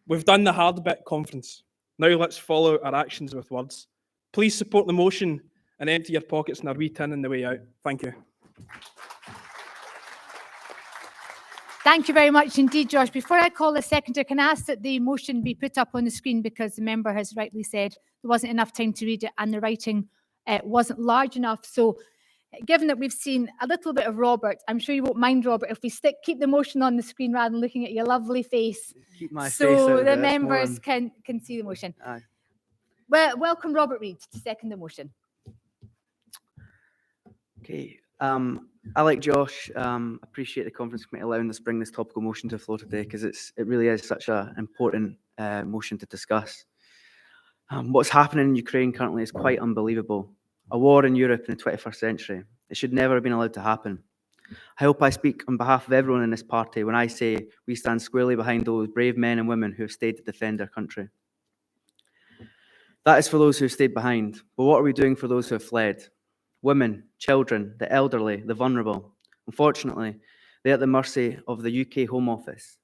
Speaker 5: We've done the hard bit, Conference. Now let's follow our actions with words. Please support the motion and empty your pockets in our wee tin on the way out. Thank you.
Speaker 2: Thank you very much indeed, Josh. Before I call the seconder, can I ask that the motion be put up on the screen, because the member has rightly said there wasn't enough time to read it and the writing wasn't large enough. So given that we've seen a little bit of Robert, I'm sure you won't mind, Robert, if we keep the motion on the screen rather than looking at your lovely face.
Speaker 8: Keep my face
Speaker 2: so
Speaker 8: out of
Speaker 2: the
Speaker 8: it,
Speaker 2: members
Speaker 8: more
Speaker 2: can see the motion.
Speaker 8: Aye.
Speaker 2: Well, welcome Robert Reid to second the motion.
Speaker 8: Okay.
Speaker 6: I, like Josh, appreciate the conference committee allowing us to bring this topical motion to the floor today, because it really is such an important motion to discuss. What's happening in Ukraine currently is quite unbelievable. A war in Europe in the 21st century. It should never have been allowed to happen. I hope I speak on behalf of everyone in this party when I say we stand squarely behind those brave men and women who have stayed to defend our country. That is for those who have stayed behind. But what are we doing for those who have fled? Women, children, the elderly, the vulnerable. Unfortunately, they're at the mercy of the UK Home Office,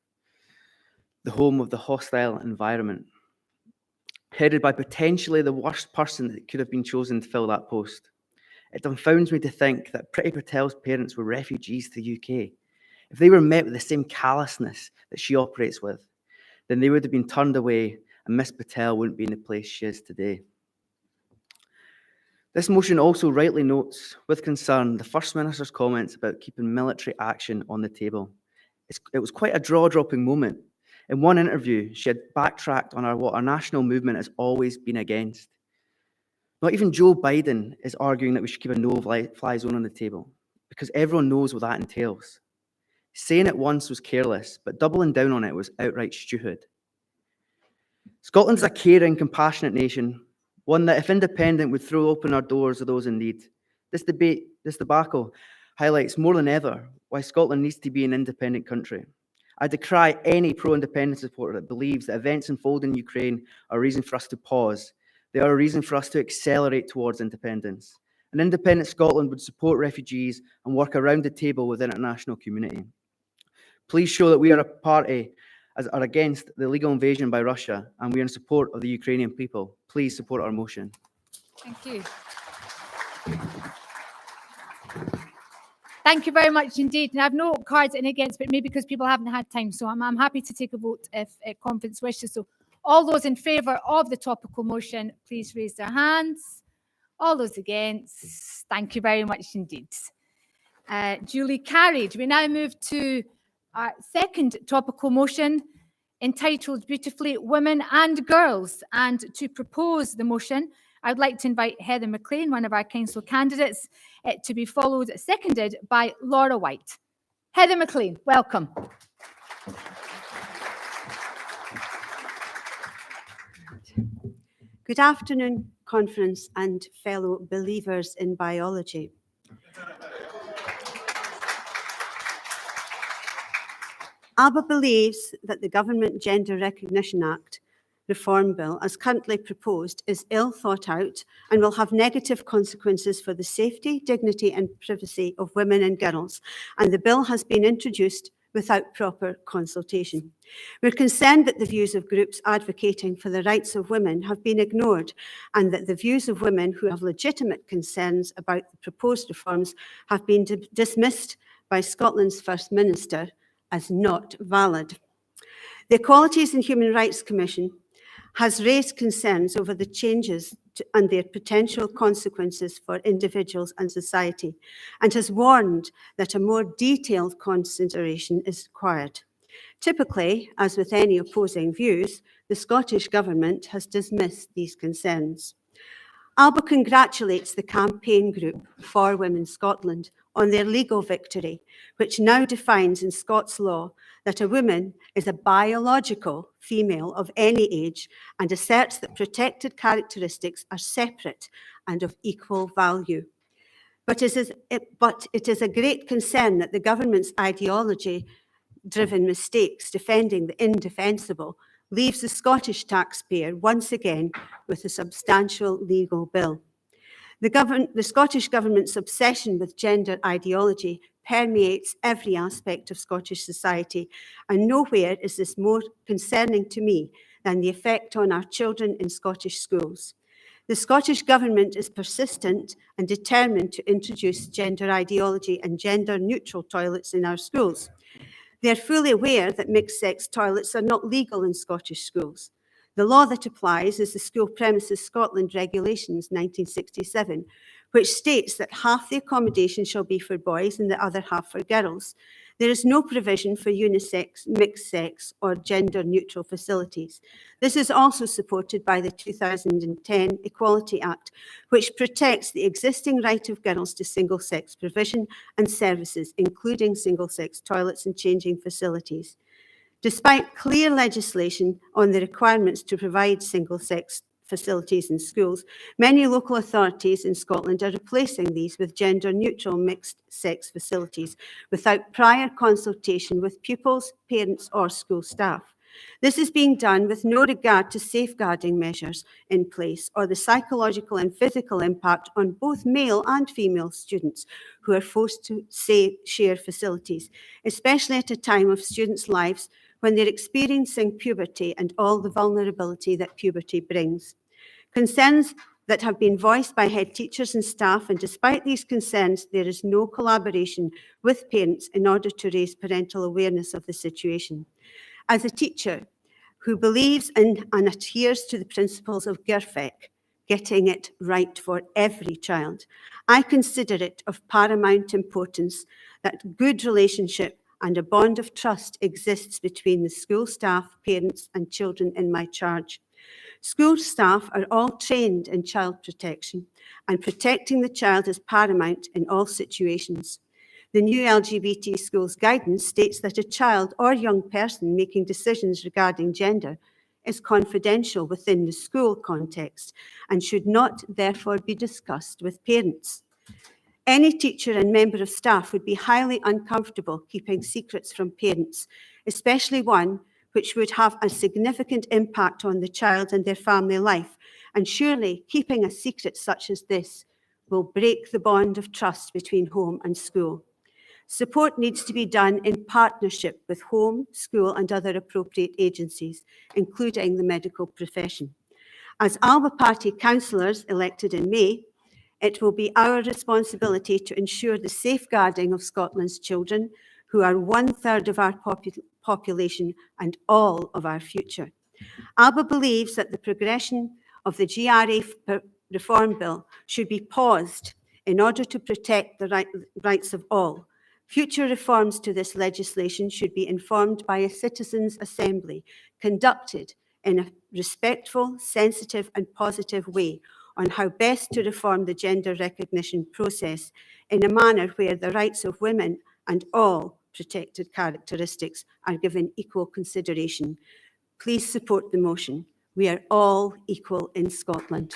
Speaker 6: the home of the hostile environment, headed by potentially the worst person that could have been chosen to fill that post. It dumbfounds me to think that Priti Patel's parents were refugees to the UK. If they were met with the same callousness that she operates with, then they would have been turned away and Miss Patel wouldn't be in the place she is today. This motion also rightly notes with concern the First Minister's comments about keeping military action on the table. It was quite a jaw-dropping moment. In one interview, she had backtracked on what our national movement has always been against. Not even Joe Biden is arguing that we should keep a no-fly zone on the table, because everyone knows what that entails. Saying it once was careless, but doubling down on it was outright stupid. Scotland's a caring, compassionate nation, one that, if independent, would throw open our doors to those in need. This debacle highlights more than ever why Scotland needs to be an independent country. I decry any pro-independence supporter that believes that events unfolding in Ukraine are a reason for us to pause. They are a reason for us to accelerate towards independence. An independent Scotland would support refugees and work around the table with the international community. Please show that we are a party are against the illegal invasion by Russia, and we are in support of the Ukrainian people. Please support our motion.
Speaker 2: Thank you. Thank you very much indeed. And I have no cards in against, but maybe because people haven't had time. So I'm happy to take a vote if conference wishes. So all those in favour of the topical motion, please raise their hands. All those against, thank you very much indeed. Duly carried. We now move to our second topical motion, entitled beautifully Women and Girls. And to propose the motion, I'd like to invite Heather McLean, one of our council candidates, to be seconded by Laura White. Heather McLean, welcome.
Speaker 7: Good afternoon, conference and fellow believers in biology. Alba believes that the Government Gender Recognition Act Reform Bill, as currently proposed, is ill thought out and will have negative consequences for the safety, dignity and privacy of women and girls, and the bill has been introduced without proper consultation. We're concerned that the views of groups advocating for the rights of women have been ignored, and that the views of women who have legitimate concerns about the proposed reforms have been dismissed by Scotland's First Minister as not valid. The Equalities and Human Rights Commission has raised concerns over the changes and their potential consequences for individuals and society, and has warned that a more detailed consideration is required. Typically, as with any opposing views, the Scottish Government has dismissed these concerns. Alba congratulates the campaign group for Women Scotland on their legal victory, which now defines in Scots law that a woman is a biological female of any age and asserts that protected characteristics are separate and of equal value. But it is a great concern that the government's ideology-driven mistakes defending the indefensible leaves the Scottish taxpayer once again with a substantial legal bill. The Scottish Government's obsession with gender ideology permeates every aspect of Scottish society, and nowhere is this more concerning to me than the effect on our children in Scottish schools. The Scottish Government is persistent and determined to introduce gender ideology and gender-neutral toilets in our schools. They are fully aware that mixed-sex toilets are not legal in Scottish schools. The law that applies is the School Premises Scotland Regulations 1967, which states that half the accommodation shall be for boys and the other half for girls. There is no provision for unisex, mixed sex or gender neutral facilities. This is also supported by the 2010 Equality Act, which protects the existing right of girls to single-sex provision and services, including single-sex toilets and changing facilities. Despite clear legislation on the requirements to provide single-sex facilities in schools, many local authorities in Scotland are replacing these with gender-neutral mixed-sex facilities without prior consultation with pupils, parents or school staff. This is being done with no regard to safeguarding measures in place or the psychological and physical impact on both male and female students who are forced to share facilities, especially at a time of students' lives when they're experiencing puberty and all the vulnerability that puberty brings. Concerns that have been voiced by head teachers and staff, and despite these concerns, there is no collaboration with parents in order to raise parental awareness of the situation. As a teacher who believes in and adheres to the principles of GIRFEC, getting it right for every child, I consider it of paramount importance that good relationship and a bond of trust exists between the school staff, parents and children in my charge. School staff are all trained in child protection, and protecting the child is paramount in all situations. The new LGBT schools guidance states that a child or young person making decisions regarding gender is confidential within the school context and should not therefore be discussed with parents. Any teacher and member of staff would be highly uncomfortable keeping secrets from parents, especially one which would have a significant impact on the child and their family life. And surely keeping a secret such as this will break the bond of trust between home and school. Support needs to be done in partnership with home, school and other appropriate agencies, including the medical profession. As Alba Party councillors elected in May, it will be our responsibility to ensure the safeguarding of Scotland's children, who are 1/3 of our population and all of our future. Alba believes that the progression of the GRA reform bill should be paused in order to protect the rights of all. Future reforms to this legislation should be informed by a citizens' assembly conducted in a respectful, sensitive and positive way on how best to reform the gender recognition process in a manner where the rights of women and all protected characteristics are given equal consideration. Please support the motion. We are all equal in Scotland.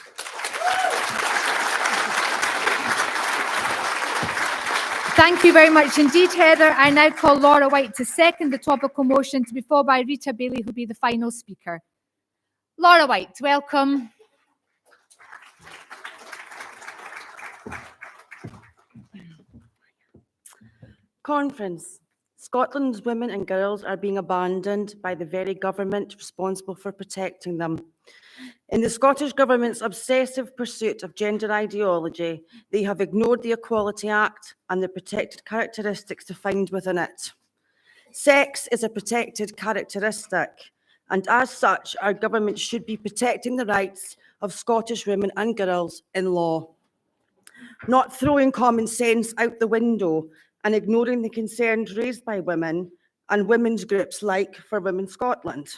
Speaker 2: Thank you very much indeed, Heather. I now call Laura White to second the topical motion, to be followed by Rita Bailey, who will be the final speaker. Laura White, welcome.
Speaker 10: Conference. Scotland's women and girls are being abandoned by the very government responsible for protecting them. In the Scottish Government's obsessive pursuit of gender ideology, they have ignored the Equality Act and the protected characteristics defined within it. Sex is a protected characteristic, and as such, our government should be protecting the rights of Scottish women and girls in law, not throwing common sense out the window and ignoring the concerns raised by women and women's groups like For Women Scotland.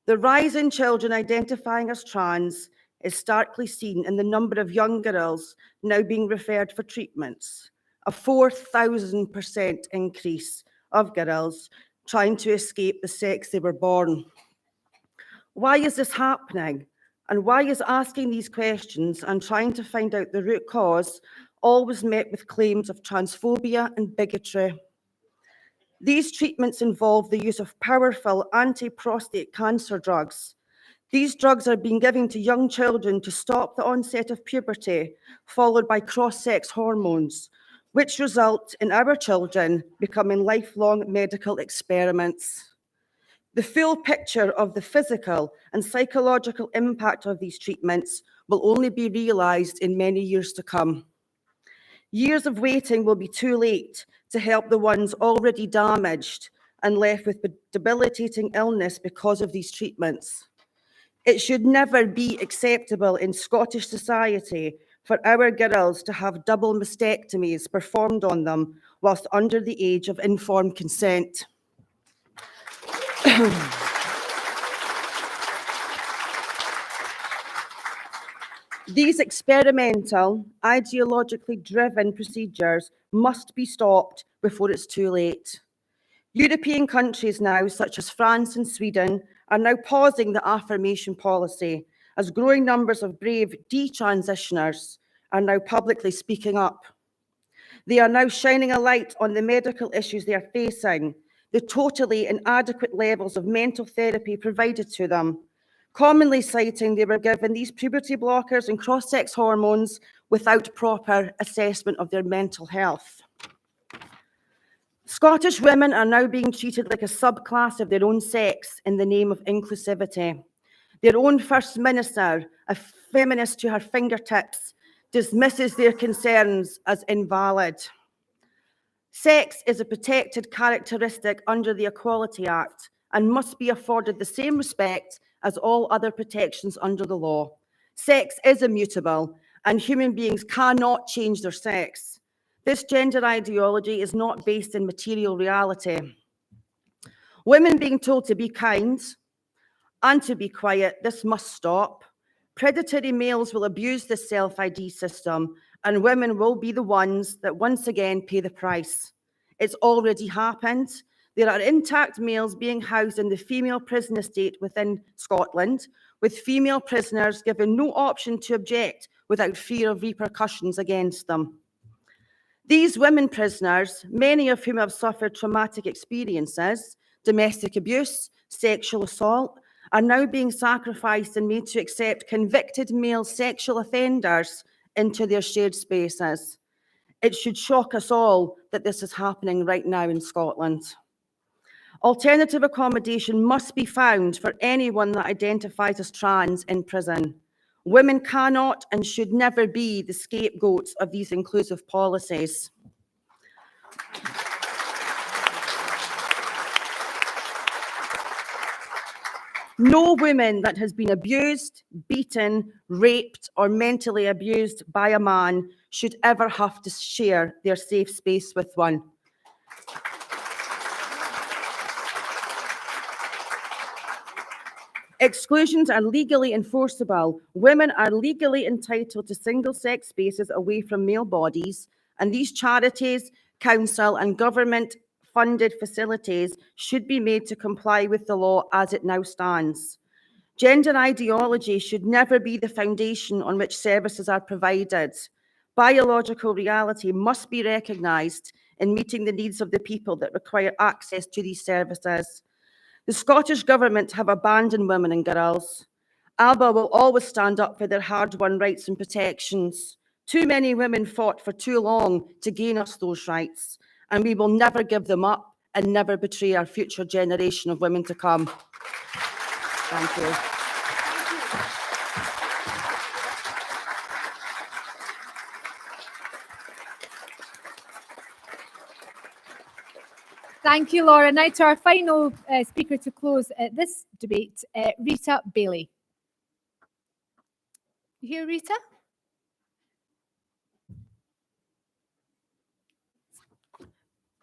Speaker 10: The rise in children identifying as trans is starkly seen in the number of young girls now being referred for treatments, a 4,000% increase of girls trying to escape the sex they were born. Why is this happening? And why is asking these questions and trying to find out the root cause always met with claims of transphobia and bigotry? These treatments involve the use of powerful anti-prostate cancer drugs. These drugs are being given to young children to stop the onset of puberty, followed by cross-sex hormones, which result in our children becoming lifelong medical experiments. The full picture of the physical and psychological impact of these treatments will only be realised in many years to come. Years of waiting will be too late to help the ones already damaged and left with debilitating illness because of these treatments. It should never be acceptable in Scottish society for our girls to have double mastectomies performed on them whilst under the age of informed consent. These experimental, ideologically driven procedures must be stopped before it's too late. European countries now, such as France and Sweden, are now pausing the affirmation policy as growing numbers of brave detransitioners are now publicly speaking up. They are now shining a light on the medical issues they are facing, the totally inadequate levels of mental therapy provided to them, commonly citing they were given these puberty blockers and cross-sex hormones without proper assessment of their mental health. Scottish women are now being treated like a subclass of their own sex in the name of inclusivity. Their own First Minister, a feminist to her fingertips, dismisses their concerns as invalid. Sex is a protected characteristic under the Equality Act and must be afforded the same respect as all other protections under the law. Sex is immutable, and human beings cannot change their sex. This gender ideology is not based in material reality. Women being told to be kind and to be quiet, this must stop. Predatory males will abuse this self-ID system, and women will be the ones that once again pay the price. It's already happened. There are intact males being housed in the female prison estate within Scotland, with female prisoners given no option to object without fear of repercussions against them. These women prisoners, many of whom have suffered traumatic experiences, domestic abuse, sexual assault, are now being sacrificed and made to accept convicted male sexual offenders into their shared spaces. It should shock us all that this is happening right now in Scotland. Alternative accommodation must be found for anyone that identifies as trans in prison. Women cannot and should never be the scapegoats of these inclusive policies. No woman that has been abused, beaten, raped, or mentally abused by a man should ever have to share their safe space with one. Exclusions are legally enforceable. Women are legally entitled to single-sex spaces away from male bodies, and these charities, council, and government-funded facilities should be made to comply with the law as it now stands. Gender ideology should never be the foundation on which services are provided. Biological reality must be recognised in meeting the needs of the people that require access to these services. The Scottish Government have abandoned women and girls. Alba will always stand up for their hard-won rights and protections. Too many women fought for too long to gain us those rights, and we will never give them up and never betray our future generation of women to come. Thank you.
Speaker 2: Thank you, Laura. Now to our final speaker to close this debate, Rita Bailey. You here, Rita?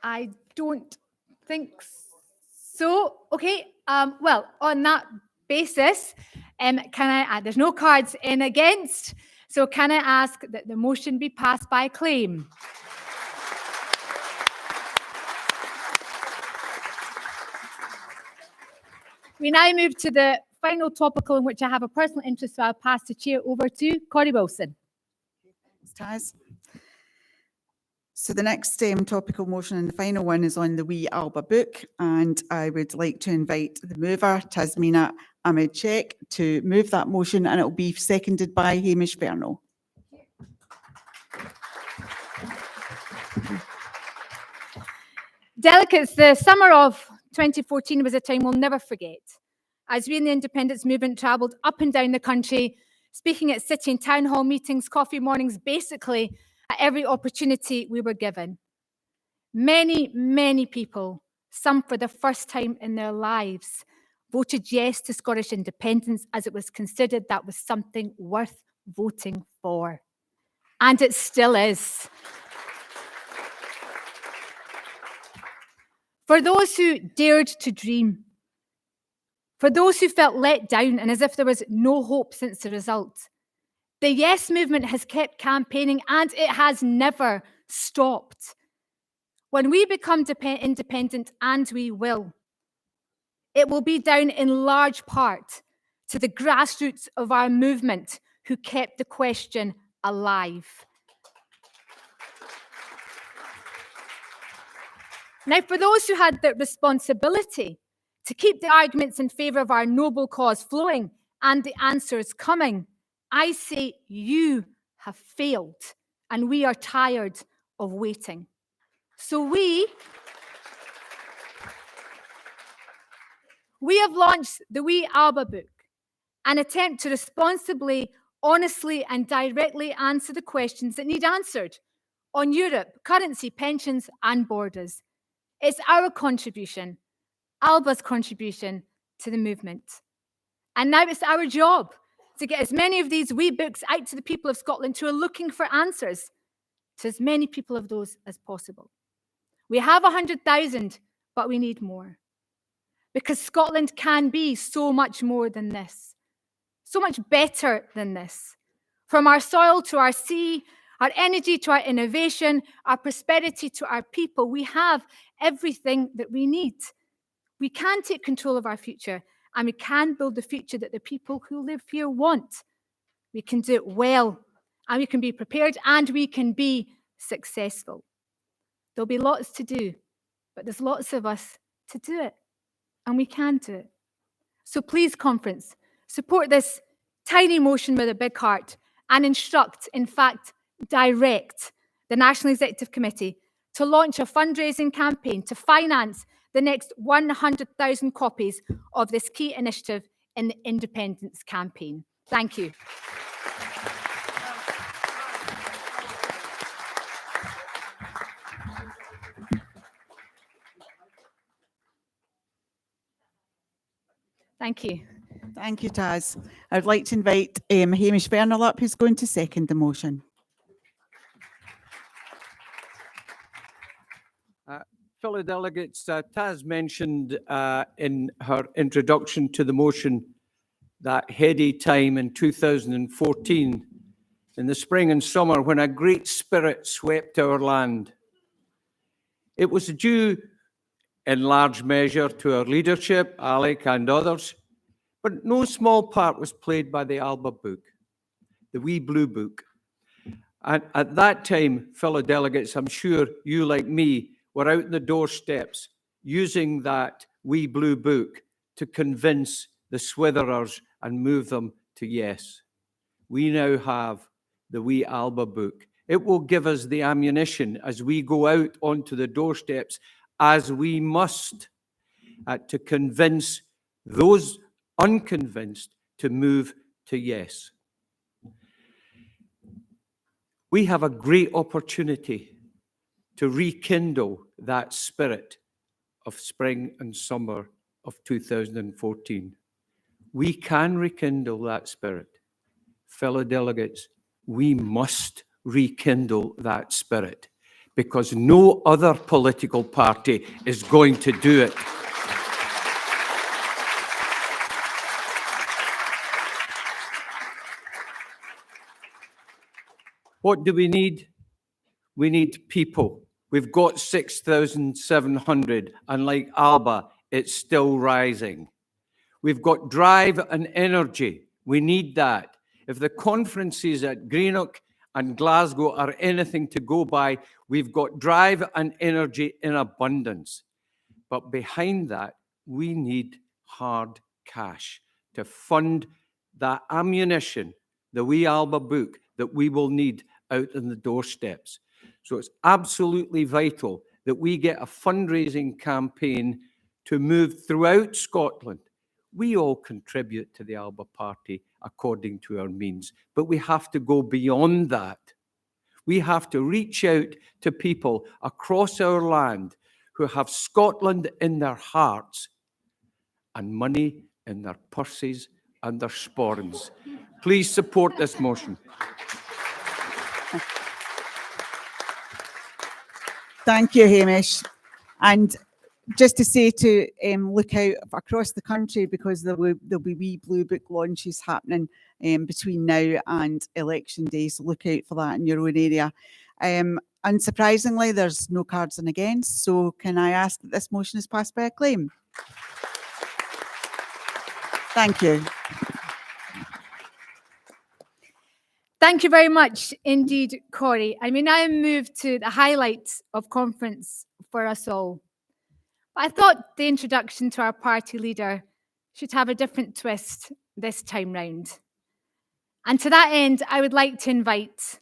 Speaker 2: I don't think so. Okay. Well, on that basis, there's no cards in against, so can I ask that the motion be passed by acclaim? We now move to the final topical in which I have a personal interest, so I'll pass the chair over to Corrie Wilson.
Speaker 11: Thanks, Taz. So the next topical motion and the final one is on the Wee Alba book, and I would like to invite the mover, Tasmina Ahmed-Sheikh, to move that motion, and it will be seconded by Hamish Bernal.
Speaker 2: Delegates, the summer of 2014 was a time we'll never forget, as we in the independence movement travelled up and down the country, speaking at city and town hall meetings, coffee mornings, basically at every opportunity we were given. Many, many people, some for the first time in their lives, voted yes to Scottish independence as it was considered that was something worth voting for. And it still is. For those who dared to dream. For those who felt let down and as if there was no hope since the result. The Yes movement has kept campaigning and it has never stopped. When we become independent, and we will, it will be down in large part to the grassroots of our movement who kept the question alive. Now, for those who had the responsibility to keep the arguments in favour of our noble cause flowing and the answers coming, I say you have failed and we are tired of waiting. So we have launched the We Alba book, an attempt to responsibly, honestly and directly answer the questions that need answered on Europe, currency, pensions and borders. It's our contribution, Alba's contribution to the movement. And now it's our job to get as many of these wee books out to the people of Scotland who are looking for answers, to as many people of those as possible. We have 100,000, but we need more. Because Scotland can be so much more than this, so much better than this. From our soil to our sea, our energy to our innovation, our prosperity to our people, we have everything that we need. We can take control of our future and we can build the future that the people who live here want. We can do it well and we can be prepared and we can be successful. There'll be lots to do, but there's lots of us to do it, and we can do it. So please, conference, support this tiny motion with a big heart and instruct, in fact, direct the National Executive Committee to launch a fundraising campaign to finance the next 100,000 copies of this key initiative in the Independence Campaign. Thank you. Thank you.
Speaker 11: Thank you, Taz. I'd like to invite Hamish Bernal up, who's going to second the motion.
Speaker 14: Fellow delegates, Taz mentioned in her introduction to the motion that heady time in 2014, in the spring and summer, when a great spirit swept our land. It was due in large measure to our leadership, Alec and others, but no small part was played by the Alba book, the Wee Blue Book. And at that time, fellow delegates, I'm sure you, like me, were out in the doorsteps using that Wee Blue Book to convince the Switherers and move them to yes. We now have the Wee Alba book. It will give us the ammunition as we go out onto the doorsteps, as we must, to convince those unconvinced to move to yes. We have a great opportunity to rekindle that spirit of spring and summer of 2014. We can rekindle that spirit. Fellow delegates, we must rekindle that spirit, because no other political party is going to do it. What do we need? We need people. We've got 6,700, and like Alba, it's still rising. We've got drive and energy. We need that. If the conferences at Greenock and Glasgow are anything to go by, we've got drive and energy in abundance. But behind that, we need hard cash to fund that ammunition, the Wee Alba book, that we will need out on the doorsteps. So it's absolutely vital that we get a fundraising campaign to move throughout Scotland. We all contribute to the Alba Party according to our means, but we have to go beyond that. We have to reach out to people across our land who have Scotland in their hearts and money in their purses and their sporrans. Please support this motion.
Speaker 11: Thank you, Hamish. And just to say to look out across the country, because there'll be wee Blue Book launches happening between now and election day, so look out for that in your own area. Unsurprisingly, there's no cards in against, so can I ask that this motion is passed by acclaim? Thank you.
Speaker 2: Thank you very much indeed, Corey. I mean, I move to the highlights of conference for us all. But I thought the introduction to our party leader should have a different twist this time round. And to that end, I would like to invite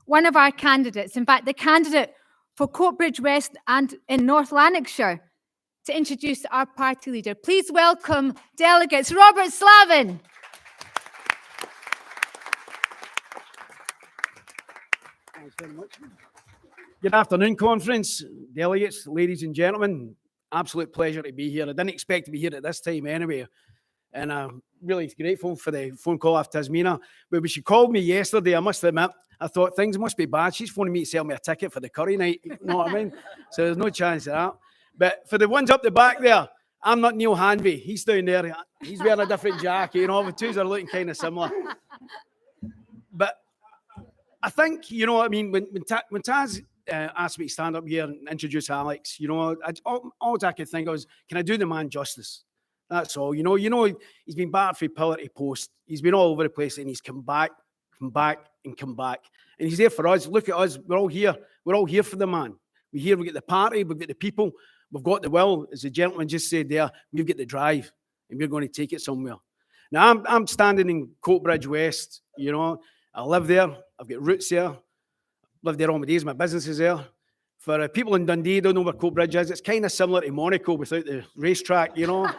Speaker 2: one of our candidates, in fact, the candidate for Coatbridge West and in North Lanarkshire, to introduce our party leader. Please welcome delegates Robert Slavin.
Speaker 15: Thanks very much. Good afternoon, conference, delegates, ladies and gentlemen. Absolute pleasure to be here. I didn't expect to be here at this time anyway. And I'm really grateful for the phone call off Tasmina. But when she called me yesterday, I must admit, I thought things must be bad. She's phoning me to sell me a ticket for the curry night. You know what I mean? So there's no chance of that. But for the ones up the back there, I'm not Neil Hanvey. He's down there. He's wearing a different jacket. You know, the two are looking kind of similar. But I think, you know what I mean, when Taz asked me to stand up here and introduce Alex, you know, all I could think of was, can I do the man justice? That's all. You know, he's been battered from pillar to post. He's been all over the place, and he's come back, and come back. And he's there for us. Look at us. We're all here. We're all here for the man. We're here. We get the party. We've got the people. We've got the will. As the gentleman just said there, we've got the drive, and we're going to take it somewhere. Now, I'm standing in Coatbridge West. You know, I live there. I've got roots there. Lived there all my days. My business is there. For people in Dundee, don't know where Coatbridge is. It's kind of similar to Monaco without the racetrack, you know.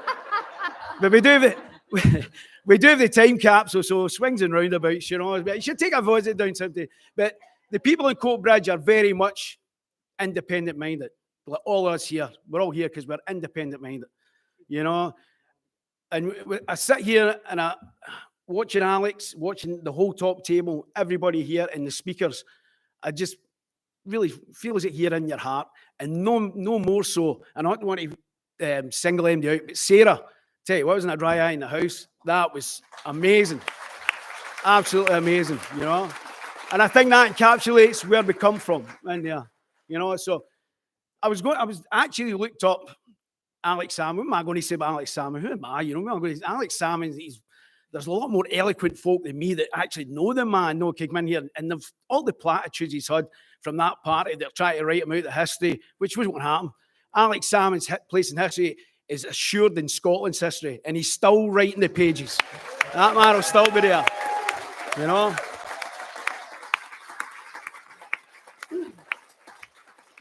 Speaker 15: But we do have the time capsule, so swings and roundabouts, you know. But you should take a visit down sometime. But the people in Coatbridge are very much independent-minded. Like all of us here, we're all here because we're independent-minded, you know. And I sit here and watching Alex, watching the whole top table, everybody here and the speakers, I just really feel it here in your heart. And no more so, and I don't want to single anybody out, but Sarah, tell you what, wasn't a dry eye in the house. That was amazing. Absolutely amazing, you know. And I think that encapsulates where we come from. And yeah, you know, so I was actually looked up Alex Salmon. What am I going to say about Alex Salmon? Who am I? You know, Alex Salmon, there's a lot more eloquent folk than me that actually know the man, come in here, and all the platitudes he's had from that party, they're trying to write him out of history, which won't happen. Alex Salmon's place in history is assured in Scotland's history, and he's still writing the pages. That man will still be there, you know.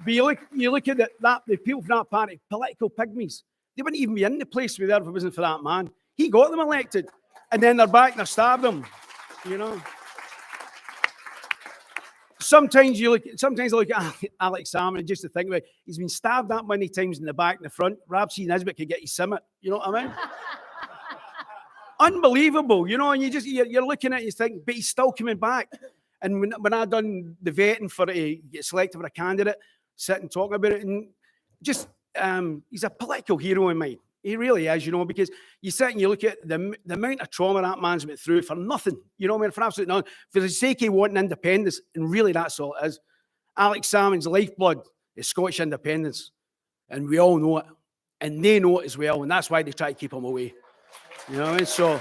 Speaker 15: But you look at the people from that party, political pygmies, they wouldn't even be in the place we were if it wasn't for that man. He got them elected, and then they're back and they're stabbed them, you know. Sometimes I look at Alex Salmon and just to think about it, he's been stabbed that many times in the back and the front. Rapsy Nisbet could get his summit, you know what I mean? Unbelievable, you know, and you're looking at it, you think, but he's still coming back. And when I done the vetting for to get selected for a candidate, sit and talk about it, and just he's a political hero in mine. He really is, you know, because you sit and you look at the amount of trauma that man's went through for nothing, you know what I mean, for absolutely nothing, for the sake of wanting independence, and really that's all it is. Alex Salmon's lifeblood is Scottish independence, and we all know it, and they know it as well, and that's why they try to keep him away, you know what I mean? So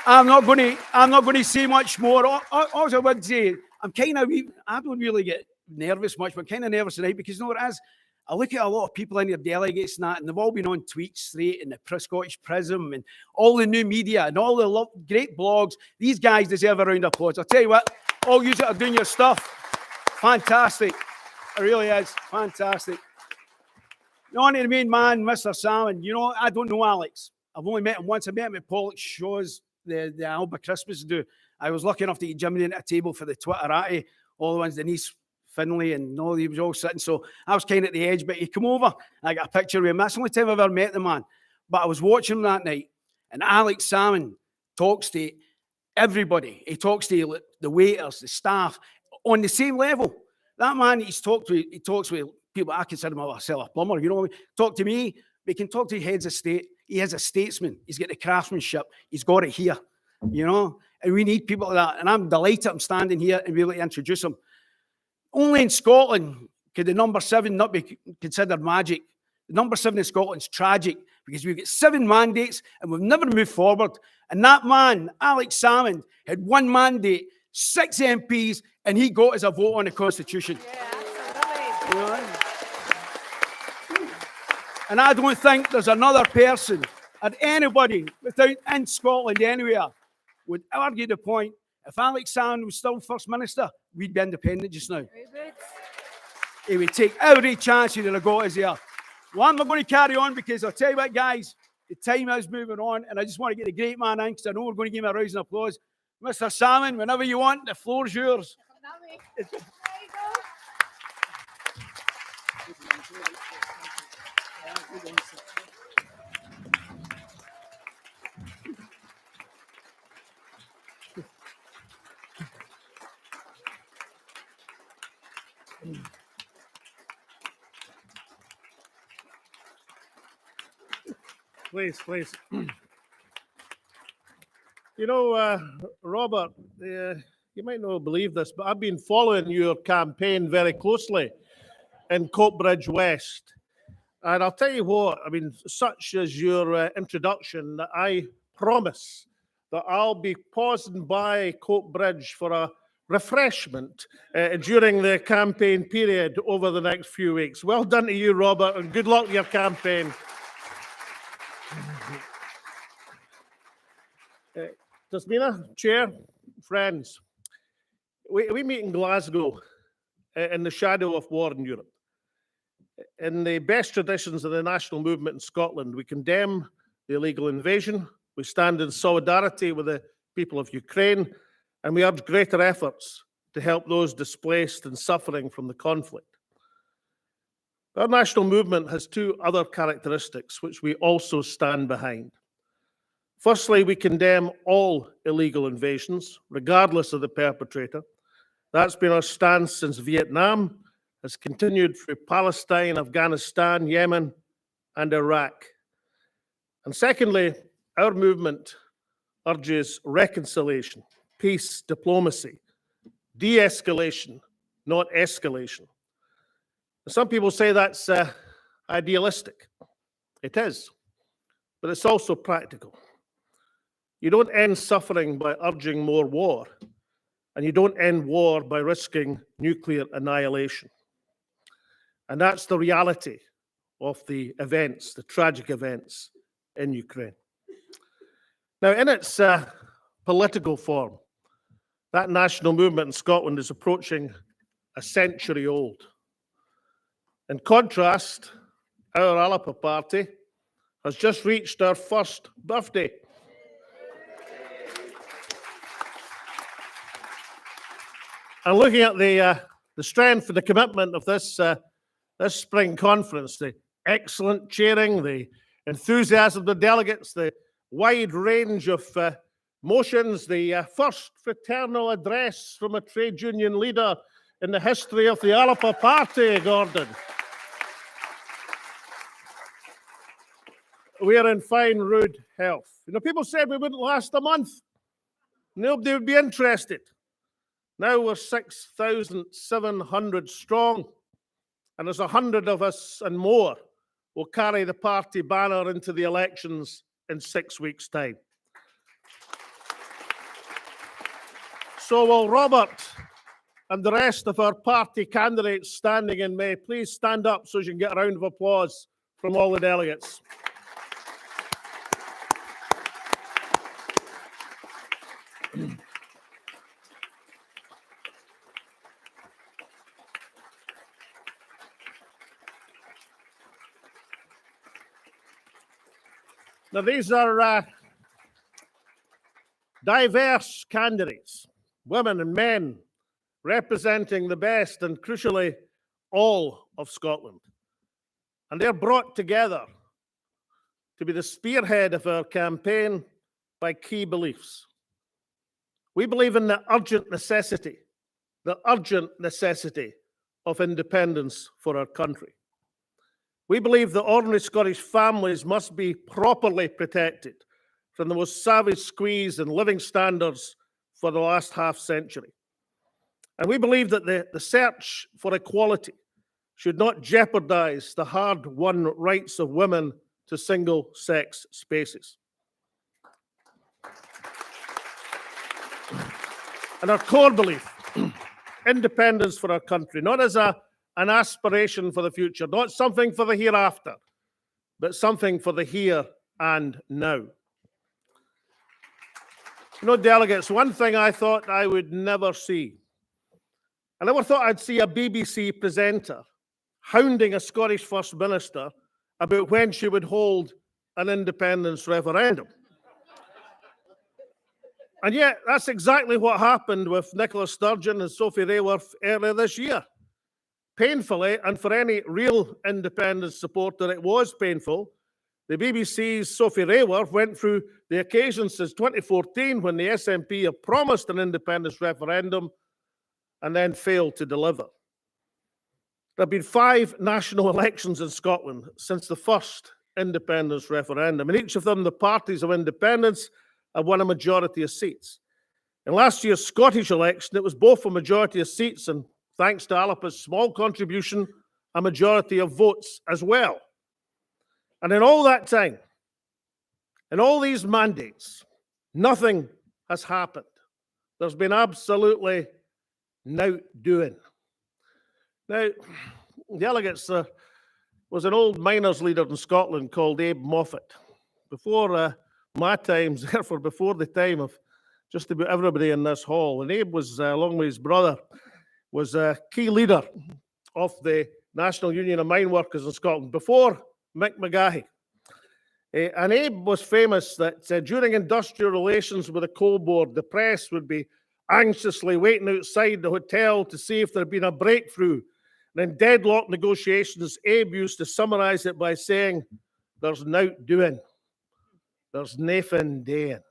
Speaker 15: I'm not going to say much more. All I would say, I don't really get nervous much, but kind of nervous tonight because you know what it is? I look at a lot of people in your delegates and that, and they've all been on Tweet Straight and the Scottish Prism and all the new media and all the great blogs. These guys deserve a round of applause. I'll tell you what, all you that are doing your stuff, fantastic. It really is fantastic. On to the main man, Mr. Salmon. You know, I don't know Alex. I've only met him once. I met him at Pollock's shows, the Alba Christmas do. I was lucky enough to get Jimmy in at a table for the Twitterati, all the ones, Denise Finlay and all, he was all sitting, so I was kind of at the edge, but he come over, and I got a picture with him. That's the only time I've ever met the man, but I was watching him that night, and Alex Salmon talks to everybody. He talks to the waiters, the staff, on the same level. That man he talks with people, I consider myself a plumber, you know what I mean? Talk to me, we can talk to heads of state. He is a statesman. He's got the craftsmanship. He's got it here, you know? And we need people like that. And I'm delighted I'm standing here and be able to introduce him. Only in Scotland could the number 7 not be considered magic. The number 7 in Scotland's tragic because we've got 7 mandates and we've never moved forward. And that man, Alex Salmond, had 1 mandate, 6 MPs, and he got us a vote on the Constitution. You know? And I don't think there's another person or anybody without in Scotland anywhere would argue the point. If Alex Salmond was still First Minister, we'd be independent just now. He would take every chance he'd have got us there. Well, I'm not going to carry on because I'll tell you what, guys, the time is moving on, and I just want to get the great man in because I know we're going to give him a rousing applause. Mr. Salmond, whenever you want, the floor's yours.
Speaker 16: Please, please. You know, Robert, you might not believe this, but I've been following your campaign very closely in Coatbridge West. And I'll tell you what, I mean, such as your introduction, that I promise that I'll be pausing by Coatbridge for a refreshment during the campaign period over the next few weeks. Well done to you, Robert, and good luck with your campaign. Tasmina, Chair, friends, we meet in Glasgow in the shadow of war in Europe. In the best traditions of the national movement in Scotland, we condemn the illegal invasion, we stand in solidarity with the people of Ukraine, and we urge greater efforts to help those displaced and suffering from the conflict. Our national movement has 2 other characteristics which we also stand behind. Firstly, we condemn all illegal invasions, regardless of the perpetrator. That's been our stance since Vietnam, has continued through Palestine, Afghanistan, Yemen, and Iraq. And secondly, our movement urges reconciliation, peace, diplomacy, de-escalation, not escalation. Some people say that's idealistic. It is, but it's also practical. You don't end suffering by urging more war, and you don't end war by risking nuclear annihilation. And that's the reality of the events, the tragic events in Ukraine. Now, in its political form, that national movement in Scotland is approaching a century old. In contrast, our Alba party has just reached our first birthday. And looking at the strength and the commitment of this spring conference, the excellent chairing, the enthusiasm of the delegates, the wide range of motions, the first fraternal address from a trade union leader in the history of the Alba party, Gordon. We are in fine, rude health. You know, people said we wouldn't last a month. Nobody would be interested. Now we're 6,700 strong, and there's 100 of us and more will carry the party banner into the elections in 6 weeks' time. So will Robert and the rest of our party candidates standing in May please stand up so you can get a round of applause from all the delegates. Now, these are diverse candidates, women and men, representing the best and, crucially, all of Scotland. And they're brought together to be the spearhead of our campaign by key beliefs. We believe in the urgent necessity of independence for our country. We believe that ordinary Scottish families must be properly protected from the most savage squeeze in living standards for the last half-century. And we believe that the search for equality should not jeopardise the hard-won rights of women to single-sex spaces. And our core belief, independence for our country, not as an aspiration for the future, not something for the hereafter, but something for the here and now. You know, delegates, one thing I thought I would never see. I never thought I'd see a BBC presenter hounding a Scottish First Minister about when she would hold an independence referendum. And yet, that's exactly what happened with Nicola Sturgeon and Sophie Raworth earlier this year. Painfully, and for any real independence supporter, it was painful. The BBC's Sophie Raworth went through the occasion since 2014 when the SNP have promised an independence referendum and then failed to deliver. There have been 5 national elections in Scotland since the first independence referendum. In each of them, the parties of independence have won a majority of seats. In last year's Scottish election, it was both a majority of seats and, thanks to Alba's small contribution, a majority of votes as well. And in all that time, in all these mandates, nothing has happened. There's been absolutely no doing. Now, delegates, there was an old miners' leader in Scotland called Abe Moffat. Before my times, therefore before the time of just about everybody in this hall, and Abe was, along with his brother, was a key leader of the National Union of Mine Workers in Scotland before Mick Maggie. And Abe was famous that during industrial relations with the coal board, the press would be anxiously waiting outside the hotel to see if there had been a breakthrough. And in deadlock negotiations, Abe used to summarise it by saying, "There's nought doing. There's naething doing."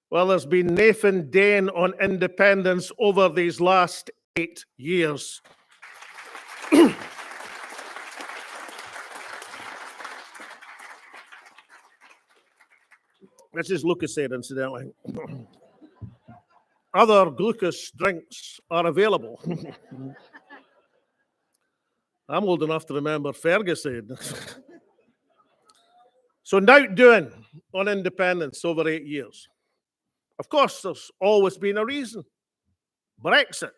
Speaker 16: Well, there's been naething doing on independence over these last 8 years. This is Lucozade, incidentally. Other glucose drinks are available. I'm old enough to remember Ferguson. So now doing on independence over 8 years. Of course, there's always been a reason. Brexit,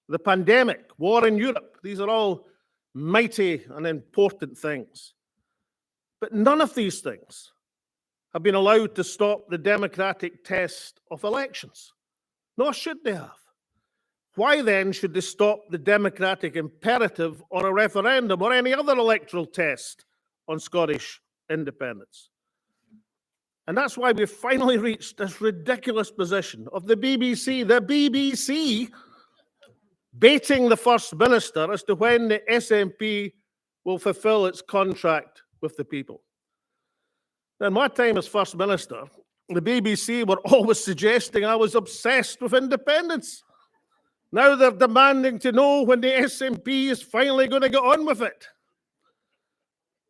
Speaker 16: the pandemic, war in Europe, these are all mighty and important things. But none of these things have been allowed to stop the democratic test of elections. Nor should they have. Why then should they stop the democratic imperative or a referendum or any other electoral test on Scottish independence? And that's why we've finally reached this ridiculous position of the BBC baiting the First Minister as to when the SNP will fulfil its contract with the people. In my time as First Minister, the BBC were always suggesting I was obsessed with independence. Now they're demanding to know when the SNP is finally going to get on with it.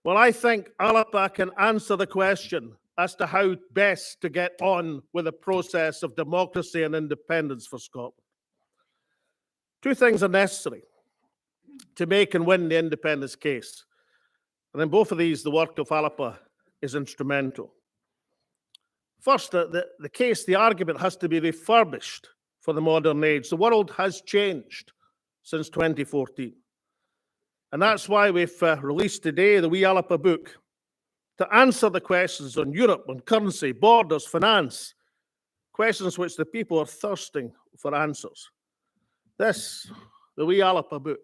Speaker 16: Well, I think Alba can answer the question as to how best to get on with the process of democracy and independence for Scotland. 2 things are necessary to make and win the independence case. And in both of these, the work of Alba is instrumental. First, the case, the argument has to be refurbished for the modern age. The world has changed since 2014. And that's why we've released today the Wee Alba book to answer the questions on Europe, on currency, borders, finance, questions which the people are thirsting for answers. This, the Wee Alba book.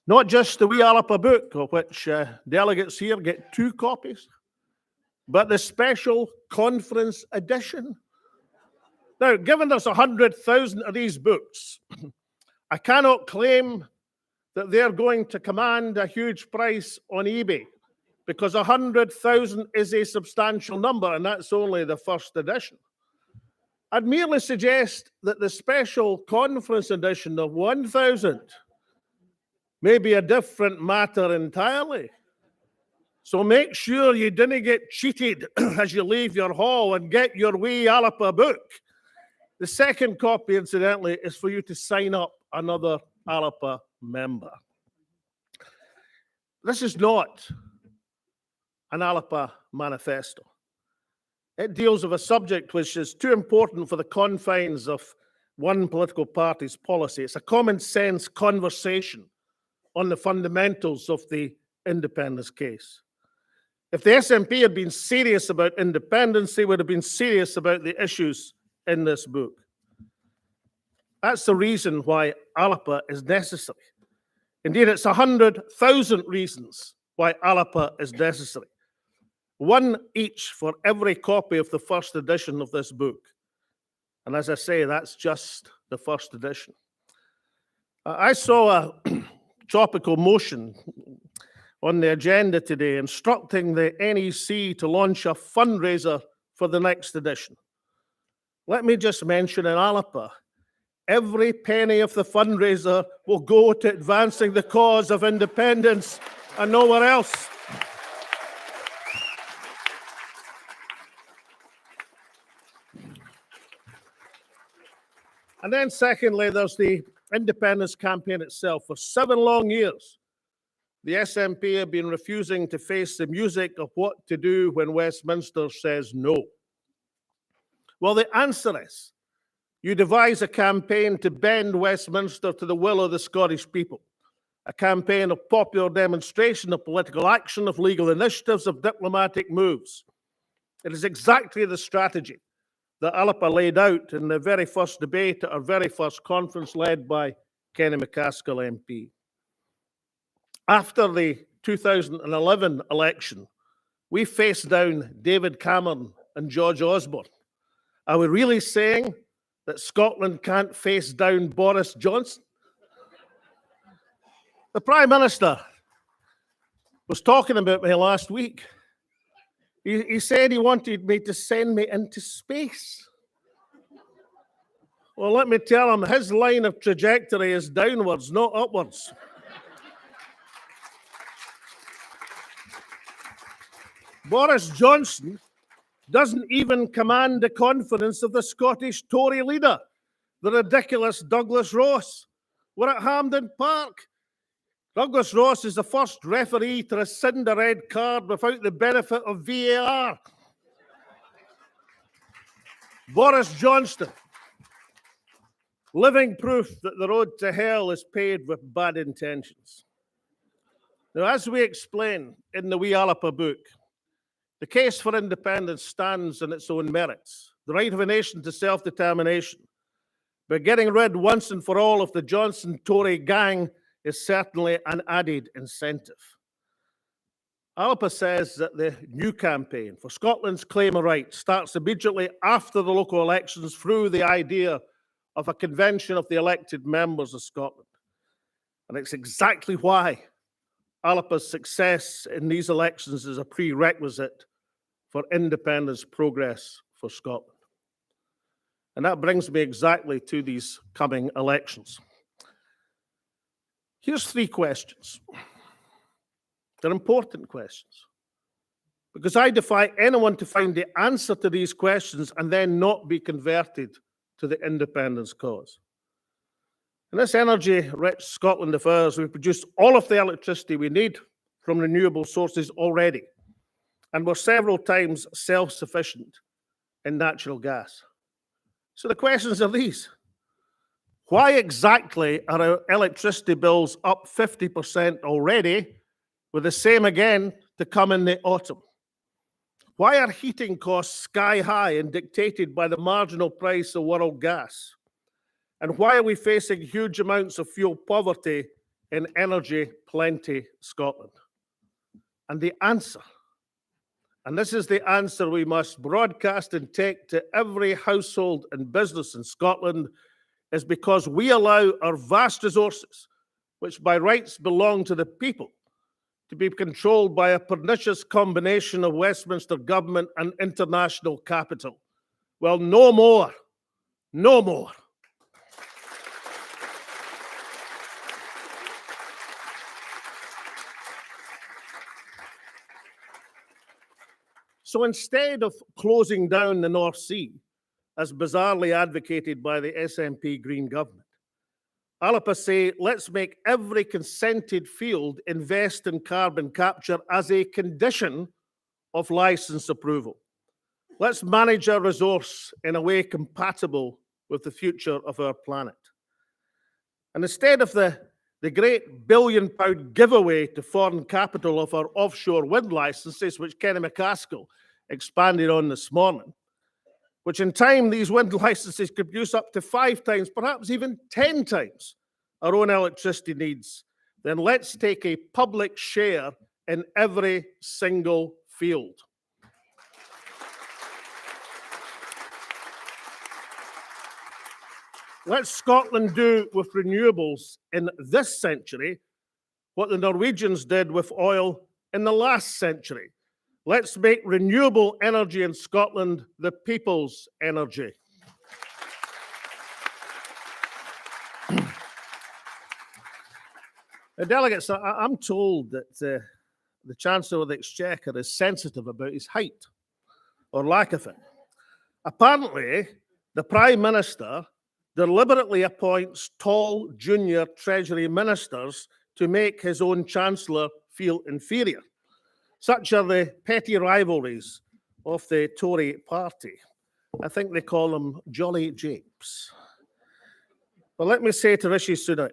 Speaker 16: Not just the Wee Alba book, of which delegates here get 2 copies, but the special conference edition. Now, given there's 100,000 of these books, I cannot claim that they're going to command a huge price on eBay, because 100,000 is a substantial number, and that's only the first edition. I'd merely suggest that the special conference edition of 1000 may be a different matter entirely. So make sure you didn't get cheated as you leave your hall and get your wee Alba book. The second copy, incidentally, is for you to sign up another Alba member. This is not an Alba manifesto. It deals with a subject which is too important for the confines of one political party's policy. It's a common sense conversation on the fundamentals of the independence case. If the SNP had been serious about independence, they would have been serious about the issues in this book. That's the reason why Alba is necessary. Indeed, it's 100,000 reasons why Alba is necessary. One each for every copy of the first edition of this book. And as I say, that's just the first edition. I saw a topical motion on the agenda today instructing the NEC to launch a fundraiser for the next edition. Let me just mention in Alba, every penny of the fundraiser will go to advancing the cause of independence and nowhere else. And then secondly, there's the independence campaign itself. For 7 long years, the SNP have been refusing to face the music of what to do when Westminster says no. Well, the answer is you devise a campaign to bend Westminster to the will of the Scottish people, a campaign of popular demonstration, of political action, of legal initiatives, of diplomatic moves. It is exactly the strategy that Alba laid out in the very first debate at our very first conference led by Kenny MacAskill MP. After the 2011 election, we faced down David Cameron and George Osborne. Are we really saying that Scotland can't face down Boris Johnson? The Prime Minister was talking about me last week. He said he wanted me to send me into space. Well, let me tell him, his line of trajectory is downwards, not upwards. Boris Johnson doesn't even command the confidence of the Scottish Tory leader, the ridiculous Douglas Ross. We're at Hampden Park. Douglas Ross is the first referee to rescind a red card without the benefit of VAR. Boris Johnson, living proof that the road to hell is paved with bad intentions. Now, as we explain in the Wee Alba book, the case for independence stands on its own merits, the right of a nation to self-determination. But getting rid once and for all of the Johnson Tory gang is certainly an added incentive. Alba says that the new campaign for Scotland's claim of right starts immediately after the local elections through the idea of a convention of the elected members of Scotland. And it's exactly why Alba's success in these elections is a prerequisite for independence progress for Scotland. And that brings me exactly to these coming elections. Here's 3 questions. They're important questions, because I defy anyone to find the answer to these questions and then not be converted to the independence cause. In this energy-rich Scotland of ours, we produce all of the electricity we need from renewable sources already, and we're several times self-sufficient in natural gas. So the questions are these. Why exactly are our electricity bills up 50% already, with the same again to come in the autumn? Why are heating costs sky high and dictated by the marginal price of world gas? And why are we facing huge amounts of fuel poverty in energy plenty Scotland? And the answer, and this is the answer we must broadcast and take to every household and business in Scotland, is because we allow our vast resources, which by rights belong to the people, to be controlled by a pernicious combination of Westminster government and international capital. Well, no more no more. So instead of closing down the North Sea, as bizarrely advocated by the SNP Green government, Alba say, let's make every consented field invest in carbon capture as a condition of licence approval. Let's manage our resource in a way compatible with the future of our planet. And instead of the great billion-pound giveaway to foreign capital of our offshore wind licences, which Kenny McCaskill expanded on this morning, which in time these wind licenses could produce up to 5 times, perhaps even 10 times our own electricity needs, then let's take a public share in every single field. Let Scotland do with renewables in this century what the Norwegians did with oil in the last century. Let's make renewable energy in Scotland the people's energy. Delegates, I'm told that the Chancellor of the Exchequer is sensitive about his height, or lack of it. Apparently, the Prime Minister deliberately appoints tall junior Treasury ministers to make his own Chancellor feel inferior. Such are the petty rivalries of the Tory party. I think they call them Jolly Japes. But let me say to Rishi Sunak,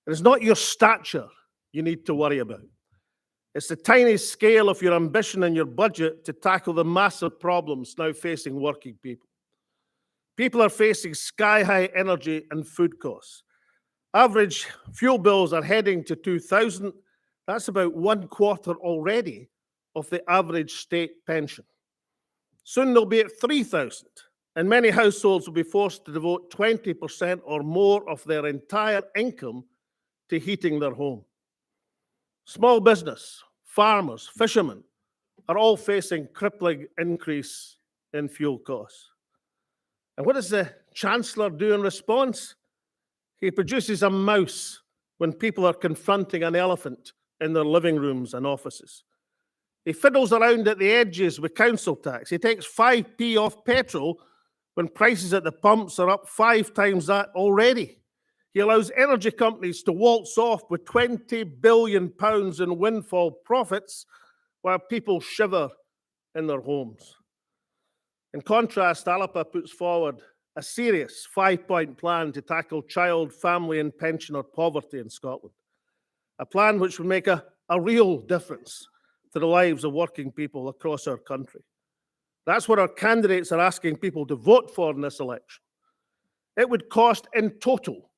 Speaker 16: it is not your stature you need to worry about. It's the tiny scale of your ambition and your budget to tackle the massive problems now facing working people. People are facing sky-high energy and food costs. Average fuel bills are heading to 2,000. That's about 1/4 already of the average state pension. Soon they'll be at 3,000, and many households will be forced to devote 20% or more of their entire income to heating their home. Small business, farmers, fishermen are all facing crippling increase in fuel costs. And what does the Chancellor do in response? He produces a mouse when people are confronting an elephant in their living rooms and offices. He fiddles around at the edges with council tax. He takes 5p off petrol when prices at the pumps are up 5 times that already. He allows energy companies to waltz off with £20 billion in windfall profits while people shiver in their homes. In contrast, Alba puts forward a serious 5-point plan to tackle child, family and pensioner poverty in Scotland. A plan which would make a real difference to the lives of working people across our country. That's what our candidates are asking people to vote for in this election. It would cost in total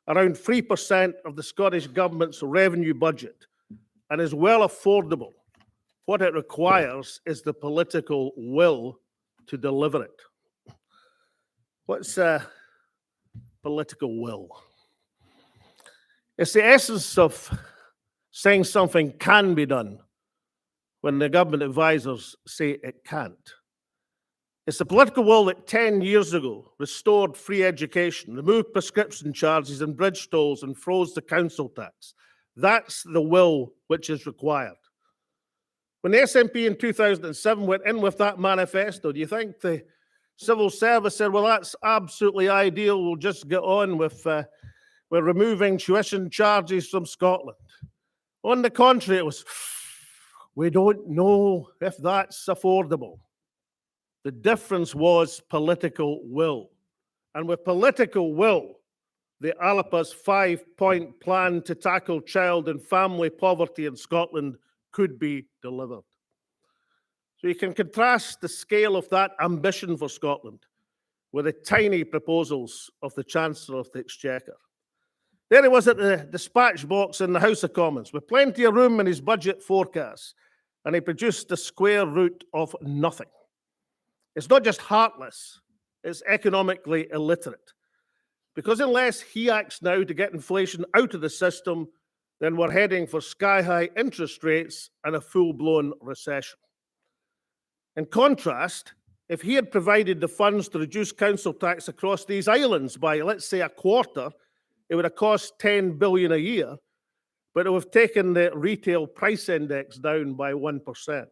Speaker 16: around 3% of the Scottish Government's revenue budget and is well affordable. What it requires is the political will to deliver it. What's political will? It's the essence of saying something can be done when the government advisors say it can't. It's the political will that 10 years ago restored free education, removed prescription charges and bridge tolls and froze the council tax. That's the will which is required. When the SNP in 2007 went in with that manifesto, do you think the civil service said, well, that's absolutely ideal, we'll just get on with we're removing tuition charges from Scotland? On the contrary, it was, we don't know if that's affordable. The difference was political will. And with political will, the Alba's 5-point plan to tackle child and family poverty in Scotland could be delivered. So you can contrast the scale of that ambition for Scotland with the tiny proposals of the Chancellor of the Exchequer. There he was at the dispatch box in the House of Commons with plenty of room in his budget forecasts, and he produced the square root of nothing. It's not just heartless, it's economically illiterate. Because unless he acts now to get inflation out of the system, then we're heading for sky-high interest rates and a full-blown recession. In contrast, if he had provided the funds to reduce council tax across these islands by, let's say, a quarter, it would have cost 10 billion a year, but it would have taken the retail price index down by 1%.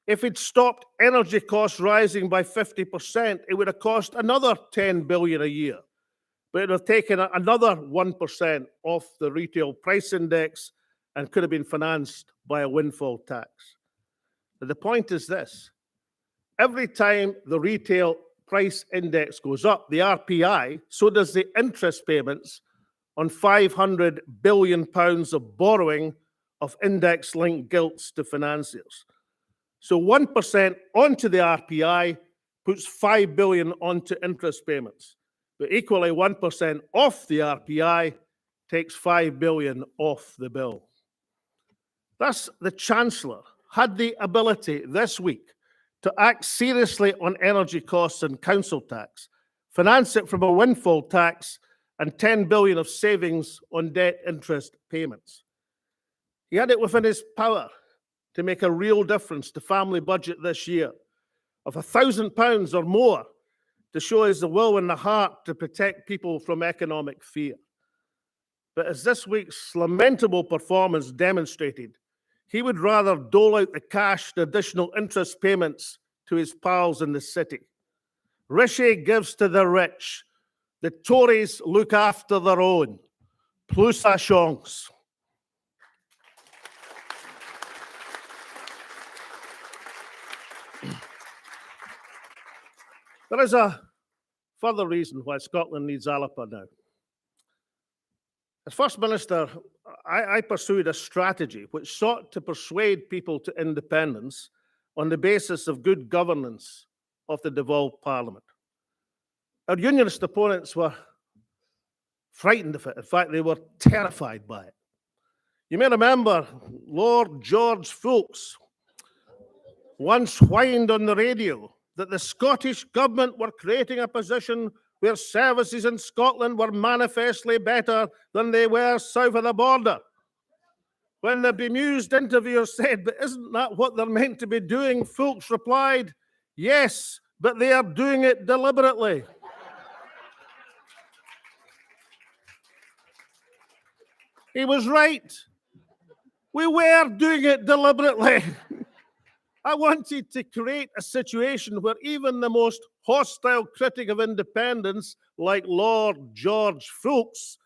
Speaker 16: If he'd stopped energy costs rising by 50%, it would have cost another 10 billion a year, but it would have taken another 1% off the retail price index and could have been financed by a windfall tax. But the point is this: every time the retail price index goes up, the RPI, so does the interest payments on £500 billion of borrowing of index-linked gilts to financiers. So 1% onto the RPI puts 5 billion onto interest payments. But equally, 1% off the RPI takes 5 billion off the bill. Thus, the Chancellor had the ability this week to act seriously on energy costs and council tax, finance it from a windfall tax, and 10 billion of savings on debt interest payments. He had it within his power to make a real difference to family budget this year of £1,000 or more, to show us the will and the heart to protect people from economic fear. But as this week's lamentable performance demonstrated, he would rather dole out the cash and additional interest payments to his pals in the city. Rishi gives to the rich. The Tories look after their own. Plus sa chance. There is a further reason why Scotland needs Alba now. As First Minister, I pursued a strategy which sought to persuade people to independence on the basis of good governance of the devolved Parliament. Our unionist opponents were frightened of it. In fact, they were terrified by it. You may remember Lord George Foulkes once whined on the radio that the Scottish Government were creating a position where services in Scotland were manifestly better than they were south of the border. When the bemused interviewer said, "But isn't that what they're meant to be doing?" Foulkes replied, "Yes, but they are doing it deliberately." He was right. We were doing it deliberately. I wanted to create a situation where even the most hostile critic of independence, like Lord George Foulkes,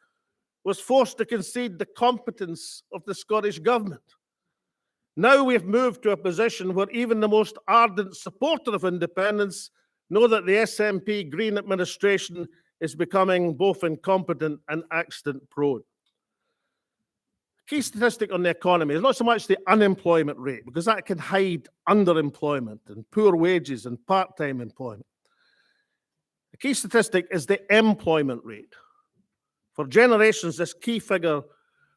Speaker 16: was forced to concede the competence of the Scottish Government. Now we've moved to a position where even the most ardent supporter of independence know that the SNP Green administration is becoming both incompetent and accident-prone. Key statistic on the economy is not so much the unemployment rate, because that can hide underemployment and poor wages and part-time employment. The key statistic is the employment rate. For generations, this key figure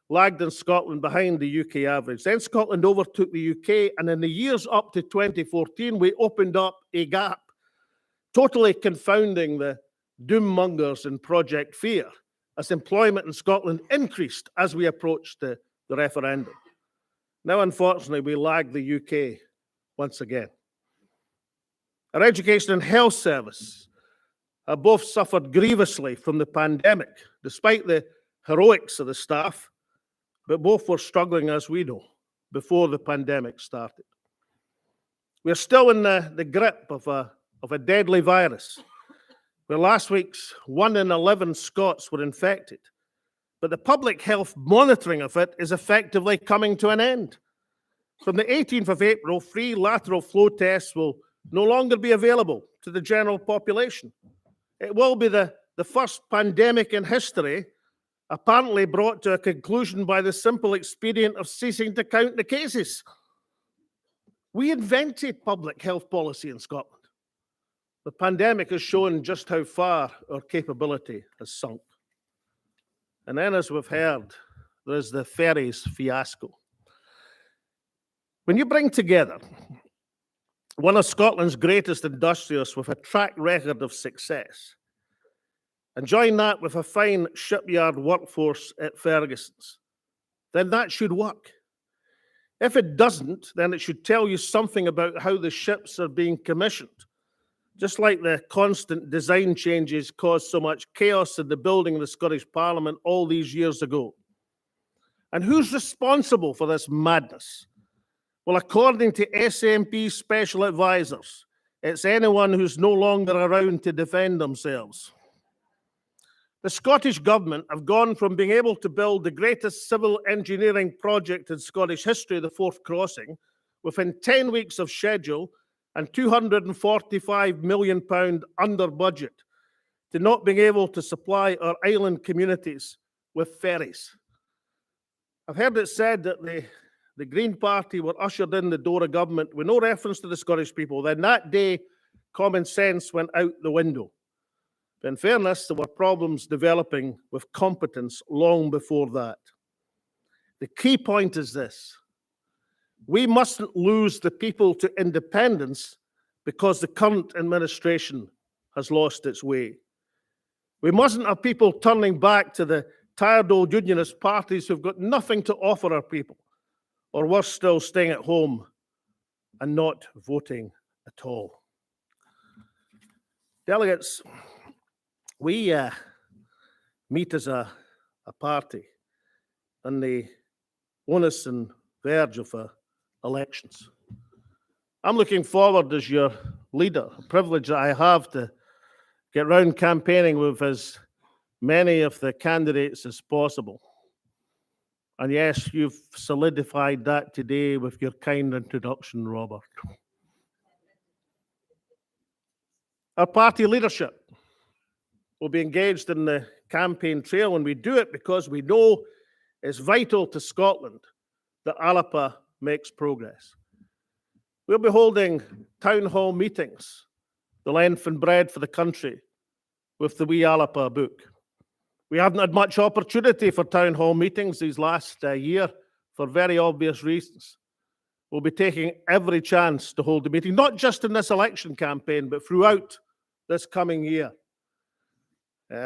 Speaker 16: lagged in Scotland behind the UK average. Then Scotland overtook the UK, and in the years up to 2014, we opened up a gap, totally confounding the doom-mongers in Project Fear, as employment in Scotland increased as we approached the referendum. Now, unfortunately, we lag the UK once again. Our education and health service have both suffered grievously from the pandemic, despite the heroics of the staff, but both were struggling, as we know, before the pandemic started. We're still in the grip of a deadly virus, where last week's 1 in 11 Scots were infected. But the public health monitoring of it is effectively coming to an end. From the 18th of April, free lateral flow tests will no longer be available to the general population. It will be the first pandemic in history apparently brought to a conclusion by the simple expedient of ceasing to count the cases. We invented public health policy in Scotland. The pandemic has shown just how far our capability has sunk. And then, as we've heard, there's the ferries fiasco. When you bring together one of Scotland's greatest industrialists with a track record of success, and join that with a fine shipyard workforce at Ferguson's, then that should work. If it doesn't, then it should tell you something about how the ships are being commissioned. just like the constant design changes caused so much chaos in the building of the Scottish Parliament all these years ago. And who's responsible for this madness? Well, according to SNP special advisors, it's anyone who's no longer around to defend themselves. The Scottish Government have gone from being able to build the greatest civil engineering project in Scottish history, the Fourth Crossing, within 10 weeks of schedule and £245 million under budget, to not being able to supply our island communities with ferries. I've heard it said that the Green Party were ushered in the door of government with no reference to the Scottish people. Then that day, common sense went out the window. But in fairness, there were problems developing with competence long before that. The key point is this: we mustn't lose the people to independence because the current administration has lost its way. We mustn't have people turning back to the tired old unionist parties who've got nothing to offer our people, or worse still, staying at home and not voting at all. Delegates, we meet as a party on the onus and verge of elections. I'm looking forward as your leader, a privilege that I have to get round campaigning with as many of the candidates as possible. And yes, you've solidified that today with your kind introduction, Robert. Our party leadership will be engaged in the campaign trail, and we do it because we know it's vital to Scotland that Alba makes progress. We'll be holding town hall meetings, the length and breadth for the country, with the wee Alba book. We haven't had much opportunity for town hall meetings these last year for very obvious reasons. We'll be taking every chance to hold the meeting, not just in this election campaign, but throughout this coming year.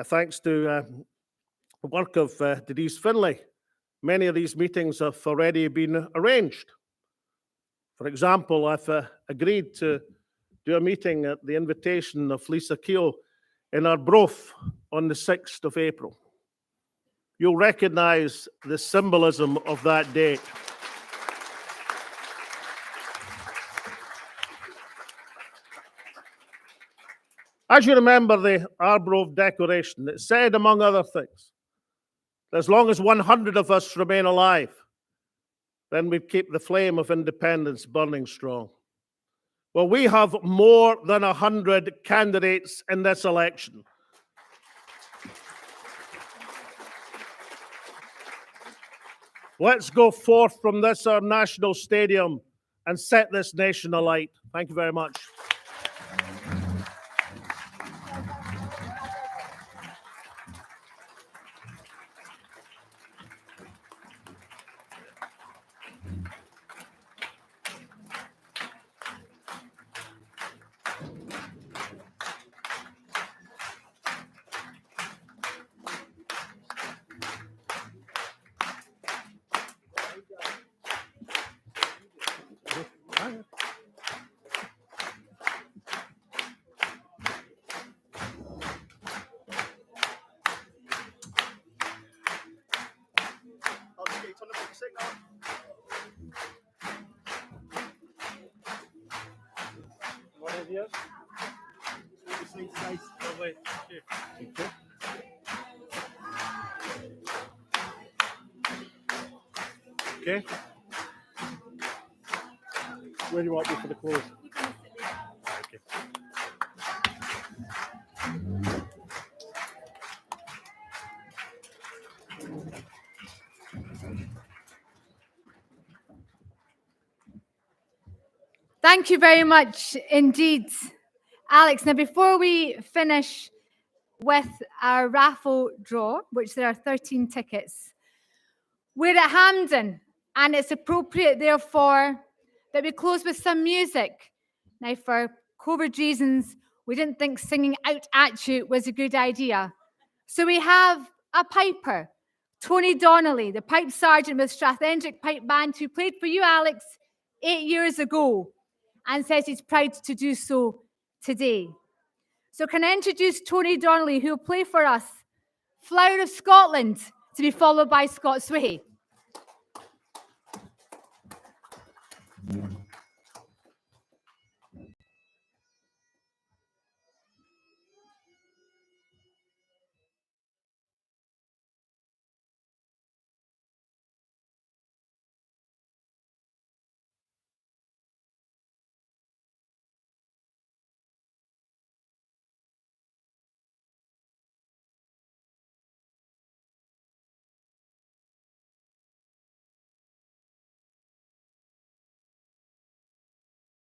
Speaker 16: Thanks to the work of Denise Finlay, many of these meetings have already been arranged. For example, I've agreed to do a meeting at the invitation of Lisa Keogh in Arbroath on the 6th of April. You'll recognise the symbolism of that date. As you remember the Arbroath Declaration, it said, among other things, that as long as 100 of us remain alive, then we keep the flame of independence burning strong. Well, we have more than 100 candidates in this election. Let's go forth from this, our national stadium, and set this nation alight. Thank you very much. Okay. Where do you want me for the close? Okay.
Speaker 2: Thank you very much indeed, Alex. Now, before we finish with our raffle draw, which there are 13 tickets, we're at Hampden, and it's appropriate, therefore, that we close with some music. Now, for COVID reasons, we didn't think singing Out At You was a good idea. So we have a piper, Tony Donnelly, the pipe sergeant with Strathendrick Pipe Band, who played for you, Alex, 8 years ago, and says he's proud to do so today. So can I introduce Tony Donnelly, who will play for us Flower of Scotland, to be followed by Scots Way.